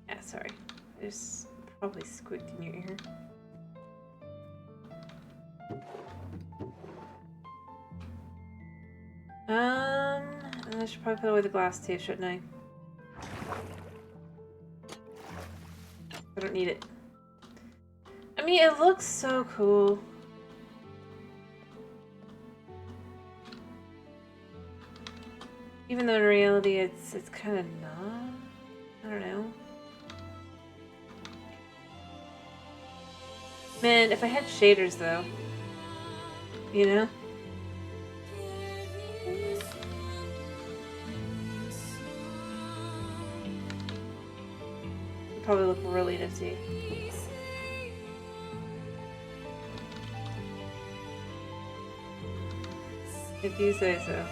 S1: Yeah, sorry. There's probably squeaked in your ear. And I should probably put away the glass too, shouldn't I? I don't need it. I mean, it looks so cool. Even though in reality it's kind of not. I don't know. Man, if I had shaders though. You know? It'd probably look really nifty. If you say so.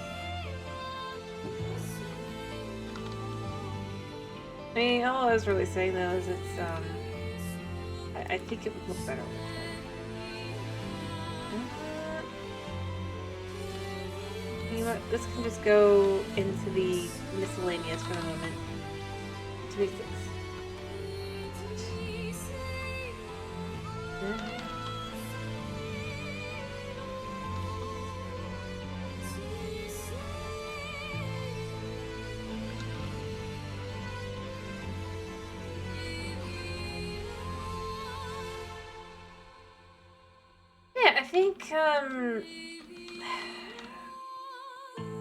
S1: I mean, all I was really saying though is it's, I think it would look better with it. You know what, this can just go into the miscellaneous for the moment. 26. I think,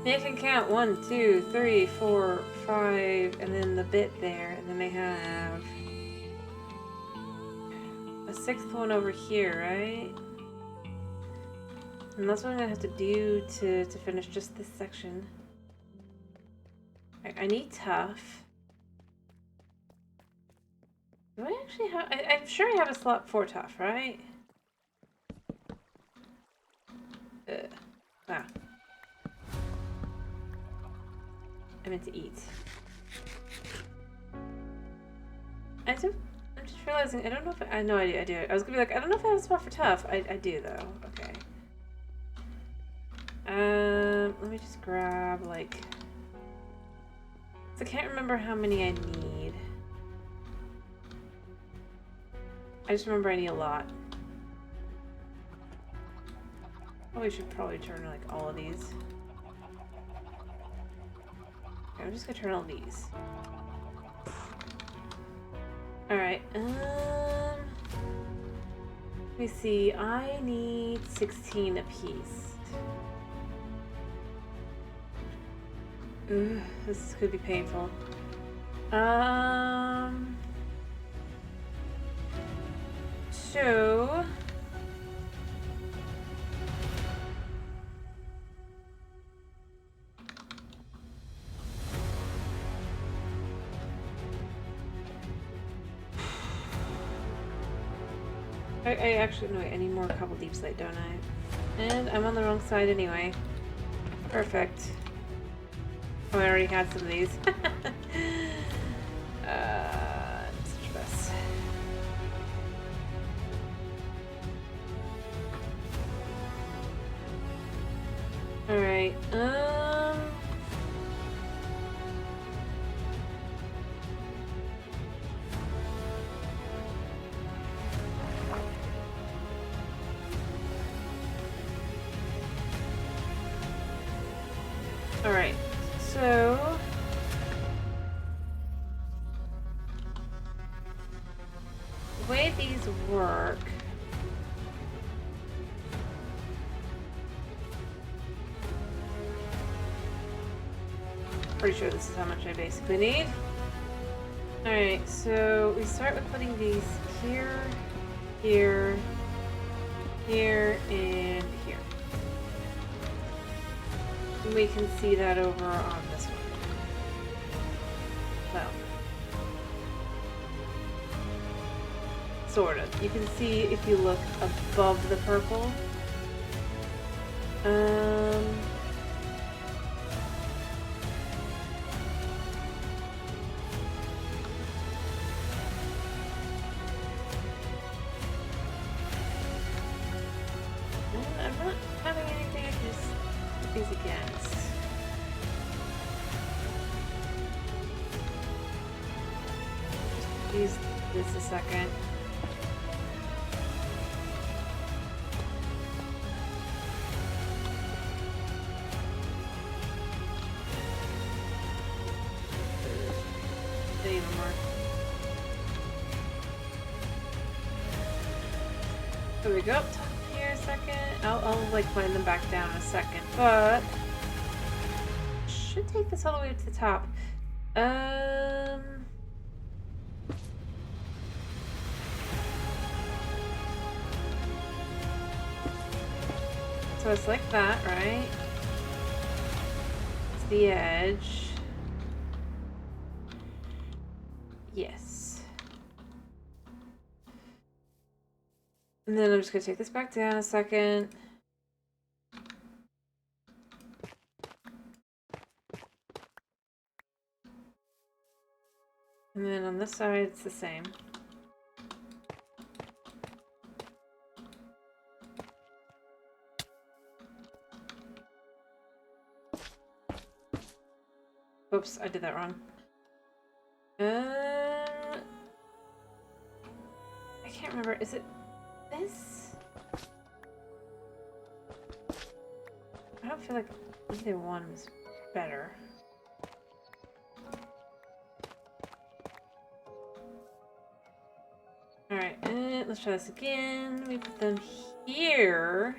S1: they can count 1, 2, 3, 4, 5, and then the bit there, and then they have a 6th one over here, right? And that's what I'm gonna have to do to finish just this section. I need tough. Do I actually have... I'm sure I have a slot for tough, right? Wow. I meant to eat. I'm just realizing I don't know if I know I do. I was gonna be like, I don't know if I have a spot for tough. I do though. Okay. Let me just grab like. I can't remember how many I need. I just remember I need a lot. Probably should turn like all of these. Okay, I'm just gonna turn all these. Alright, let me see. I need 16 apiece. Ugh, this could be painful. So I actually, no, wait, I need more couple deep slate, don't I? And I'm on the wrong side anyway. Perfect. Oh, I already had some of these. Such a mess. Alright, Alright, so the way these work, pretty sure this is how much I basically need. Alright, so we start with putting these here, here, here, and here. And we can see that over on this one. Well, sort of. You can see if you look above the purple. I'm not having anything I can just put these against. Just use this a second. They even work. There we go. Here a second. I'll like blend them back down in a second, but should take this all the way up to the top. So it's like that, right? It's the edge. Yes. And then I'm just gonna take this back down a second. And then on this side, it's the same. Oops, I did that wrong. I can't remember. Is it this? I don't feel like either one is better. Alright, let's try this again. We put them here.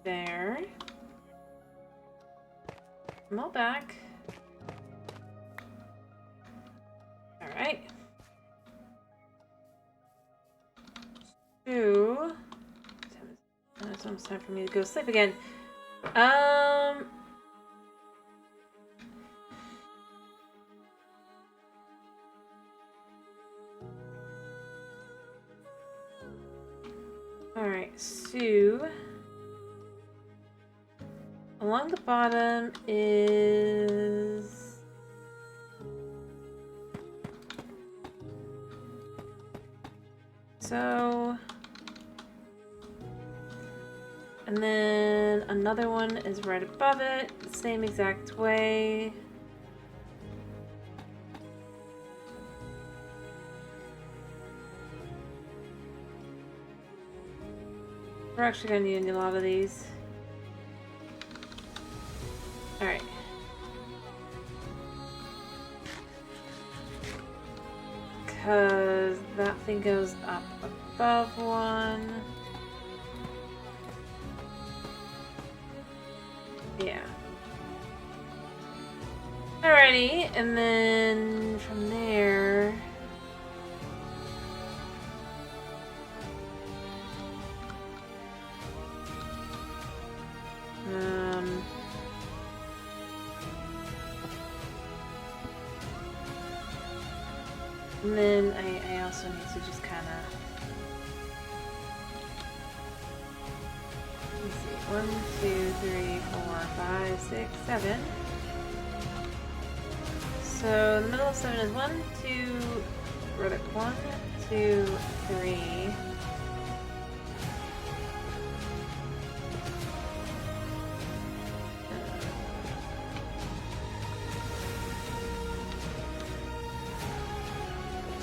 S1: There. I'm all back. Alright. Two. It's almost time for me to go sleep again. Alright, so along the bottom is so, and then another one is right above it, the same exact way. We're actually going to need a lot of these. Alright. Because that thing goes up above one. Yeah. Alrighty, and then from there... and then I also need to just kind of... Let me see. 1, 2, 3, 4, 5, 6, 7. So the middle of 7 is 1, 2, rather 1, 2, 3.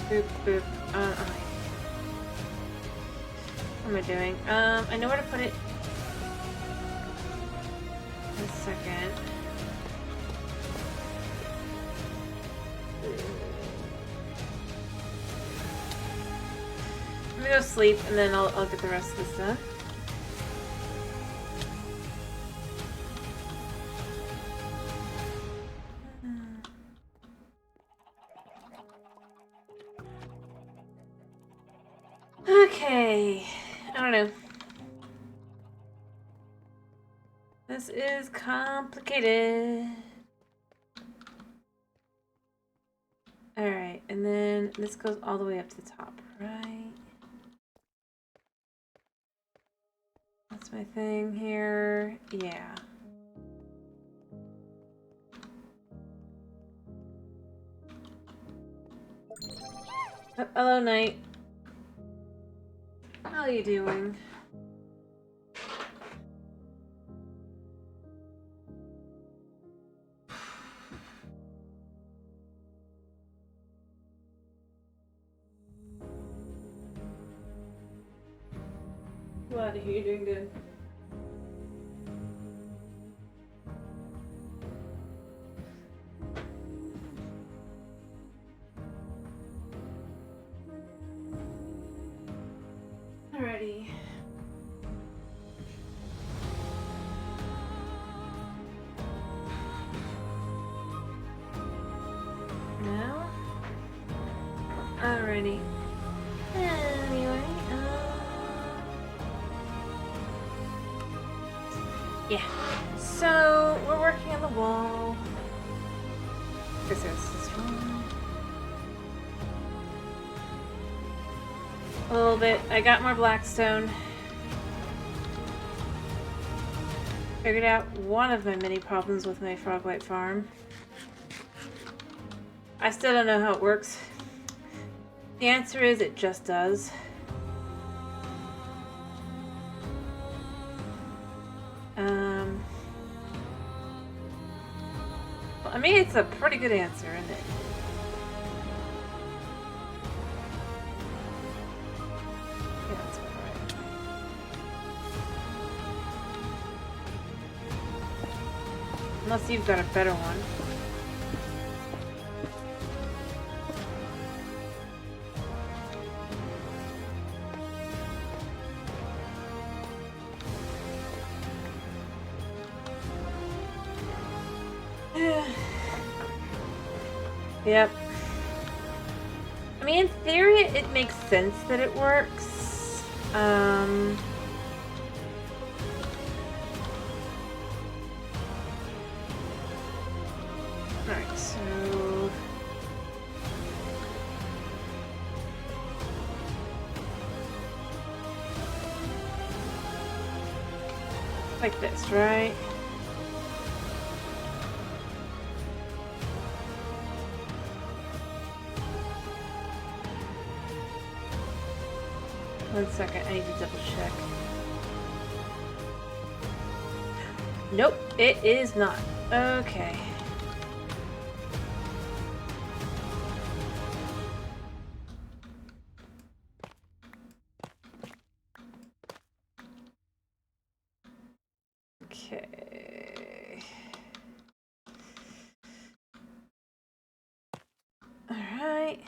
S1: Boop, boop. What am I doing? I know where to put it. In a second. I'm gonna go sleep and then I'll get the rest of this done. Okay, I don't know. This is complicated. Alright, and then this goes all the way up to the top, right? That's my thing here. Yeah. Oh, hello, Knight. How are you doing? Glad to hear you're doing good. Alrighty. Now? Alrighty. Anyway, yeah. So, we're working on the wall. This is this one. A little bit. I got more blackstone. Figured out one of my many problems with my Frogwhite farm. I still don't know how it works. The answer is it just does. Well, I mean, it's a pretty good answer, isn't it? Yeah, that's about right. Unless you've got a better one. Yep. I mean, in theory, it makes sense that it works. Alright, so... Like this, right? One second, I need to double check. Nope, it is not. Okay. Okay. All right.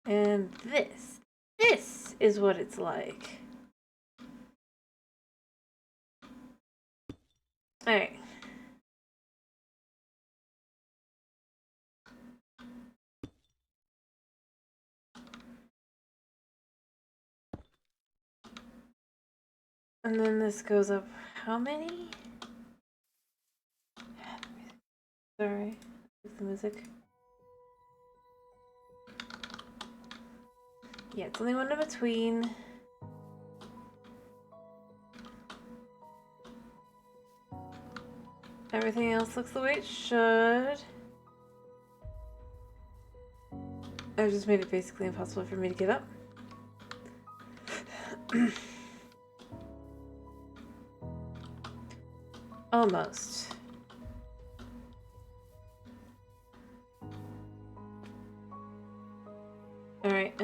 S1: And this is what it's like. All right. And then this goes up how many? Sorry, the music. Yeah, it's only one in between. Everything else looks the way it should. I've just made it basically impossible for me to give up. Almost. Alright,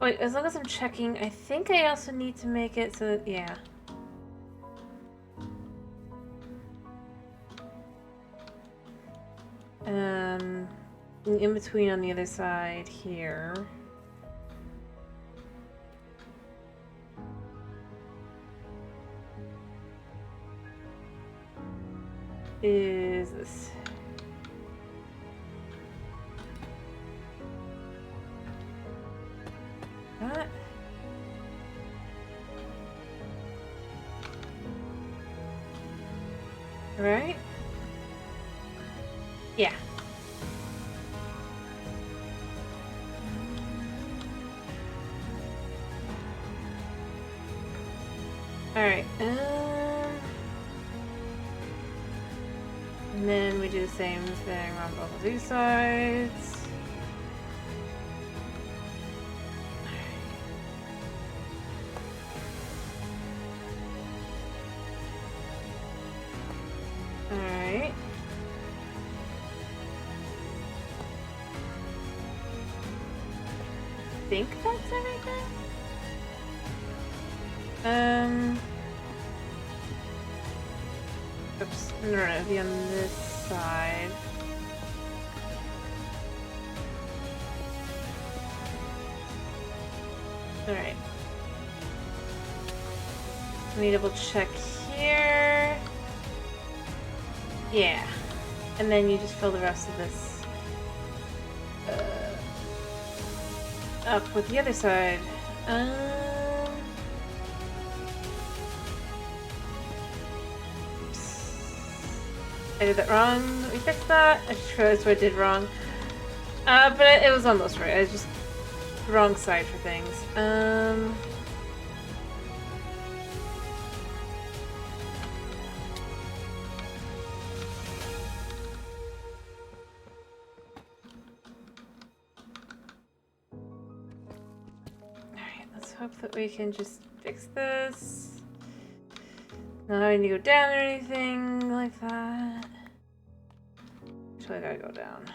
S1: wait, as long as I'm checking, I think I also need to make it so that, yeah. In between on the other side here. Is this. That. Right? Yeah. Alright, and then we do the same thing on both of these sides. Alright. I think that's everything. Oops, no, it'll be on this side. Alright. Let me double check here. Yeah. And then you just fill the rest of this up with the other side. I did that wrong. Let me fix that. I just realized what I did wrong. But it was almost right. I was just the wrong side for things. Alright, let's hope that we can just fix this. Not having to go down or anything like that. Actually, I gotta go down.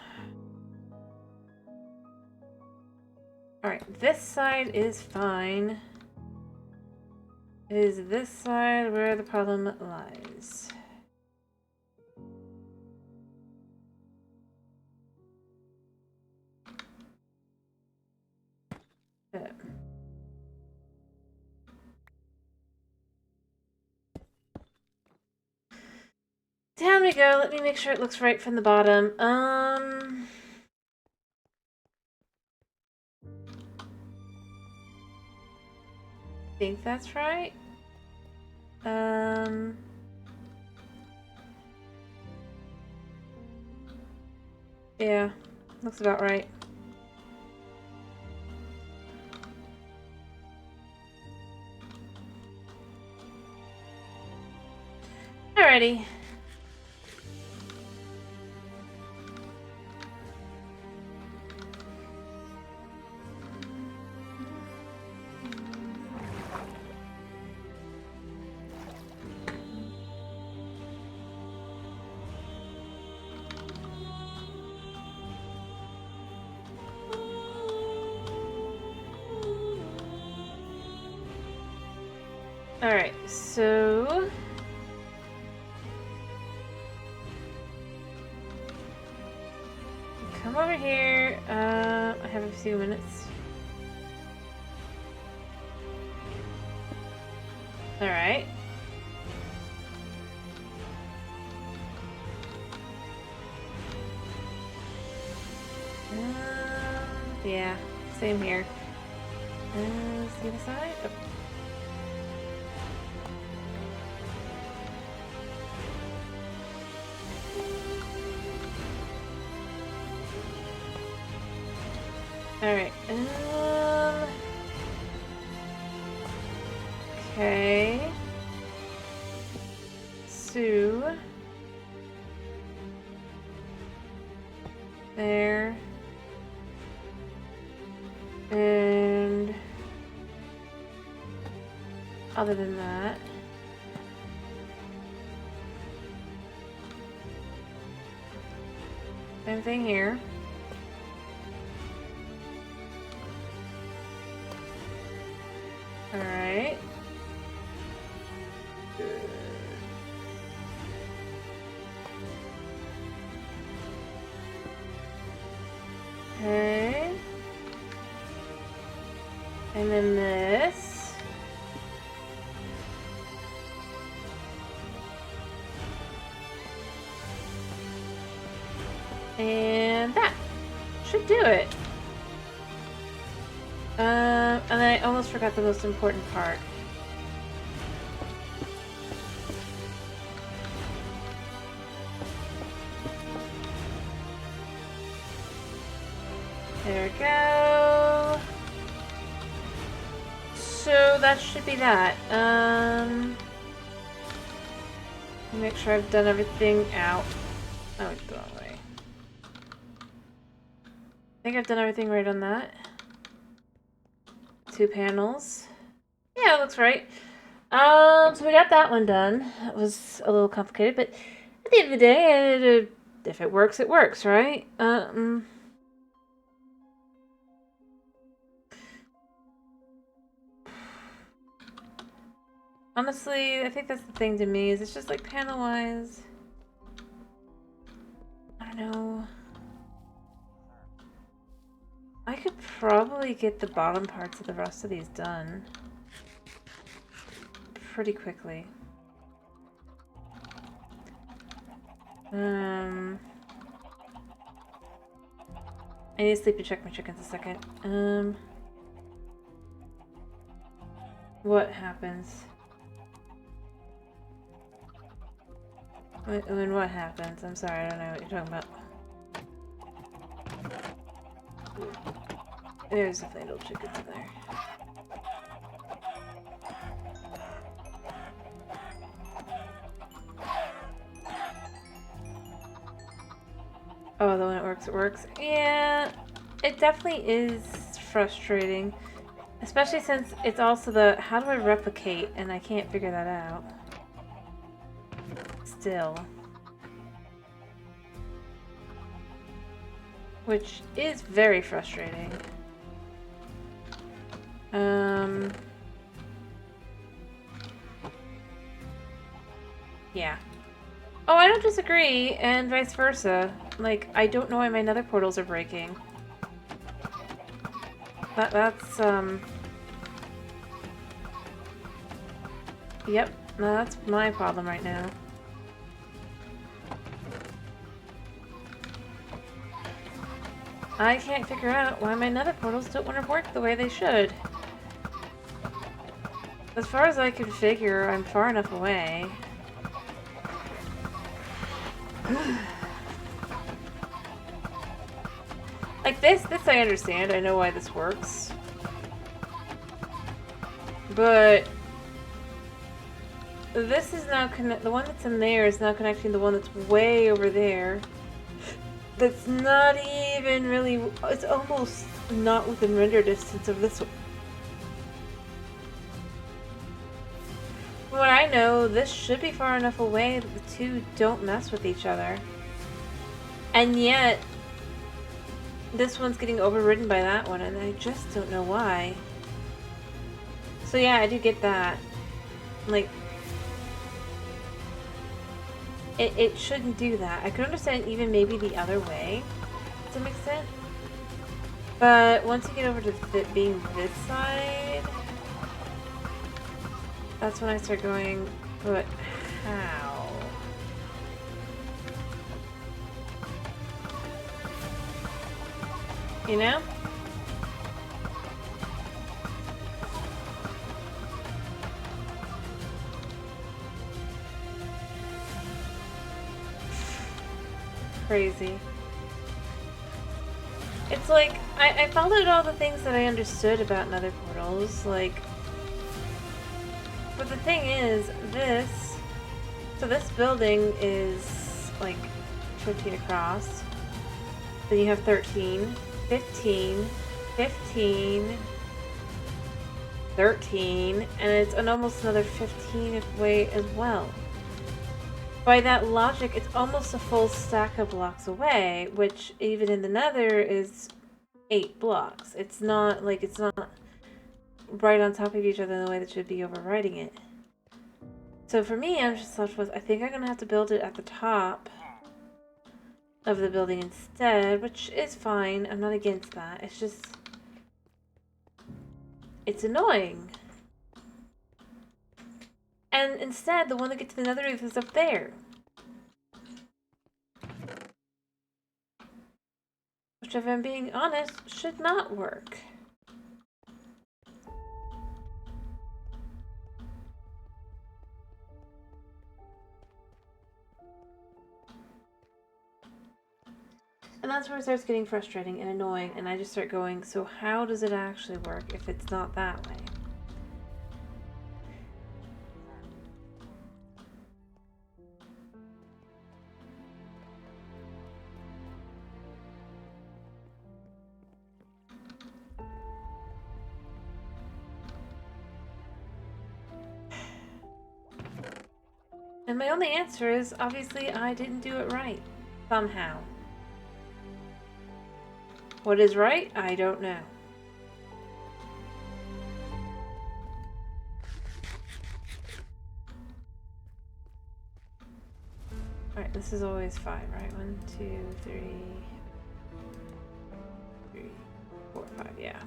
S1: Alright, this side is fine. It is this side where the problem lies. Down we go. Let me make sure it looks right from the bottom. I think that's right. Yeah, looks about right. Alrighty. Alright, so... come over here. I have a few minutes. Alright. Yeah, same here. See the side? Oh. Alright, okay. Sue. There. And other than that, same thing here. All right. Okay. And then this. And that should do it. And then I almost forgot the most important part. There we go. So that should be that. Make sure I've done everything out. Oh, I went the wrong way. I think I've done everything right on that. 2 panels. Yeah, it looks right. So we got that one done. It was a little complicated, but at the end of the day, if it works, it works, right? Honestly, I think that's the thing to me, is it's just like panel-wise. I don't know. I could probably get the bottom parts of the rest of these done pretty quickly. I need to sleep and check my chickens a second. What happens? When what happens? I'm sorry, I don't know what you're talking about. There's definitely little chickens in there. Oh, the when it works, it works. Yeah, it definitely is frustrating. Especially since it's also the, how do I replicate? And I can't figure that out. Still. Which is very frustrating. Yeah. Oh, I don't disagree, and vice versa. Like, I don't know why my nether portals are breaking. That's, Yep, that's my problem right now. I can't figure out why my nether portals don't want to work the way they should. As far as I can figure, I'm far enough away. Like this I understand. I know why this works. But this is now the one that's in there is now connecting the one that's way over there. That's not even really, it's almost not within render distance of this one. From what I know, this should be far enough away that the two don't mess with each other. And yet, this one's getting overridden by that one, and I just don't know why. So yeah, I do get that. Like, it shouldn't do that. I could understand even maybe the other way, to some extent. But once you get over to it being this side, that's when I start going, but how? You know? Crazy. It's like, I followed all the things that I understood about nether portals, like, but the thing is, so this building is, like, 15 across, then you have 13, 15, 15, 13, and it's an almost another 15 away as well. By that logic, it's almost a full stack of blocks away, which even in the nether is 8 blocks. It's not like, it's not right on top of each other in the way that should be overriding it. So for me, I'm just left with, I think I'm gonna have to build it at the top of the building instead, which is fine. I'm not against that. It's just, it's annoying. And instead, the one that gets to the nether roof is up there. Which, if I'm being honest, should not work. And that's where it starts getting frustrating and annoying, and I just start going, so how does it actually work if it's not that way? And my only answer is, obviously, I didn't do it right. Somehow. What is right? I don't know. Alright, this is always 5, right? 1, 2, 3, 4, 5, yeah.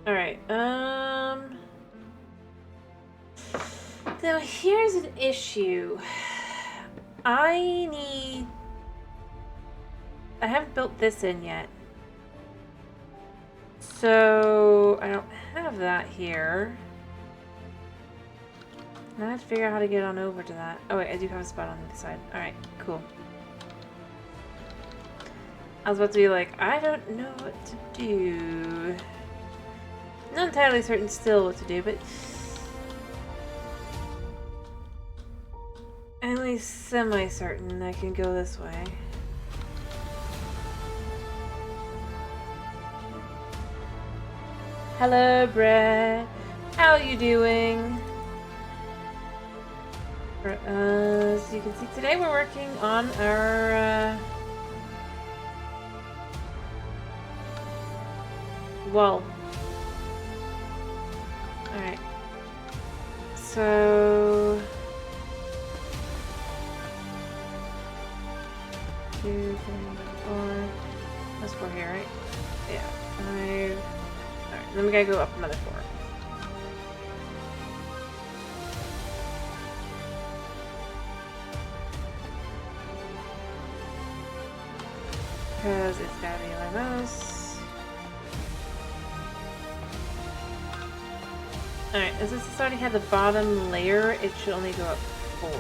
S1: Alright, now here's an issue. I haven't built this in yet. So, I don't have that here. Now I have to figure out how to get on over to that. Oh wait, I do have a spot on the other side. Alright, cool. I was about to be like, I don't know what to do. Not entirely certain still what to do, but at least semi-certain I can go this way. Hello, Brett. How are you doing? As you can see, today we're working on our wall. Alright. So 2, 3, 4. That's 4 here, right? Yeah. 5. Alright, then we gotta go up another 4. Because it's gotta be like this. Alright, as this already had the bottom layer, it should only go up 4.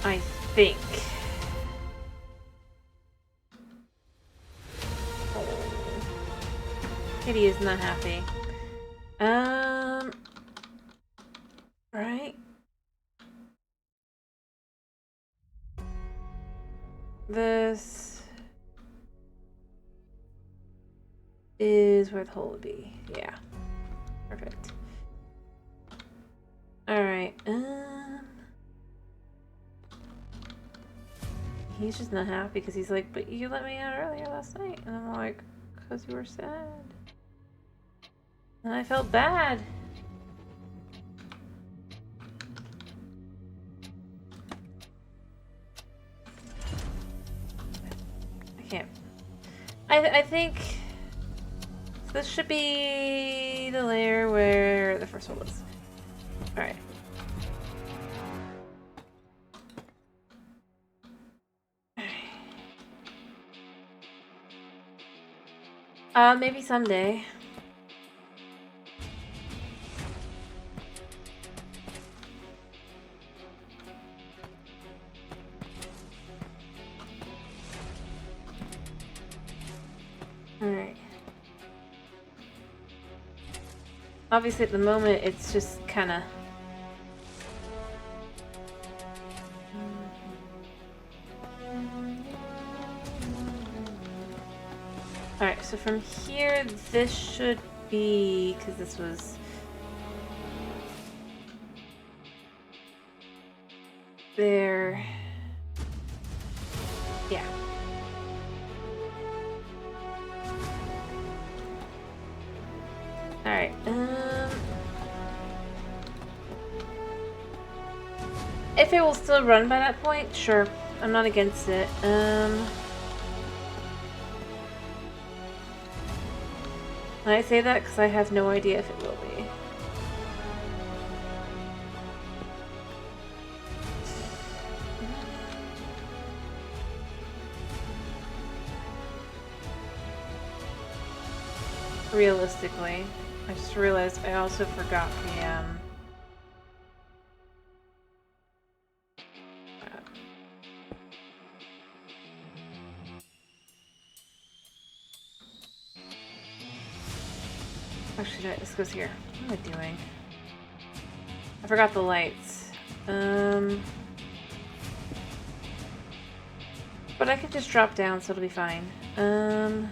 S1: I think. Oh. Kitty is not happy. Right. This is where the hole would be. Yeah. Perfect. Alright, he's just not happy because he's like, but you let me out earlier last night. And I'm like, because you were sad. And I felt bad. I can't. I think this should be the layer where the first one was. Alright. Maybe someday. Alright. Obviously at the moment it's just kinda... Alright, so from here, this should be, because this was there. Yeah. Alright, if it will still run by that point, sure. I'm not against it. I say that because I have no idea if it will be. Realistically, I just realized I also forgot the, Actually, no, this goes here. What am I doing? I forgot the lights. But I could just drop down, so it'll be fine. I'll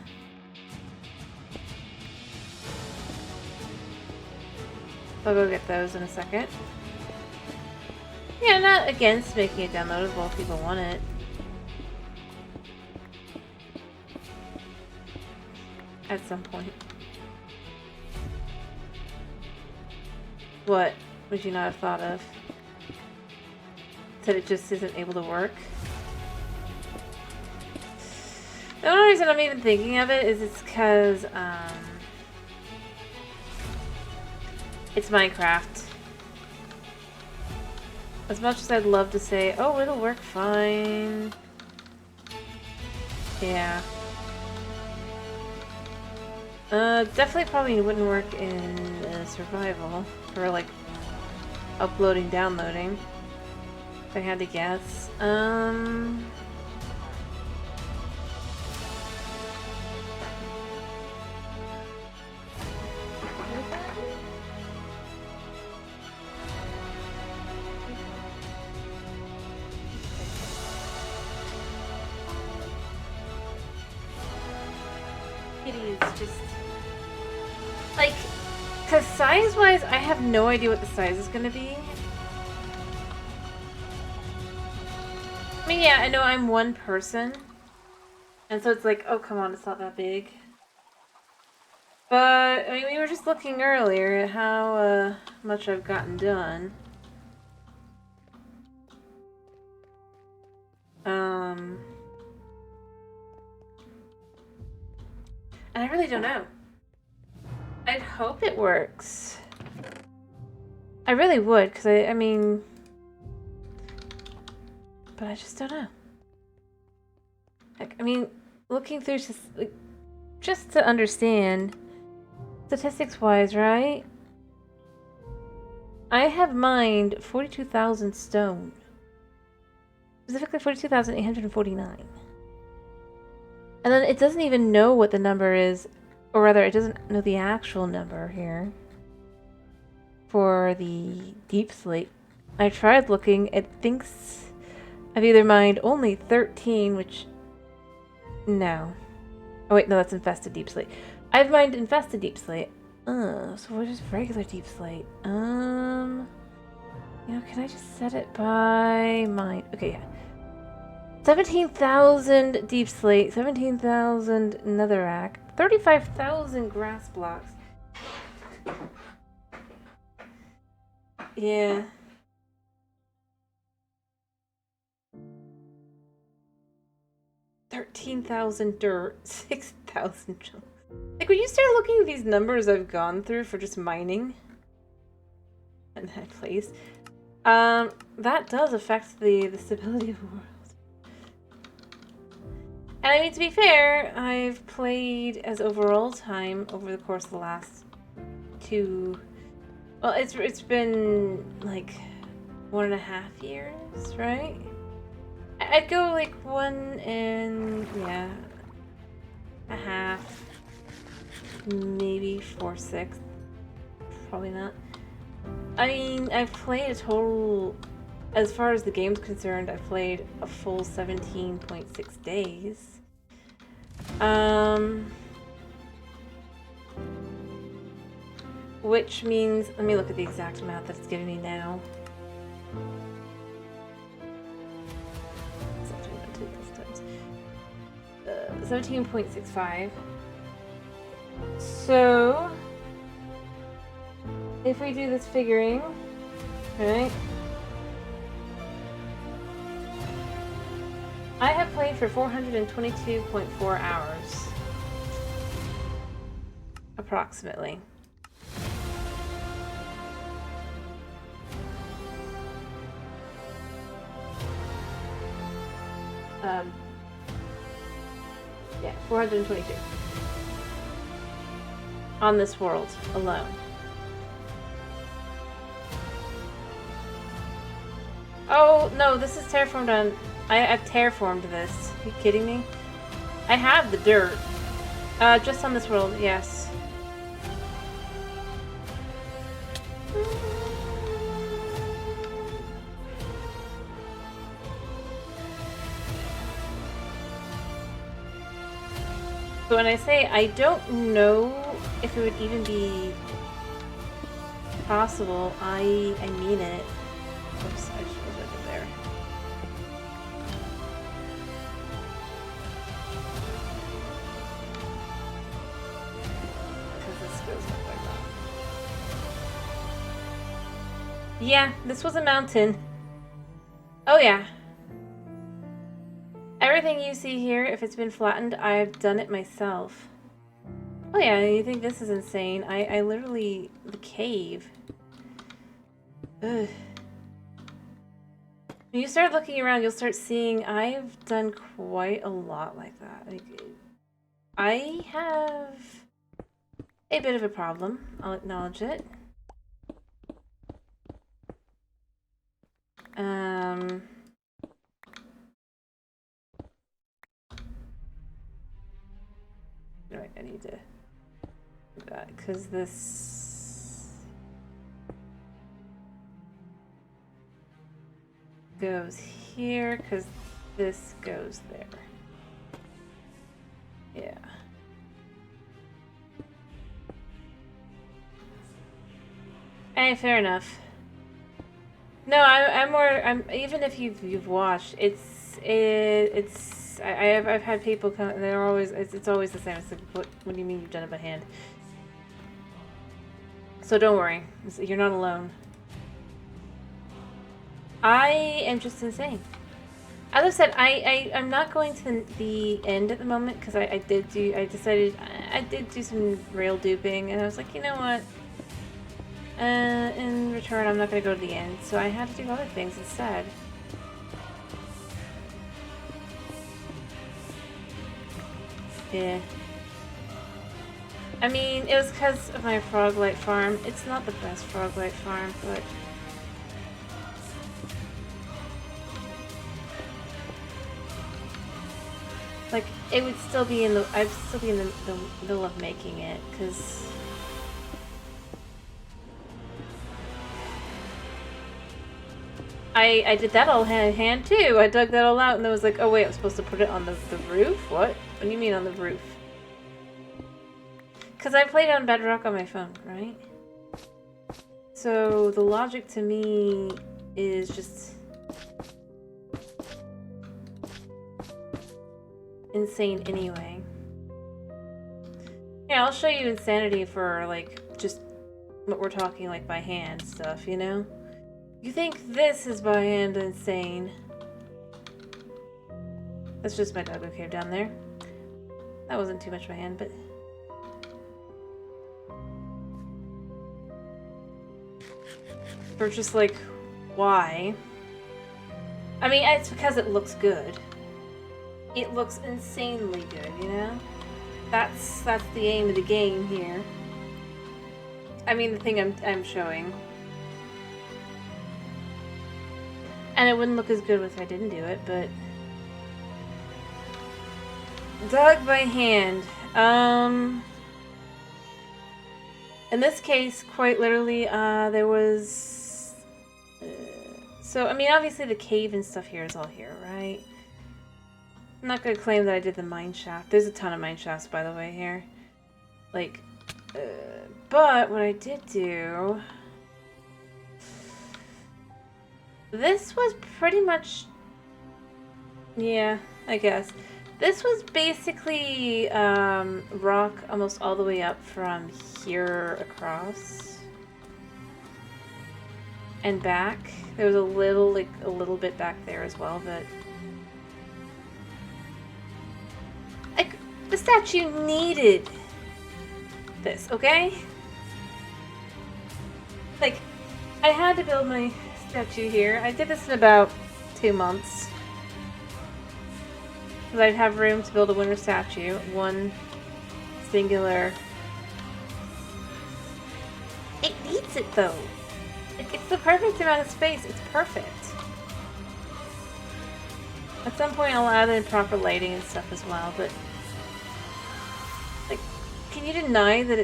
S1: go get those in a second. Yeah, I'm not against making it downloadable if people want it. At some point. What would you not have thought of? That it just isn't able to work? The only reason I'm even thinking of it is it's because, it's Minecraft. As much as I'd love to say, oh, it'll work fine. Yeah. Definitely probably wouldn't work in survival for like uploading, downloading. If I had to guess. It is just like, cause size-wise, I have no idea what the size is gonna be. I mean, yeah, I know I'm one person, and so it's like, oh, come on, it's not that big. But, I mean, we were just looking earlier at how much I've gotten done. And I really don't know. I'd hope it works. I really would, because I mean... But I just don't know. Like, I mean, looking through just to understand, Statistics-wise, right? I have mined 42,000 stone. Specifically 42,849. And then it doesn't even know what the number is, or rather, it doesn't know the actual number here for the deep slate. I tried looking, it thinks I've either mined only 13, which... No. Oh wait, no, that's infested deep slate. I've mined infested deep slate. So what is regular deep slate? You know, can I just set it by mine? Okay, yeah. 17,000 deep slate, 17,000 netherrack, 35,000 grass blocks. Yeah. $13,000 dirt, 6,000 chunks. Like, when you start looking at these numbers I've gone through for just mining in that place, that does affect the stability of the world. And I mean, to be fair, I've played as overall time over the course of the last 2... Well, it's been like 1.5 years, right? I'd go like 1 and yeah, a half, maybe 4/6. Probably not. I mean, I've played a total, as far as the game's concerned, I've played a full 17.6 days. Which means, let me look at the exact amount that it's giving me now. 17.65. So, if we do this figuring, right? I have played for 422.4 hours. Approximately. Yeah, 422. On this world alone. Oh, no, this is terraformed on... I've terraformed this. Are you kidding me? I have the dirt. Just on this world, yes. So when I say I don't know if it would even be possible, I mean it. Oops, I just was over there. Because this goes up like that. Yeah, this was a mountain. Oh yeah. Everything you see here, if it's been flattened, I've done it myself. Oh yeah, you think this is insane. I literally... The cave. Ugh. When you start looking around, you'll start seeing I've done quite a lot like that. Like, I have a bit of a problem. I'll acknowledge it. Right, I need to do that because this goes here because this goes there. Yeah. Hey, fair enough. No, I'm even if you've watched, I've had people come, they're always, it's always the same. It's like, what do you mean you've done it by hand? So don't worry, you're not alone. I am just insane. As I said, I'm not going to the end at the moment because I did do some rail duping, and I was like, you know what? In return, I'm not going to go to the end, so I had to do other things instead. Yeah. I mean, it was because of my Froglight farm. It's not the best Froglight farm, but... like, it would still be in the... I'd still be in the middle of making it, because... I did that all hand too. I dug that all out and then was like, oh wait, I'm supposed to put it on the roof? What? What do you mean on the roof? Because I played on Bedrock on my phone, right? So the logic to me is just insane anyway. Yeah, I'll show you insanity for like just what we're talking like by hand stuff, you know? You think this is by hand insane? That's just my doggo cave down there. That wasn't too much by hand, but... we're just like, why? I mean, it's because it looks good. It looks insanely good, you know? That's the aim of the game here. I mean, the thing I'm showing. And it wouldn't look as good if I didn't do it, but... dug by hand. In this case, quite literally, there was... so, I mean, obviously the cave and stuff here is all here, right? I'm not gonna claim that I did the mine shaft. There's a ton of mine shafts, by the way, here. Like, but what I did do... this was pretty much... yeah, I guess. This was basically rock almost all the way up from here across. And back. There was a little bit back there as well, but... like, the statue needed this, okay? Like, I had to build my statue here. I did this in about 2 months. Because I'd have room to build a winter statue. One singular... it needs it though. It's the perfect amount of space. It's perfect. At some point I'll add in proper lighting and stuff as well, but... like, can you deny that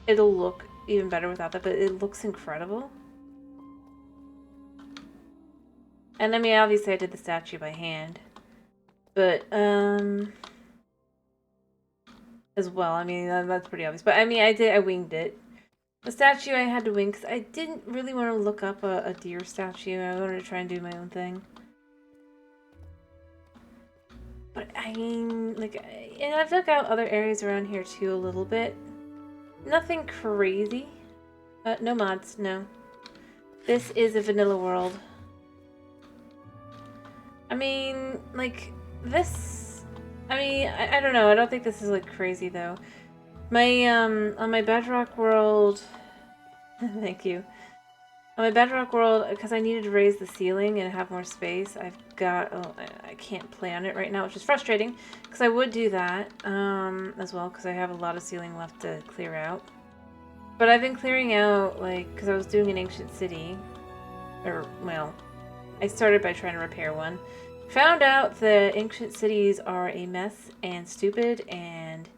S1: it'll look even better without that, but it looks incredible? And I mean, obviously I did the statue by hand. But, as well, I mean, that's pretty obvious. But I mean, I winged it. The statue I had to wing, because I didn't really want to look up a deer statue. I wanted to try and do my own thing. But I mean, like, and I've dug out other areas around here too a little bit. Nothing crazy. No mods, no. This is a vanilla world. I mean, like, this... I mean, I don't know. I don't think this is, like, crazy, though. My, on my Bedrock world... thank you. On my Bedrock world, because I needed to raise the ceiling and have more space, I've got... oh, I can't play on it right now, which is frustrating, because I would do that, as well, because I have a lot of ceiling left to clear out. But I've been clearing out, like, because I was doing an ancient city. Or, well, I started by trying to repair one. Found out that ancient cities are a mess and stupid, and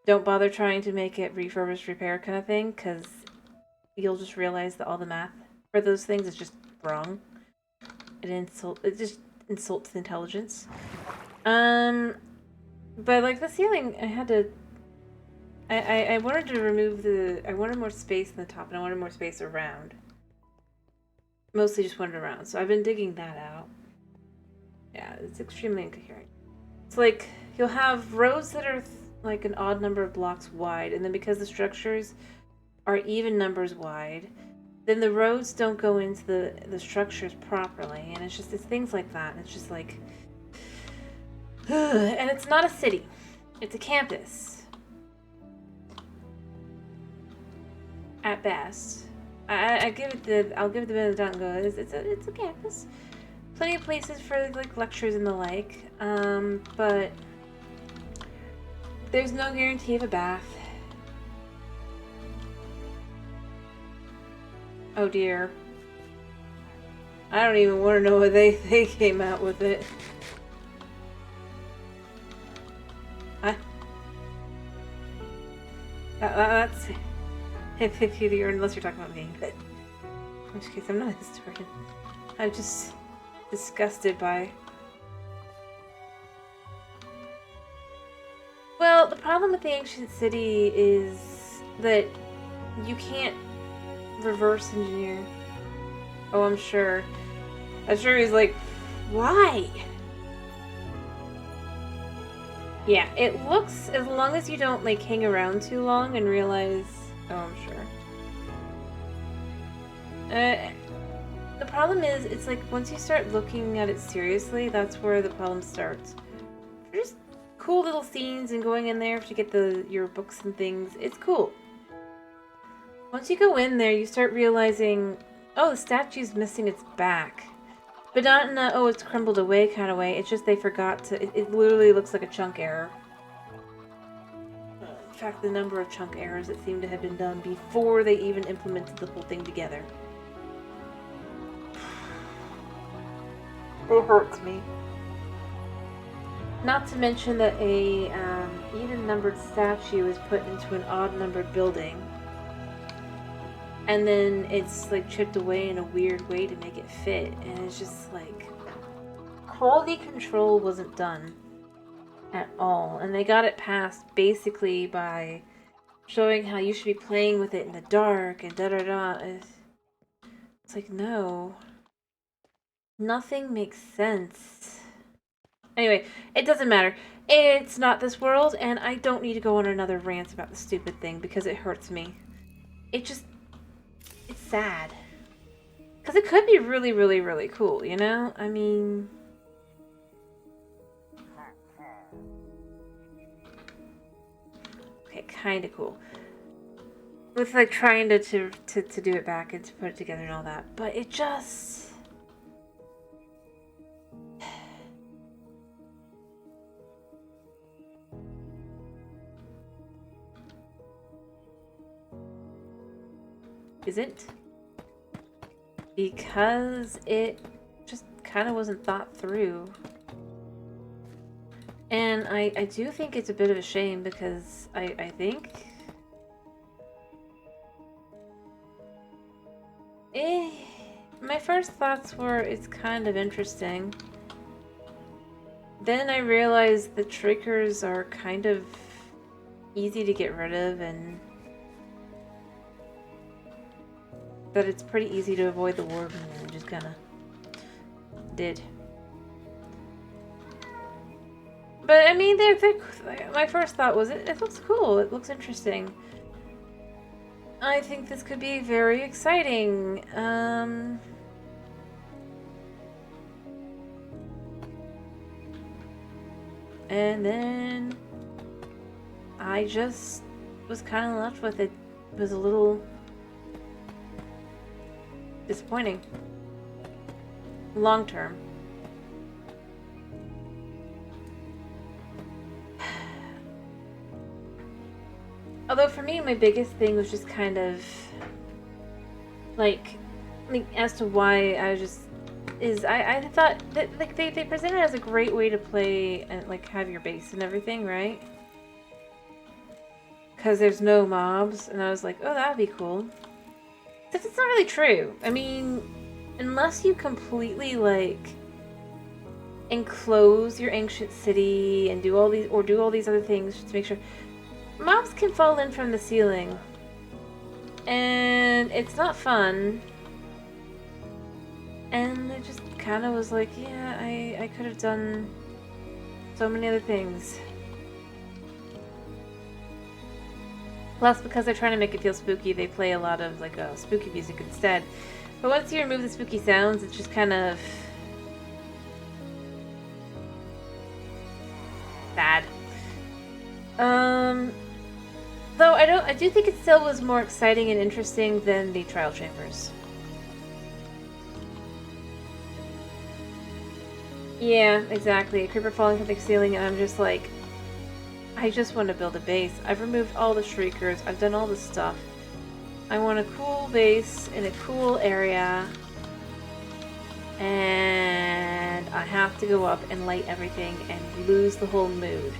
S1: don't bother trying to make it refurbish, repair kind of thing, because you'll just realize that all the math for those things is just wrong. It just insults the intelligence. But like the ceiling, I had to... I wanted to remove I wanted more space in the top, and I wanted more space around. Mostly just wanted around, so I've been digging that out. Yeah, it's extremely incoherent. It's like, you'll have rows that are like an odd number of blocks wide, and then because the structures are even numbers wide, then the roads don't go into the structures properly, and it's things like that, and it's just like... and it's not a city. It's a campus. At best. I'll give it the benefit of the doubt and go, it's a campus. Plenty of places for like lectures and the like, but there's no guarantee of a bath. Oh dear. I don't even want to know what they came out with it. That's if you're, unless you're talking about me, but in which case I'm not a historian. I'm just disgusted by. Well, the problem with the ancient city is that you can't reverse engineer. Oh, I'm sure. I'm sure he's like, why? Yeah, it looks, as long as you don't, like, hang around too long and realize... Oh, I'm sure. The problem is, it's like, once you start looking at it seriously, that's where the problem starts. Just cool little scenes and going in there to get your books and things, it's cool. Once you go in there, you start realizing, oh, the statue's missing its back. But not in a, oh, it's crumbled away kind of way. It's just they forgot to... It literally looks like a chunk error. In fact, the number of chunk errors that seem to have been done before they even implemented the whole thing together. It hurts me. Not to mention that a even-numbered statue is put into an odd-numbered building. And then it's like chipped away in a weird way to make it fit, and it's just like quality control wasn't done at all. And they got it passed basically by showing how you should be playing with it in the dark and da da da. It's like, no, nothing makes sense. Anyway, it doesn't matter. It's not this world, and I don't need to go on another rant about the stupid thing because it hurts me. It's sad. Because it could be really, really, really cool, you know? I mean... Okay, kinda cool. With, like, trying to do it back and to put it together and all that. But it just... isn't, because it just kind of wasn't thought through. And I do think it's a bit of a shame because I think my first thoughts were it's kind of interesting. Then I realized the triggers are kind of easy to get rid of and that it's pretty easy to avoid the warp, and just kind of did. But I mean, my first thought was it looks cool. It looks interesting. I think this could be very exciting. And then I just was kind of left with it. It was a little disappointing. Long term. Although for me, my biggest thing was just kind of like as to why I was just I thought that like they presented it as a great way to play and like have your base and everything, right? Because there's no mobs, and I was like, oh, that'd be cool. Except it's not really true. I mean, unless you completely, like, enclose your ancient city and do all these other things to make sure... Mobs can fall in from the ceiling. And it's not fun. And it just kind of was like, yeah, I could have done so many other things. Plus, because they're trying to make it feel spooky, they play a lot of, like, spooky music instead. But once you remove the spooky sounds, it's just kind of... sad. Though I do think it still was more exciting and interesting than the trial chambers. Yeah, exactly. A creeper falling from the ceiling, and I'm just like... I just want to build a base. I've removed all the shriekers. I've done all this stuff. I want a cool base in a cool area. And I have to go up and light everything and lose the whole mood.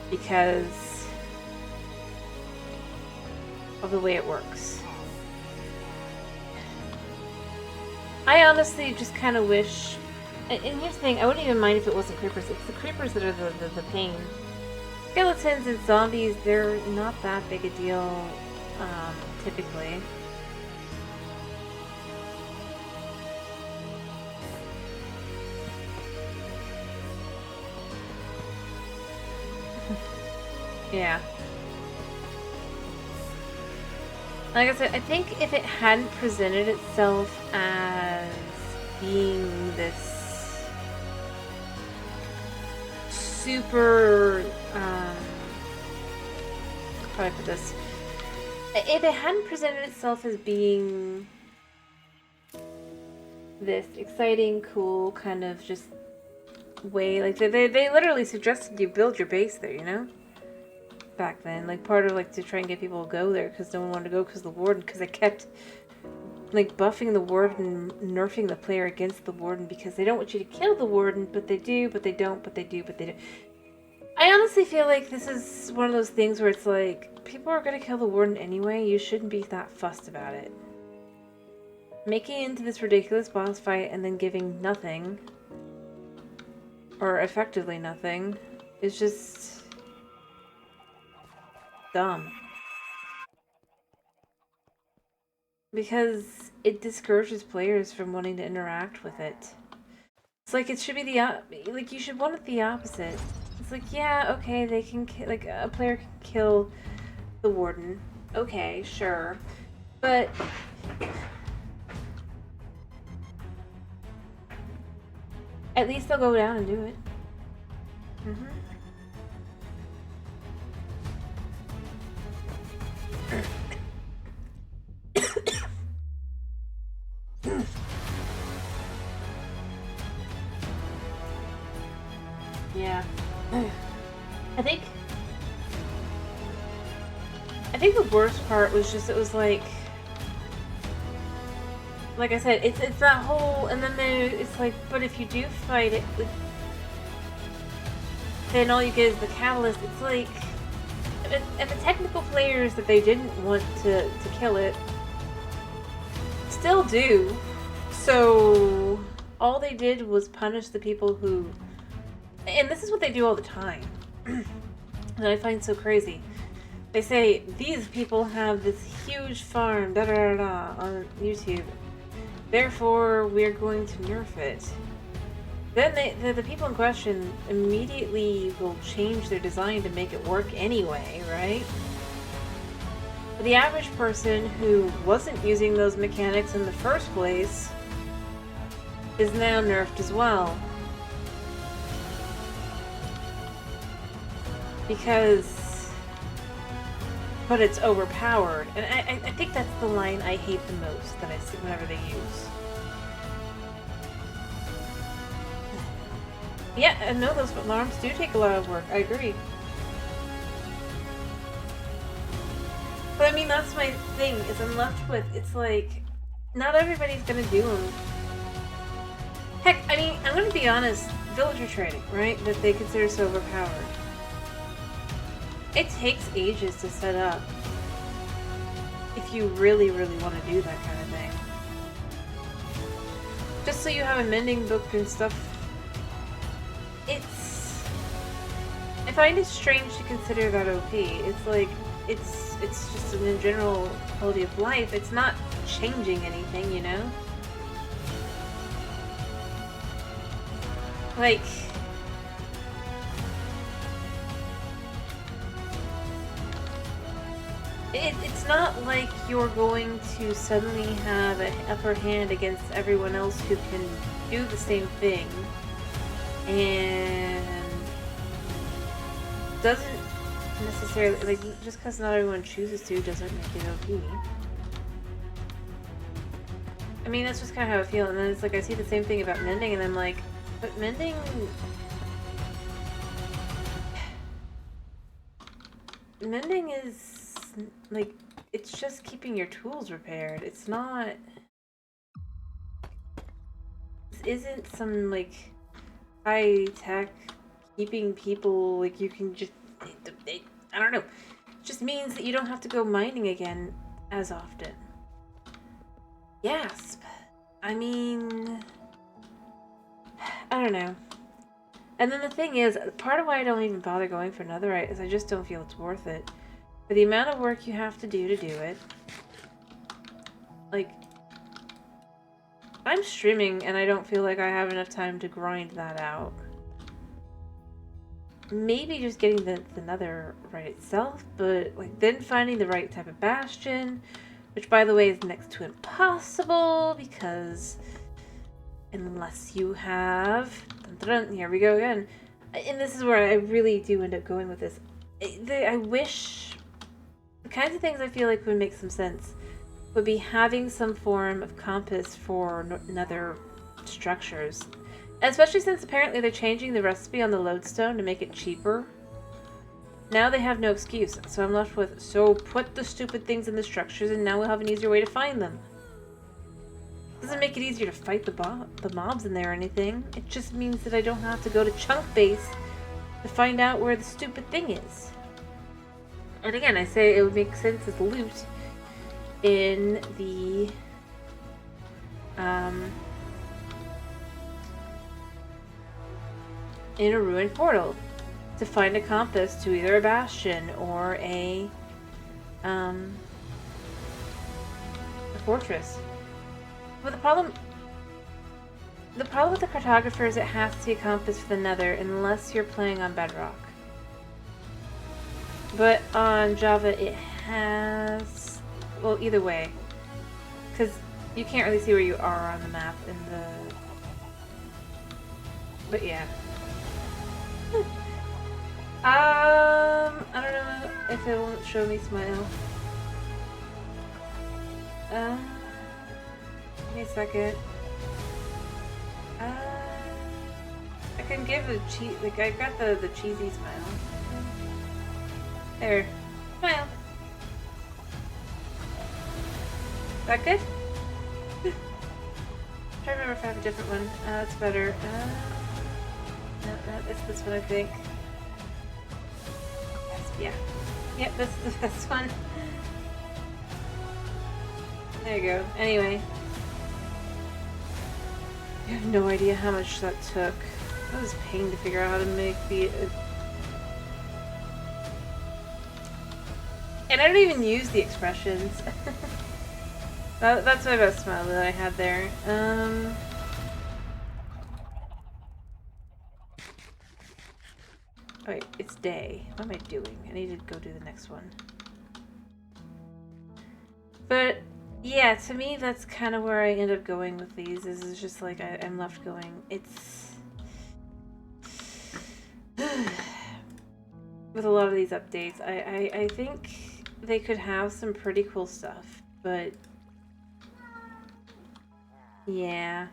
S1: Because of the way it works. I honestly just kind of wish... And here's the thing, I wouldn't even mind if it wasn't creepers. It's the creepers that are the pain. Skeletons and zombies, they're not that big a deal, typically. Yeah. Like I said, I think if it hadn't presented itself as being this super, how do I put this? If it hadn't presented itself as being this exciting, cool, kind of just way, like, they literally suggested you build your base there, you know? Back then, like, part of, like, to try and get people to go there, because no one wanted to go because of the warden, because they kept, like, buffing the warden, nerfing the player against the warden, because they don't want you to kill the warden, but they do, but they don't, but they do, but they do. I honestly feel like this is one of those things where it's like, people are going to kill the warden anyway, you shouldn't be that fussed about it. Making it into this ridiculous boss fight and then giving nothing, or effectively nothing, is just dumb. Because it discourages players from wanting to interact with it. It's like it should be like you should want it the opposite. It's like, yeah, okay, they can like a player can kill the warden. Okay, sure. But at least they'll go down and do it. Yeah. I think the worst part was just it was like I said, it's that whole, and then it's like, but if you do fight it, then all you get is the catalyst. It's like, and the technical players that they didn't want to kill it still do. So all they did was punish the people who, and this is what they do all the time, that I find so crazy. They say, these people have this huge farm, da da da da, on YouTube. Therefore, we're going to nerf it. Then the people in question immediately will change their design to make it work anyway, right? But the average person who wasn't using those mechanics in the first place is now nerfed as well. But it's overpowered. And I think that's the line I hate the most that I see whenever they use. Yeah, I know those alarms do take a lot of work. I agree. But I mean, that's my thing, is I'm left with, it's like, not everybody's gonna do them. Heck, I mean, I'm gonna be honest, villager trading, right? That they consider so overpowered. It takes ages to set up if you really, really want to do that kind of thing. Just so you have a mending book and stuff. I find it strange to consider that OP. It's like, it's just in general quality of life. It's not changing anything, you know? Like, it's not like you're going to suddenly have an upper hand against everyone else who can do the same thing and doesn't necessarily, like, just because not everyone chooses to doesn't make it OP. I mean, that's just kind of how I feel, and then it's like I see the same thing about mending and I'm like, but mending is like, it's just keeping your tools repaired. It's not... This isn't some, like, high-tech keeping people, like, you can just... I don't know. It just means that you don't have to go mining again as often. Gasp. I mean... I don't know. And then the thing is, part of why I don't even bother going for netherite is I just don't feel it's worth it. For the amount of work you have to do it. Like, I'm streaming and I don't feel like I have enough time to grind that out. Maybe just getting the netherite itself, but like then finding the right type of bastion, which by the way is next to impossible because unless you have... Here we go again. And this is where I really do end up going with this. I wish... The kinds of things I feel like would make some sense would be having some form of compass for nether structures. Especially since apparently they're changing the recipe on the lodestone to make it cheaper. Now they have no excuse, so I'm left with, so put the stupid things in the structures and now we'll have an easier way to find them. Doesn't make it easier to fight the mobs in there or anything. It just means that I don't have to go to Chunk Base to find out where the stupid thing is. And again, I say it would make sense as loot in the in a ruined portal to find a compass to either a bastion or a fortress. But the problem with the cartographer is it has to be a compass for the nether unless you're playing on Bedrock. But on Java it has... Well, either way. Because you can't really see where you are on the map in the... But yeah. I don't know if it won't show me smile. Give me a second. I can give a cheese, like I've got the cheesy smile. There. Smile. Is that good? I'm trying to remember if I have a different one. That's better. No, it's this one I think. Yes, yeah. Yep, this is the best one. There you go. Anyway. I have no idea how much that took. That was a pain to figure out how to make the... And I don't even use the expressions. That's my best smile that I had there. Oh wait, it's day. What am I doing? I need to go do the next one. But... yeah, to me, that's kind of where I end up going with these. Is just like I'm left going. It's with a lot of these updates, I think they could have some pretty cool stuff, but yeah,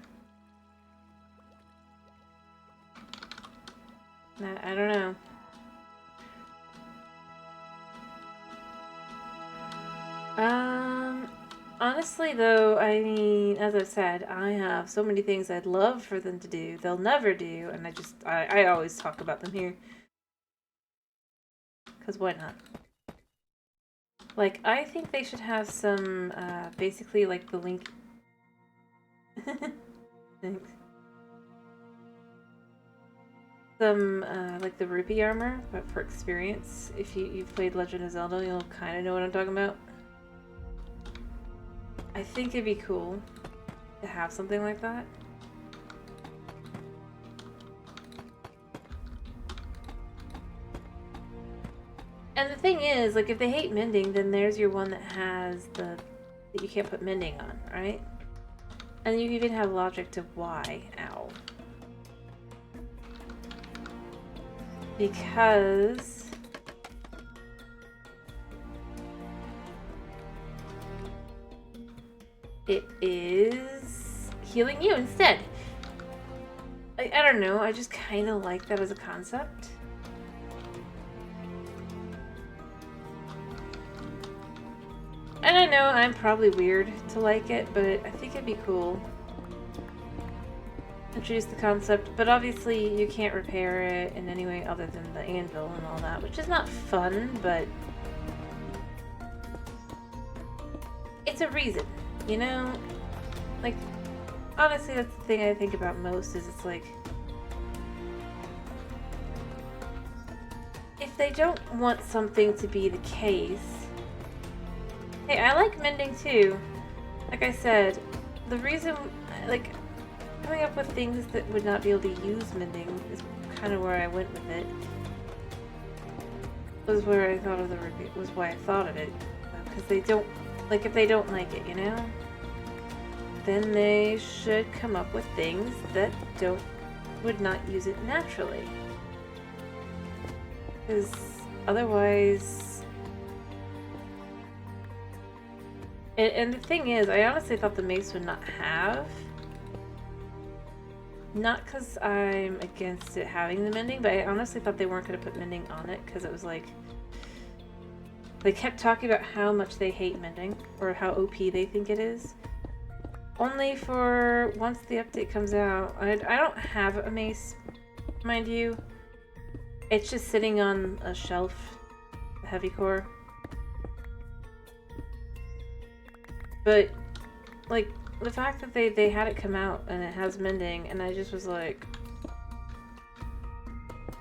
S1: I don't know. Honestly though, I mean, as I've said, I have so many things I'd love for them to do. They'll never do, and I always talk about them here. Because why not? Like, I think they should have some, basically like the link... Thanks. Some, like the rupee armor, but for experience. If you've played Legend of Zelda, you'll kind of know what I'm talking about. I think it'd be cool to have something like that. And the thing is, like, if they hate mending, then there's your one that has that you can't put mending on, right? And you even have logic to why. Ow. Because... it is healing you instead. I don't know, I just kind of like that as a concept. And I know I'm probably weird to like it, but I think it'd be cool. Introduce the concept, but obviously you can't repair it in any way other than the anvil and all that, which is not fun, but it's a reason, you know? Like, honestly, that's the thing I think about most, is it's like, if they don't want something to be the case... Hey, I like mending too. Like I said, the reason, like, coming up with things that would not be able to use mending is kind of where I went with it. Was where I thought of the review, was why I thought of it. Because they don't, like, if they don't like it, you know? Then they should come up with things that would not use it naturally. Because otherwise... And the thing is, I honestly thought the mace would not have. Not because I'm against it having the mending, but I honestly thought they weren't going to put mending on it, because it was like... They kept talking about how much they hate mending, or how OP they think it is. Only for once the update comes out. I don't have a mace, mind you. It's just sitting on a shelf, a heavy core. But, like, the fact that they had it come out and it has mending, and I just was like...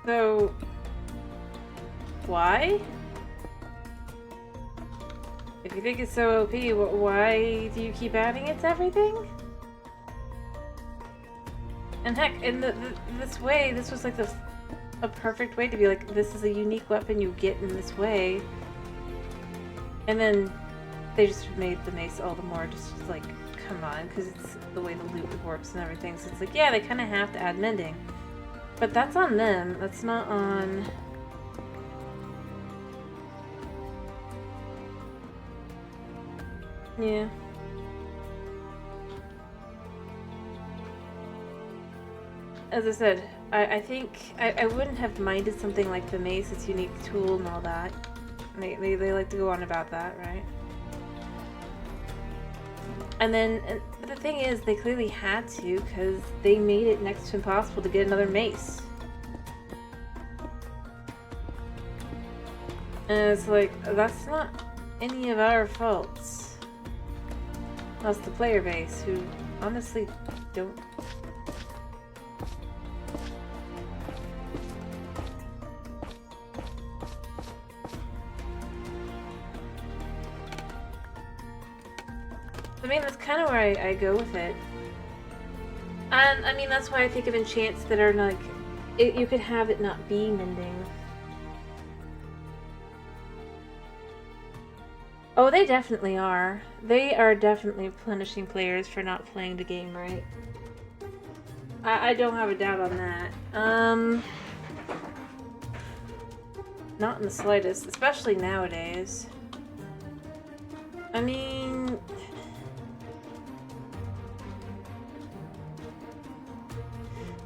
S1: So... Why? If you think it's so OP, why do you keep adding it to everything? And heck, in this way, this was like a perfect way to be like, this is a unique weapon you get in this way. And then they just made the mace all the more just like, come on, because it's the way the loot works and everything. So it's like, yeah, they kind of have to add mending. But that's on them. That's not on... Yeah. As I said, I think I wouldn't have minded something like the mace, its unique tool and all that. They like to go on about that, right? And then, the thing is, they clearly had to, because they made it next to impossible to get another mace. And it's like, that's not any of our faults. That's the player base, who honestly don't... I mean, that's kind of where I go with it. And, I mean, that's why I think of enchants that are like... you could have it not be mending. Oh, they definitely are. They are definitely punishing players for not playing the game right. I don't have a doubt on that. Not in the slightest, especially nowadays. I mean...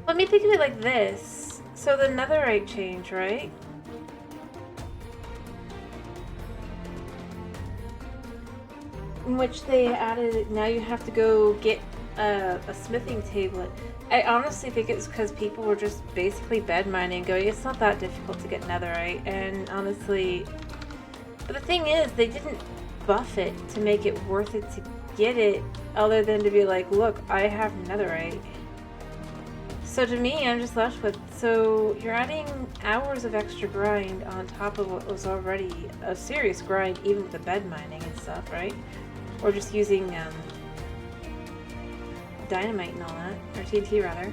S1: Let me think of it like this. So the netherite change, right? In which they added, now you have to go get a smithing tablet. I honestly think it's because people were just basically bed mining, going, it's not that difficult to get netherite. And honestly, but the thing is, they didn't buff it to make it worth it to get it, other than to be like, look, I have netherite. So to me, I'm just left with, so you're adding hours of extra grind on top of what was already a serious grind, even with the bed mining and stuff, right? Or just using dynamite and all that, or TNT rather.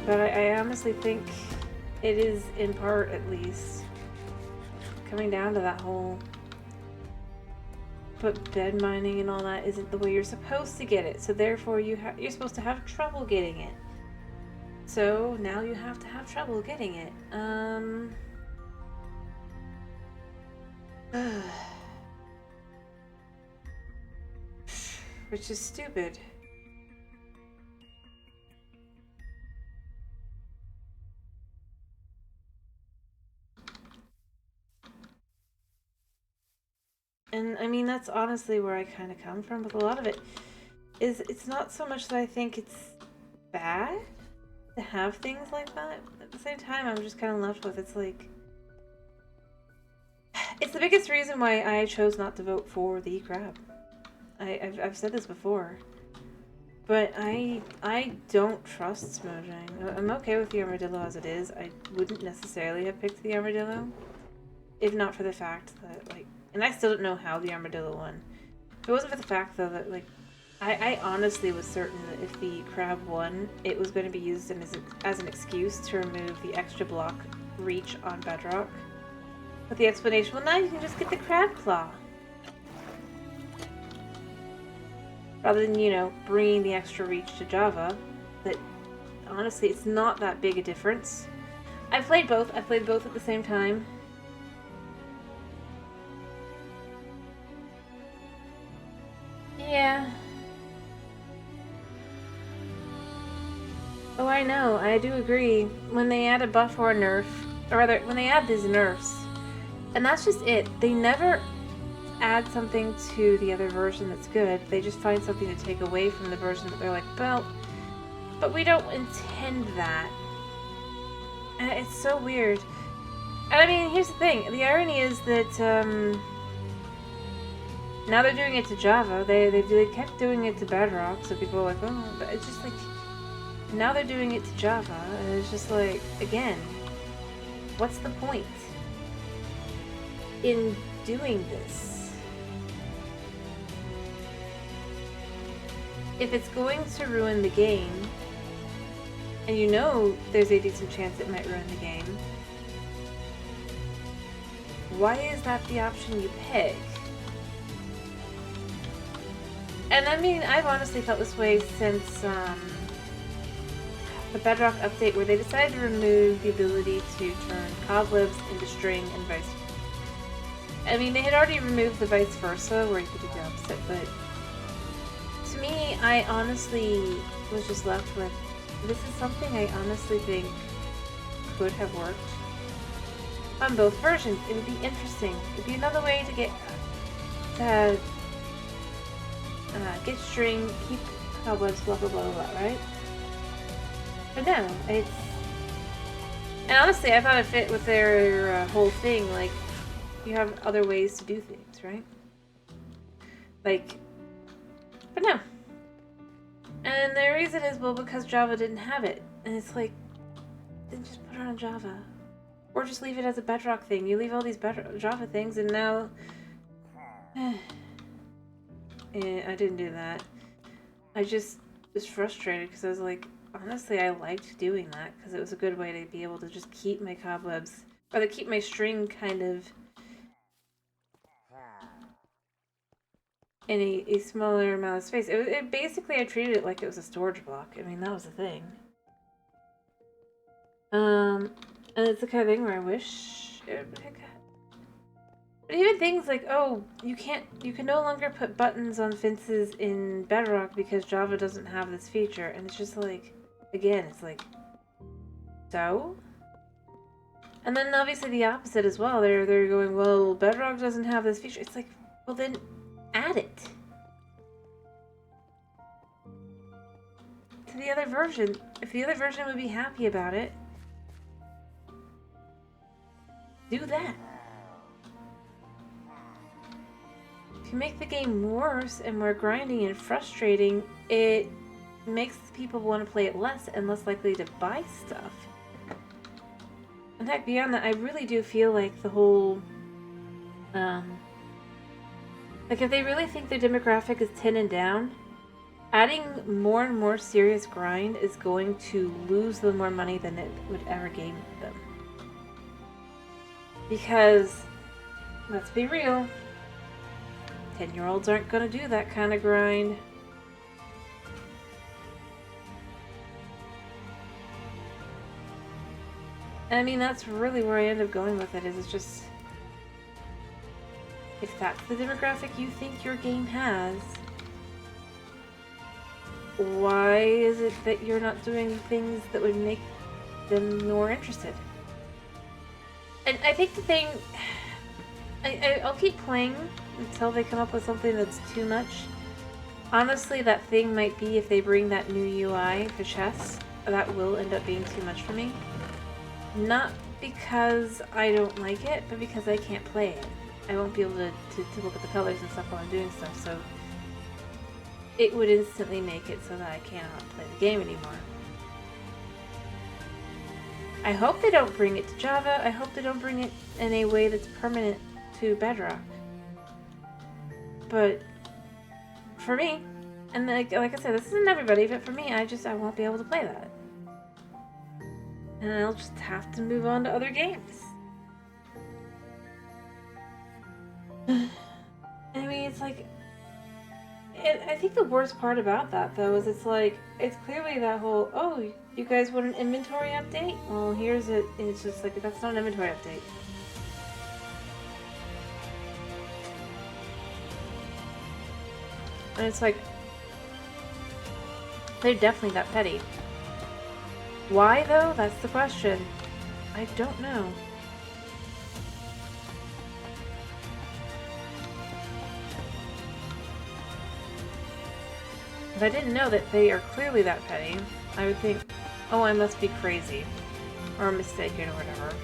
S1: But I honestly think it is, in part at least, coming down to that whole... But bed mining and all that isn't the way you're supposed to get it, so therefore you're supposed to have trouble getting it. So now you have to have trouble getting it. Which is stupid. And I mean, that's honestly where I kind of come from with a lot of it. It's not so much that I think it's bad to have things like that. At the same time, I'm just kind of left with, it's like... It's the biggest reason why I chose not to vote for the crab. I've said this before. But I don't trust smudging. I'm okay with the armadillo as it is. I wouldn't necessarily have picked the armadillo. If not for the fact that, like... And I still don't know how the armadillo won. If it wasn't for the fact, though, that, like... I honestly was certain that if the crab won, it was going to be used as an excuse to remove the extra block reach on Bedrock. With the explanation, well, now you can just get the crab claw. Rather than, you know, bringing the extra reach to Java. But honestly, it's not that big a difference. I've played both. I've played both at the same time. Yeah. Oh, I know. I do agree. When they add a buff or a nerf, or rather, when they add these nerfs, and that's just it. They never add something to the other version that's good. They just find something to take away from the version that they're like, well, but we don't intend that. And it's so weird. And I mean, here's the thing. The irony is that, now they're doing it to Java. They kept doing it to Bedrock, so people are like, oh, but it's just like... Now they're doing it to Java, and it's just like, again, what's the point in doing this? If it's going to ruin the game, and you know there's a decent chance it might ruin the game, why is that the option you pick? And I mean, I've honestly felt this way since, the Bedrock update where they decided to remove the ability to turn cobwebs into string and vice versa. I mean, they had already removed the vice versa where you could do the opposite, but to me, I honestly was just left with, this is something I honestly think could have worked on both versions. It would be interesting. It would be another way to get string, keep cobwebs, blah blah blah blah, right? But no, it's... And honestly, I thought it fit with their whole thing, like, you have other ways to do things, right? Like, but no. And the reason is, well, because Java didn't have it. And it's like, then just put it on Java. Or just leave it as a Bedrock thing. You leave all these Java things, and now... I didn't do that. I just was frustrated, because I was like, honestly, I liked doing that because it was a good way to be able to just keep my cobwebs, or to keep my string kind of in a smaller amount of space. It basically, I treated it like it was a storage block. I mean, that was the thing. And it's the kind of thing where I wish it would have got... But even things like, oh, you can no longer put buttons on fences in Bedrock because Java doesn't have this feature, and it's just like, again, it's like, so? And then obviously the opposite as well. They're going, well, Bedrock doesn't have this feature. It's like, well then, add it to the other version. If the other version would be happy about it, do that. If you make the game worse and more grinding and frustrating, it makes people want to play it less and less likely to buy stuff. In fact, beyond that, I really do feel like the whole, like if they really think their demographic is 10 and down, adding more and more serious grind is going to lose them more money than it would ever gain them. Because, let's be real, 10-year-olds aren't going to do that kind of grind. And I mean, that's really where I end up going with it, is it's just... If that's the demographic you think your game has, why is it that you're not doing things that would make them more interested? And I think the thing... I'll keep playing until they come up with something that's too much. Honestly, that thing might be if they bring that new UI for chess. That will end up being too much for me. Not because I don't like it, but because I can't play it. I won't be able to look at the colors and stuff while I'm doing stuff, so it would instantly make it so that I cannot play the game anymore. I hope they don't bring it to Java. I hope they don't bring it in a way that's permanent to Bedrock. But for me, and like I said, this isn't everybody, but for me, I won't be able to play that. And I'll just have to move on to other games. I mean, it's like, I think the worst part about that, though, is it's like, it's clearly that whole, oh, you guys want an inventory update? Well, here's it. It's just like, that's not an inventory update. And it's like, they're definitely that petty. Why, though? That's the question. I don't know. If I didn't know that they are clearly that petty, I would think, oh, I must be crazy. Or mistaken or whatever.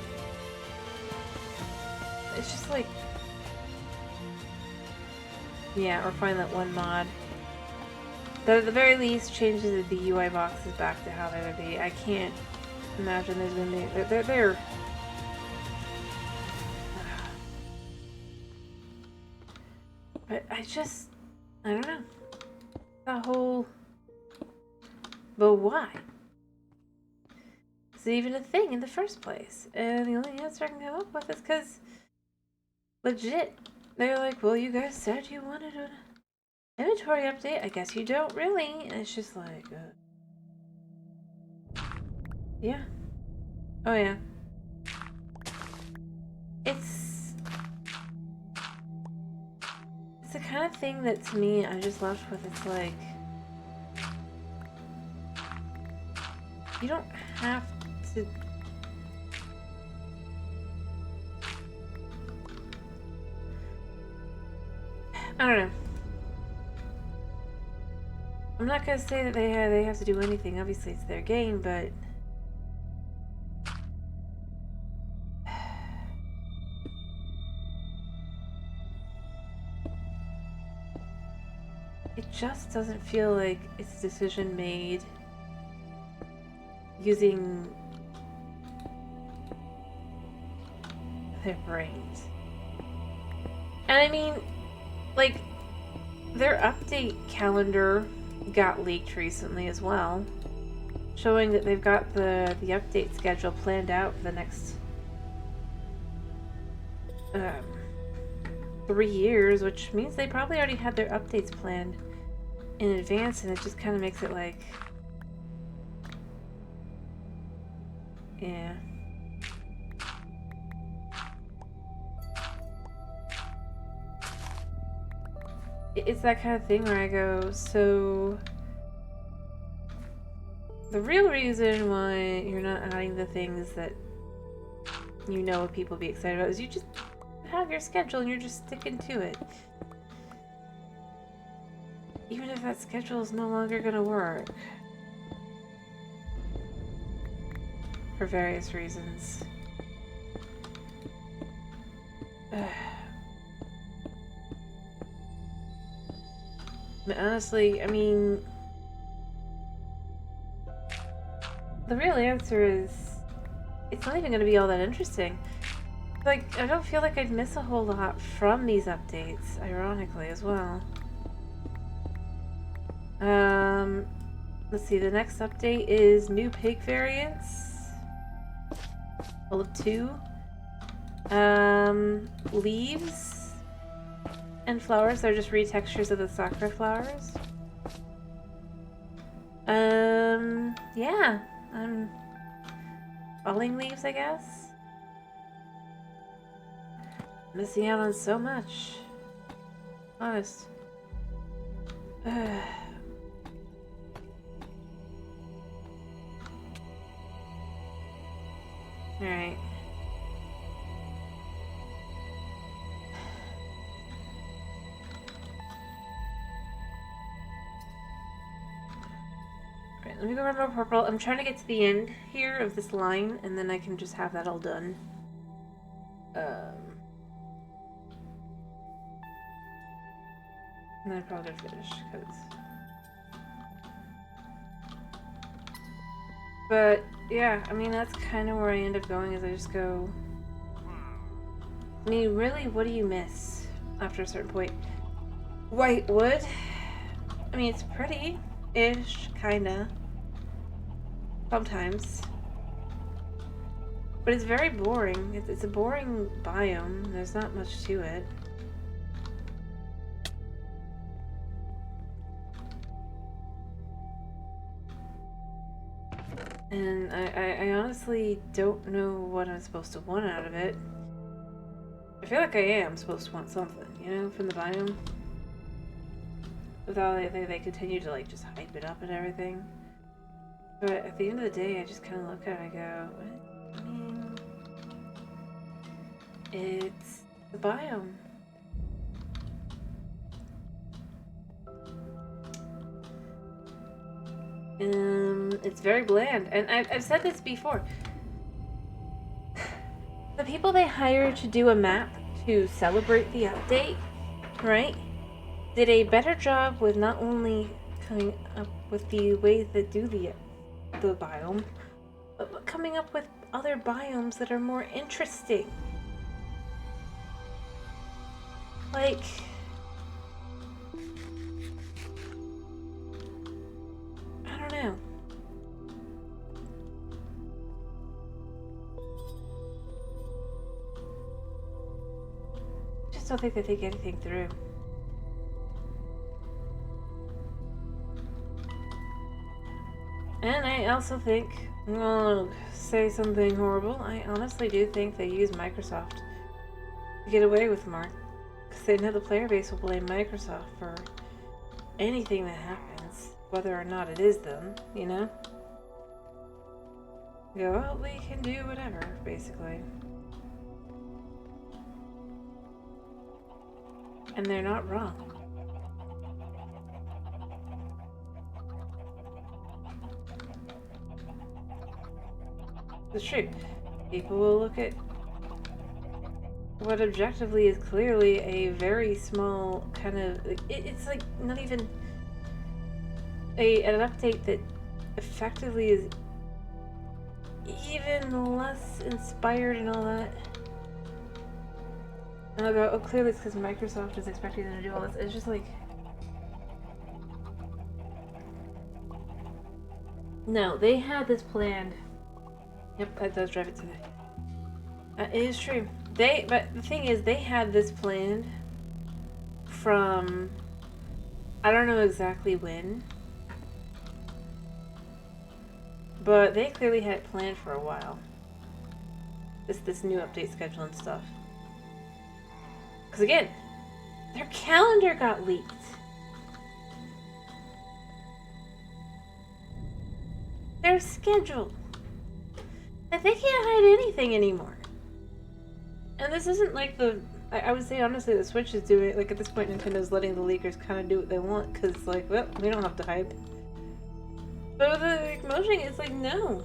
S1: It's just like... yeah, or find that one mod that at the very least changes the UI boxes back to how they would be. I can't imagine there's gonna be... They're... But I don't know. That whole... but why? Is it even a thing in the first place? And the only answer I can come up with is because... legit. They're like, well, you guys said you wanted an inventory update. I guess you don't really. And it's just like... yeah. Oh, yeah. It's the kind of thing that, to me, I'm just left with. It's like... you don't have to... I don't know. I'm not gonna say that they have to do anything. Obviously, it's their game, but... it just doesn't feel like it's a decision made using their brains. And I mean, like, their update calendar got leaked recently as well, showing that they've got the update schedule planned out for the next 3 years, which means they probably already had their updates planned in advance, and it just kind of makes it like... yeah. It's that kind of thing where I go, so... the real reason why you're not adding the things that you know people be excited about is you just have your schedule and you're just sticking to it. Even if that schedule is no longer gonna work. For various reasons. But honestly, I mean... the real answer is... it's not even gonna be all that interesting. Like, I don't feel like I'd miss a whole lot from these updates, ironically, as well. Let's see, the next update is new pig variants. All of 2. Leaves and flowers, they're just retextures of the sakura flowers. Yeah. Falling leaves, I guess. Missing out on so much. Honest. Alright. let me go run more purple. I'm trying to get to the end here of this line, and then I can just have that all done. And then I'm probably gonna finish, because... But, yeah, I mean, that's kind of where I end up going, is I just go... I mean, really, what do you miss after a certain point? White wood? I mean, it's pretty-ish, kinda. Sometimes. But it's very boring. It's a boring biome. There's not much to it. And I honestly don't know what I'm supposed to want out of it. I feel like I am supposed to want something, you know, from the biome. With all they continue to, like, just hype it up and everything. But at the end of the day, I just kind of look at it and go, what? I mean, it's the biome. It's very bland, and I've said this before. The people they hired to do a map to celebrate the update, right, did a better job with not only coming up with the way they do the biome, but coming up with other biomes that are more interesting. Like, I don't know. I just don't think they think anything through. And I also think, well, say something horrible, I honestly do think they use Microsoft to get away with more. Because they know the player base will blame Microsoft for anything that happens, whether or not it is them, you know? Go, well, we can do whatever, basically. And they're not wrong. It's true. People will look at what objectively is clearly a very small kind of... It's like not even an update that effectively is even less inspired and all that. And I'll go, oh, clearly it's because Microsoft is expecting them to do all this. It's just like... No, they had this planned. Yep, that does drive it today. It is true. But the thing is, they had this planned from... I don't know exactly when. But they clearly had it planned for a while. This new update schedule and stuff. Because again, their calendar got leaked. Their schedule. And they can't hide anything anymore. And this isn't like I would say honestly the Switch is doing it, like at this point Nintendo's letting the leakers kind of do what they want, because like, well, we don't have to hype. But with the Mojang, it's like, no.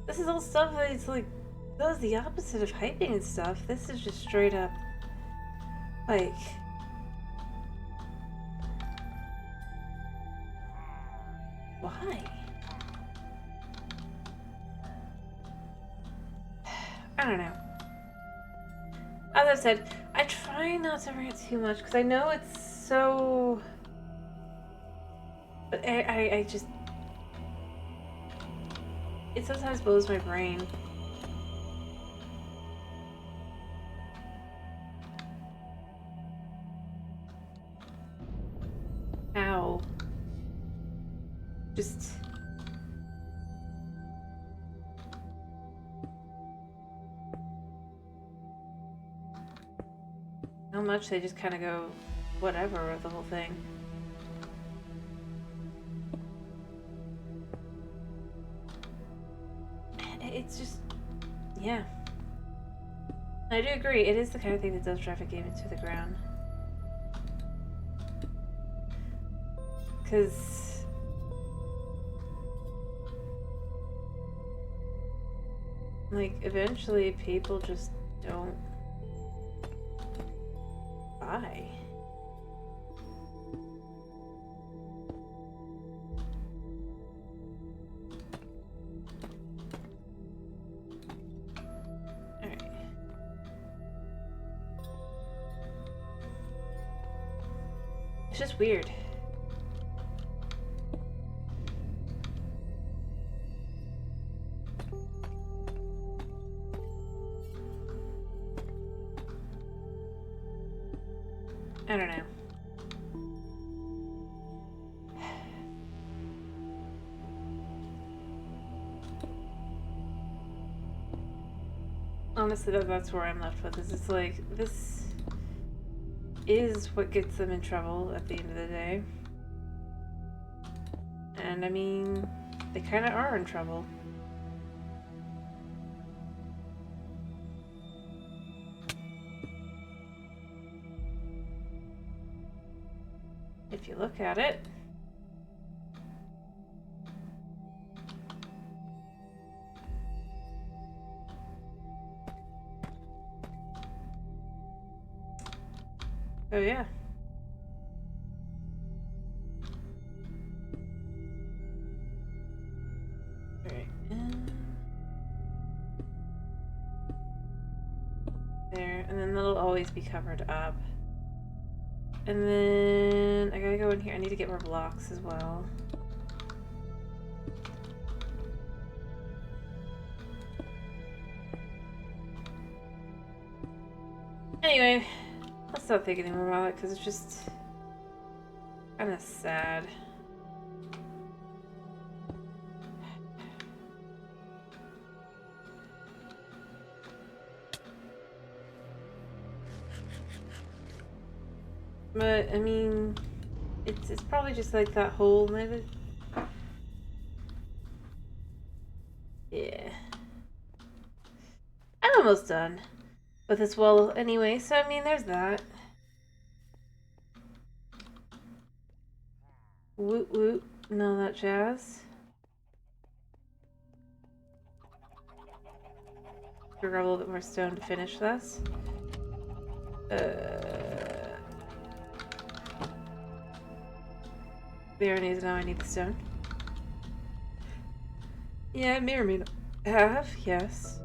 S1: This is all stuff that it's like, does the opposite of hyping and stuff. This is just straight up, like... Why? I don't know. As I said, I try not to rant too much because I know it's so... But I just... It sometimes blows my brain. Ow. Just... How much they just kind of go whatever with the whole thing. It's just, yeah. I do agree, it is the kind of thing that does drive a game into the ground. Because like, eventually people just don't buy. Alright. It's just weird. I don't know. Honestly, that's where I'm left with. Is it's like, this is what gets them in trouble at the end of the day. And I mean, they kind of are in trouble. If you look at it. Oh yeah. Alright. There, and then they'll always be covered up. And then I gotta go in here. I need to get more blocks as well. Anyway, let's not think anymore about it because it's just kind of sad. But I mean, it's probably just like that whole maybe. Yeah, I'm almost done with this wall anyway. So I mean, there's that. Woot woot, and all that jazz. Grab a little bit more stone to finish this. The irony is now I need the stone. Yeah, I may or may not have, yes.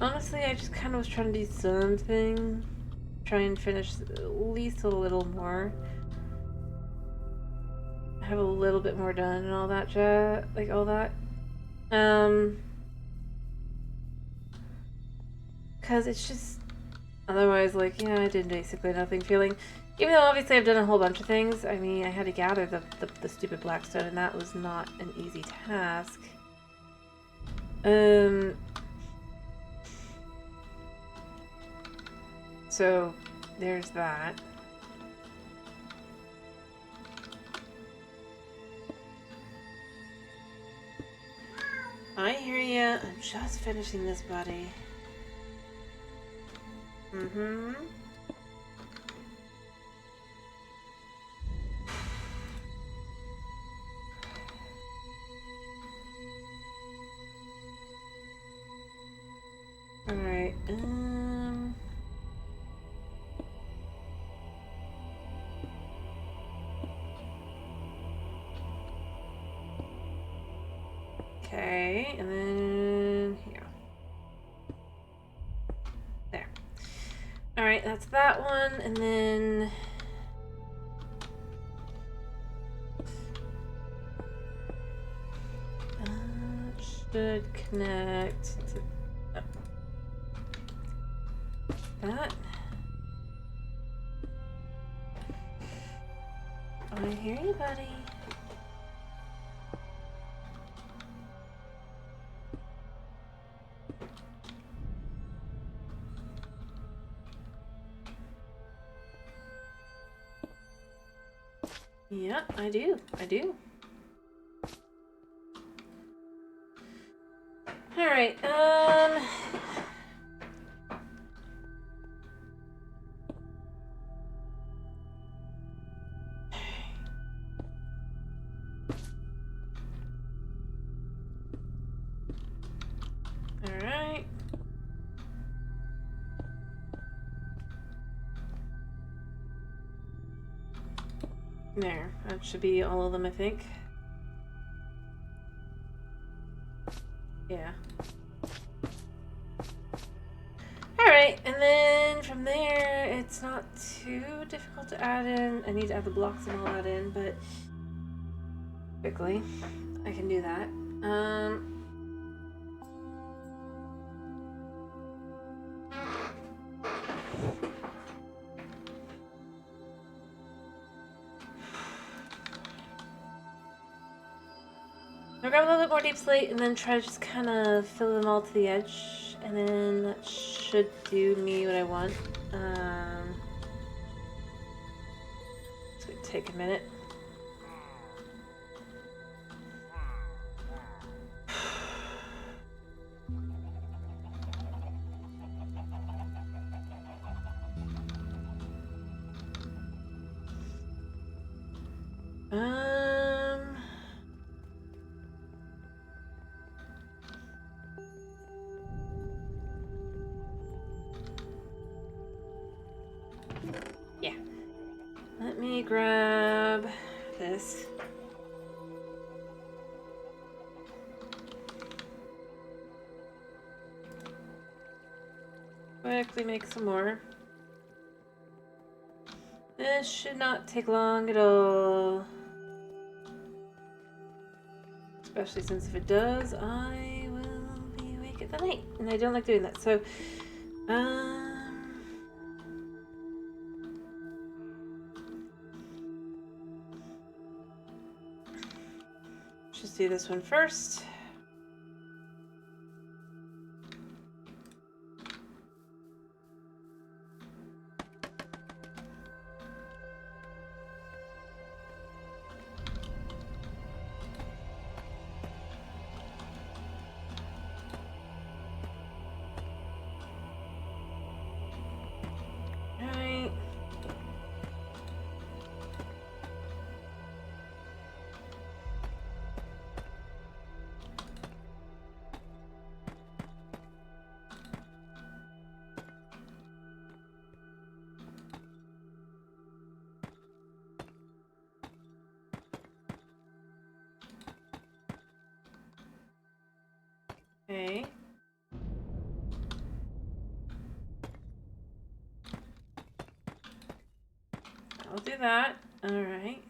S1: Honestly, I just kind of was trying to do something. Try and finish at least a little more. Have a little bit more done and all that jazz, like all that. Cause it's just, otherwise, like, yeah, I did basically nothing feeling. Even though obviously I've done a whole bunch of things, I mean, I had to gather the stupid blackstone, and that was not an easy task. So, there's that. I hear ya. I'm just finishing this, buddy. Mm-hmm. Alright, okay, and then here. There. Alright, that's that one, and then should connect to that. I hear you, buddy. Yeah, I do. I do. Alright, There, that should be all of them, I think. Yeah. Alright, and then from there, it's not too difficult to add in. I need to add the blocks and all that in, but quickly, I can do that. I'll grab a little bit more deep slate and then try to just kind of fill them all to the edge, and then that should do me what I want. It's gonna take a minute. Yeah. Let me grab this. Quickly make some more. This should not take long at all. Especially since if it does, I will be awake at the night. And I don't like doing that, so... Just do this one first. Right. Okay. I'll do that. Alright.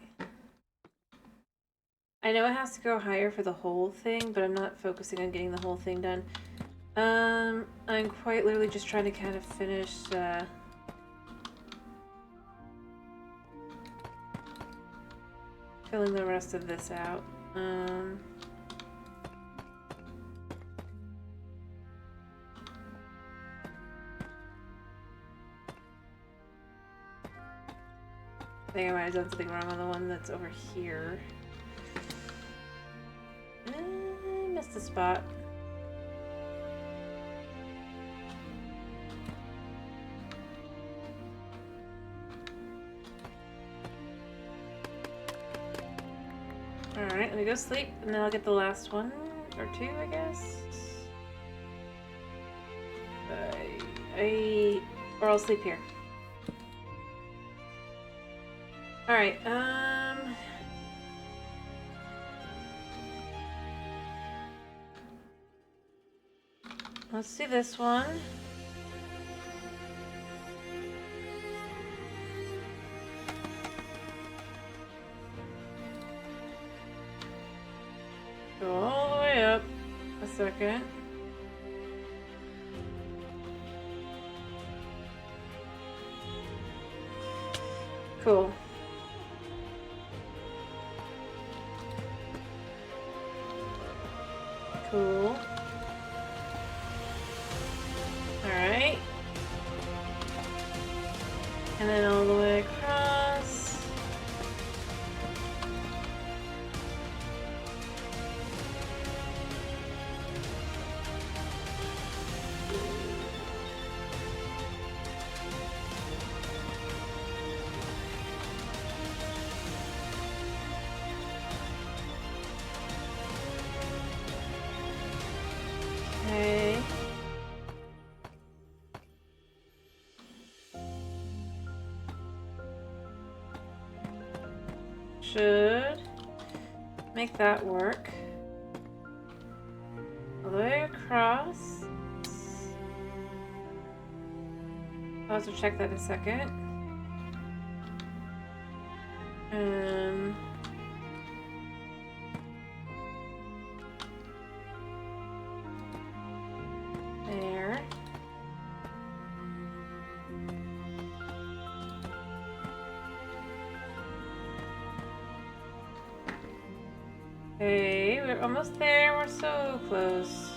S1: I know it has to go higher for the whole thing, but I'm not focusing on getting the whole thing done. I'm quite literally just trying to kind of finish, filling the rest of this out. I think I might have done something wrong on the one that's over here. Missed a spot. Alright, let me go sleep, and then I'll get the last one, or two, I guess. Or I'll sleep here. Alright, let's do this one. Go all the way up a second. Cool. Cool. Alright. And then all the way across. Okay. should make that work. All the way across. I'll have to check that in a second. There. Okay, we're almost there. We're so close.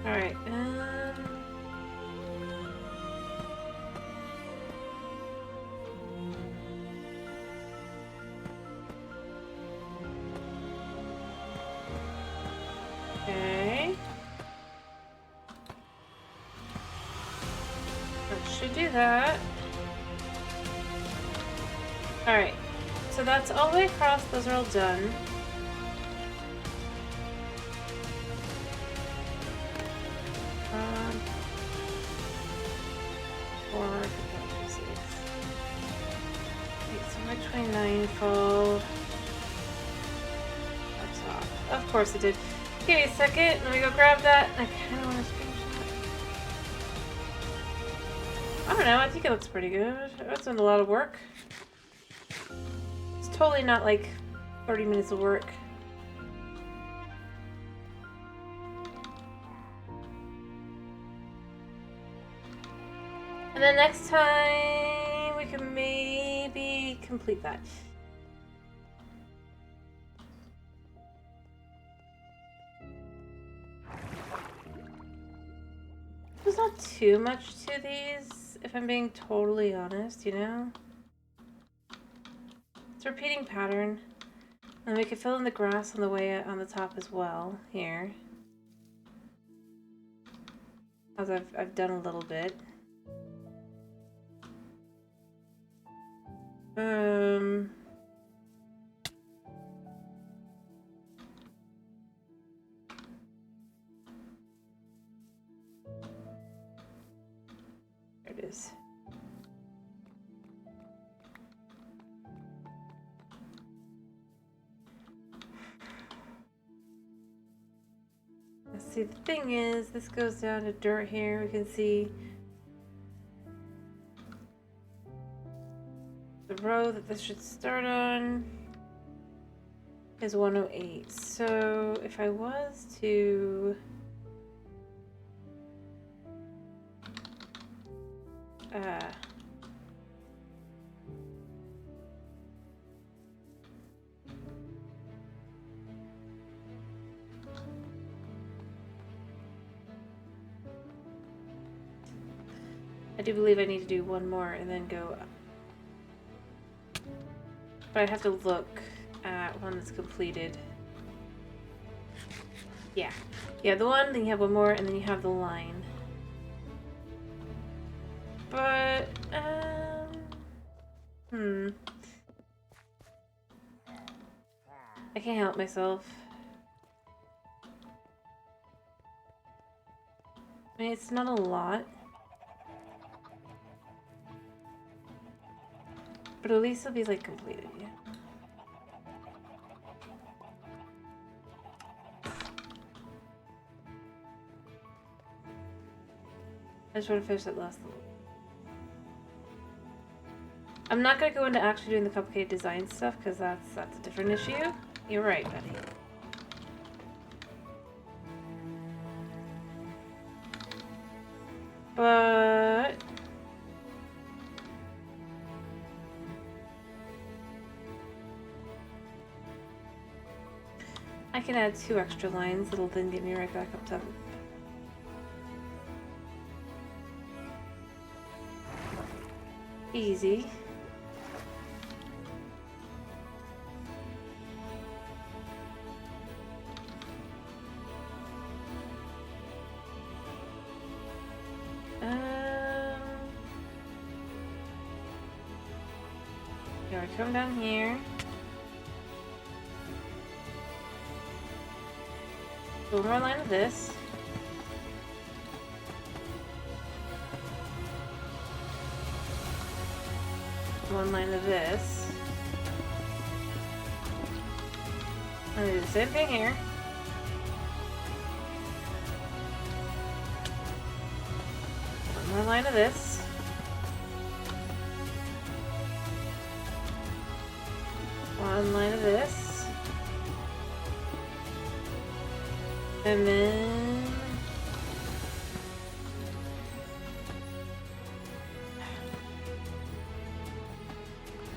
S1: All right. Okay. That should do that. Alright, so that's all the way across, those are all done. So my 29 fall. That's off. Of course it did. Give me a second, let me go grab that. I kind of want to screenshot. I don't know, I think it looks pretty good. It's been a lot of work. It's totally not like 30 minutes of work. And then next time we can maybe complete that. There's not too much to these, if I'm being totally honest, you know? It's a repeating pattern. And we can fill in the grass on the way on the top as well, here. As I've done a little bit. There it is. Let's see, the thing is, this goes down to dirt here. We can see the row that this should start on is 108. So if I was to I do believe I need to do one more and then go up. But I have to look at one that's completed. Yeah. Yeah, the one, then you have one more, and then you have the line. But, I can't help myself. I mean, it's not a lot. But at least it'll be, like, completed, yeah. I just want to finish that last little. I'm not going to go into actually doing the complicated design stuff, because that's a different issue. You're right, buddy. But I can add 2 extra lines that'll then get me right back up top. Easy. Yeah, we come down here. One more line of this. one line of this. I'm gonna do the same thing here. One more line of this. One line of this. And then...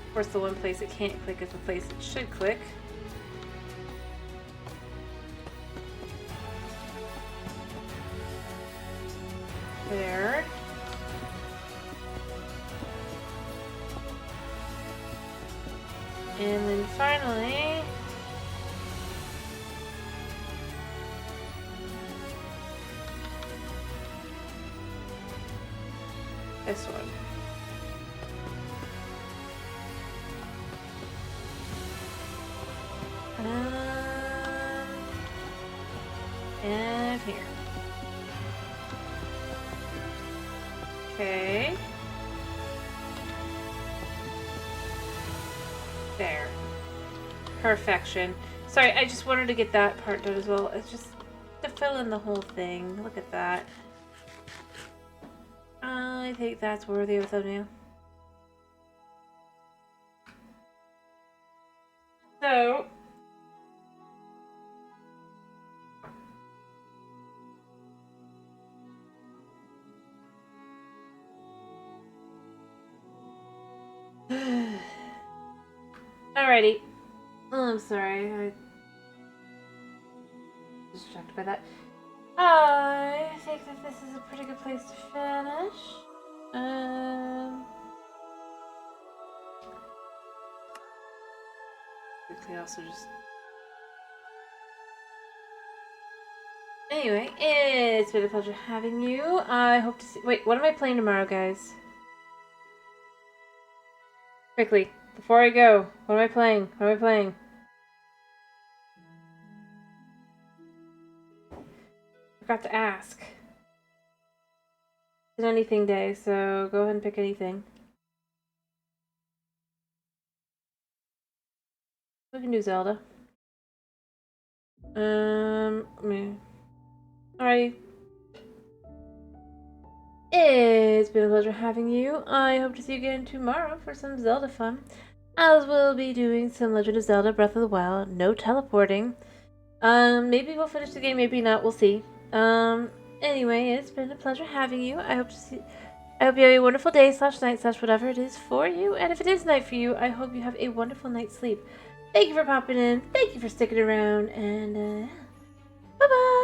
S1: of course, the one place it can't click is the place it should click. There. And then finally, this one. And here. Okay. There. Perfection. Sorry, I just wanted to get that part done as well. It's just to fill in the whole thing. Look at that. I think that's worthy of a thumbnail. So... Alrighty. Oh, I'm sorry. I was distracted by that. I think that this is a pretty good place to finish. Quickly also just... Anyway, it's been a pleasure having you. I hope to see... Wait, what am I playing tomorrow, guys? Quickly, before I go, what am I playing? What am I playing? Forgot to ask. It's an anything day, so go ahead and pick anything. We can do Zelda. Alright. It's been a pleasure having you. I hope to see you again tomorrow for some Zelda fun. As we'll be doing some Legend of Zelda Breath of the Wild. No teleporting. Maybe we'll finish the game, maybe not. We'll see. Anyway, it's been a pleasure having you. I hope you have a wonderful day / night / whatever it is for you. And if it is night for you, I hope you have a wonderful night's sleep. Thank you for popping in. Thank you for sticking around. And, bye-bye.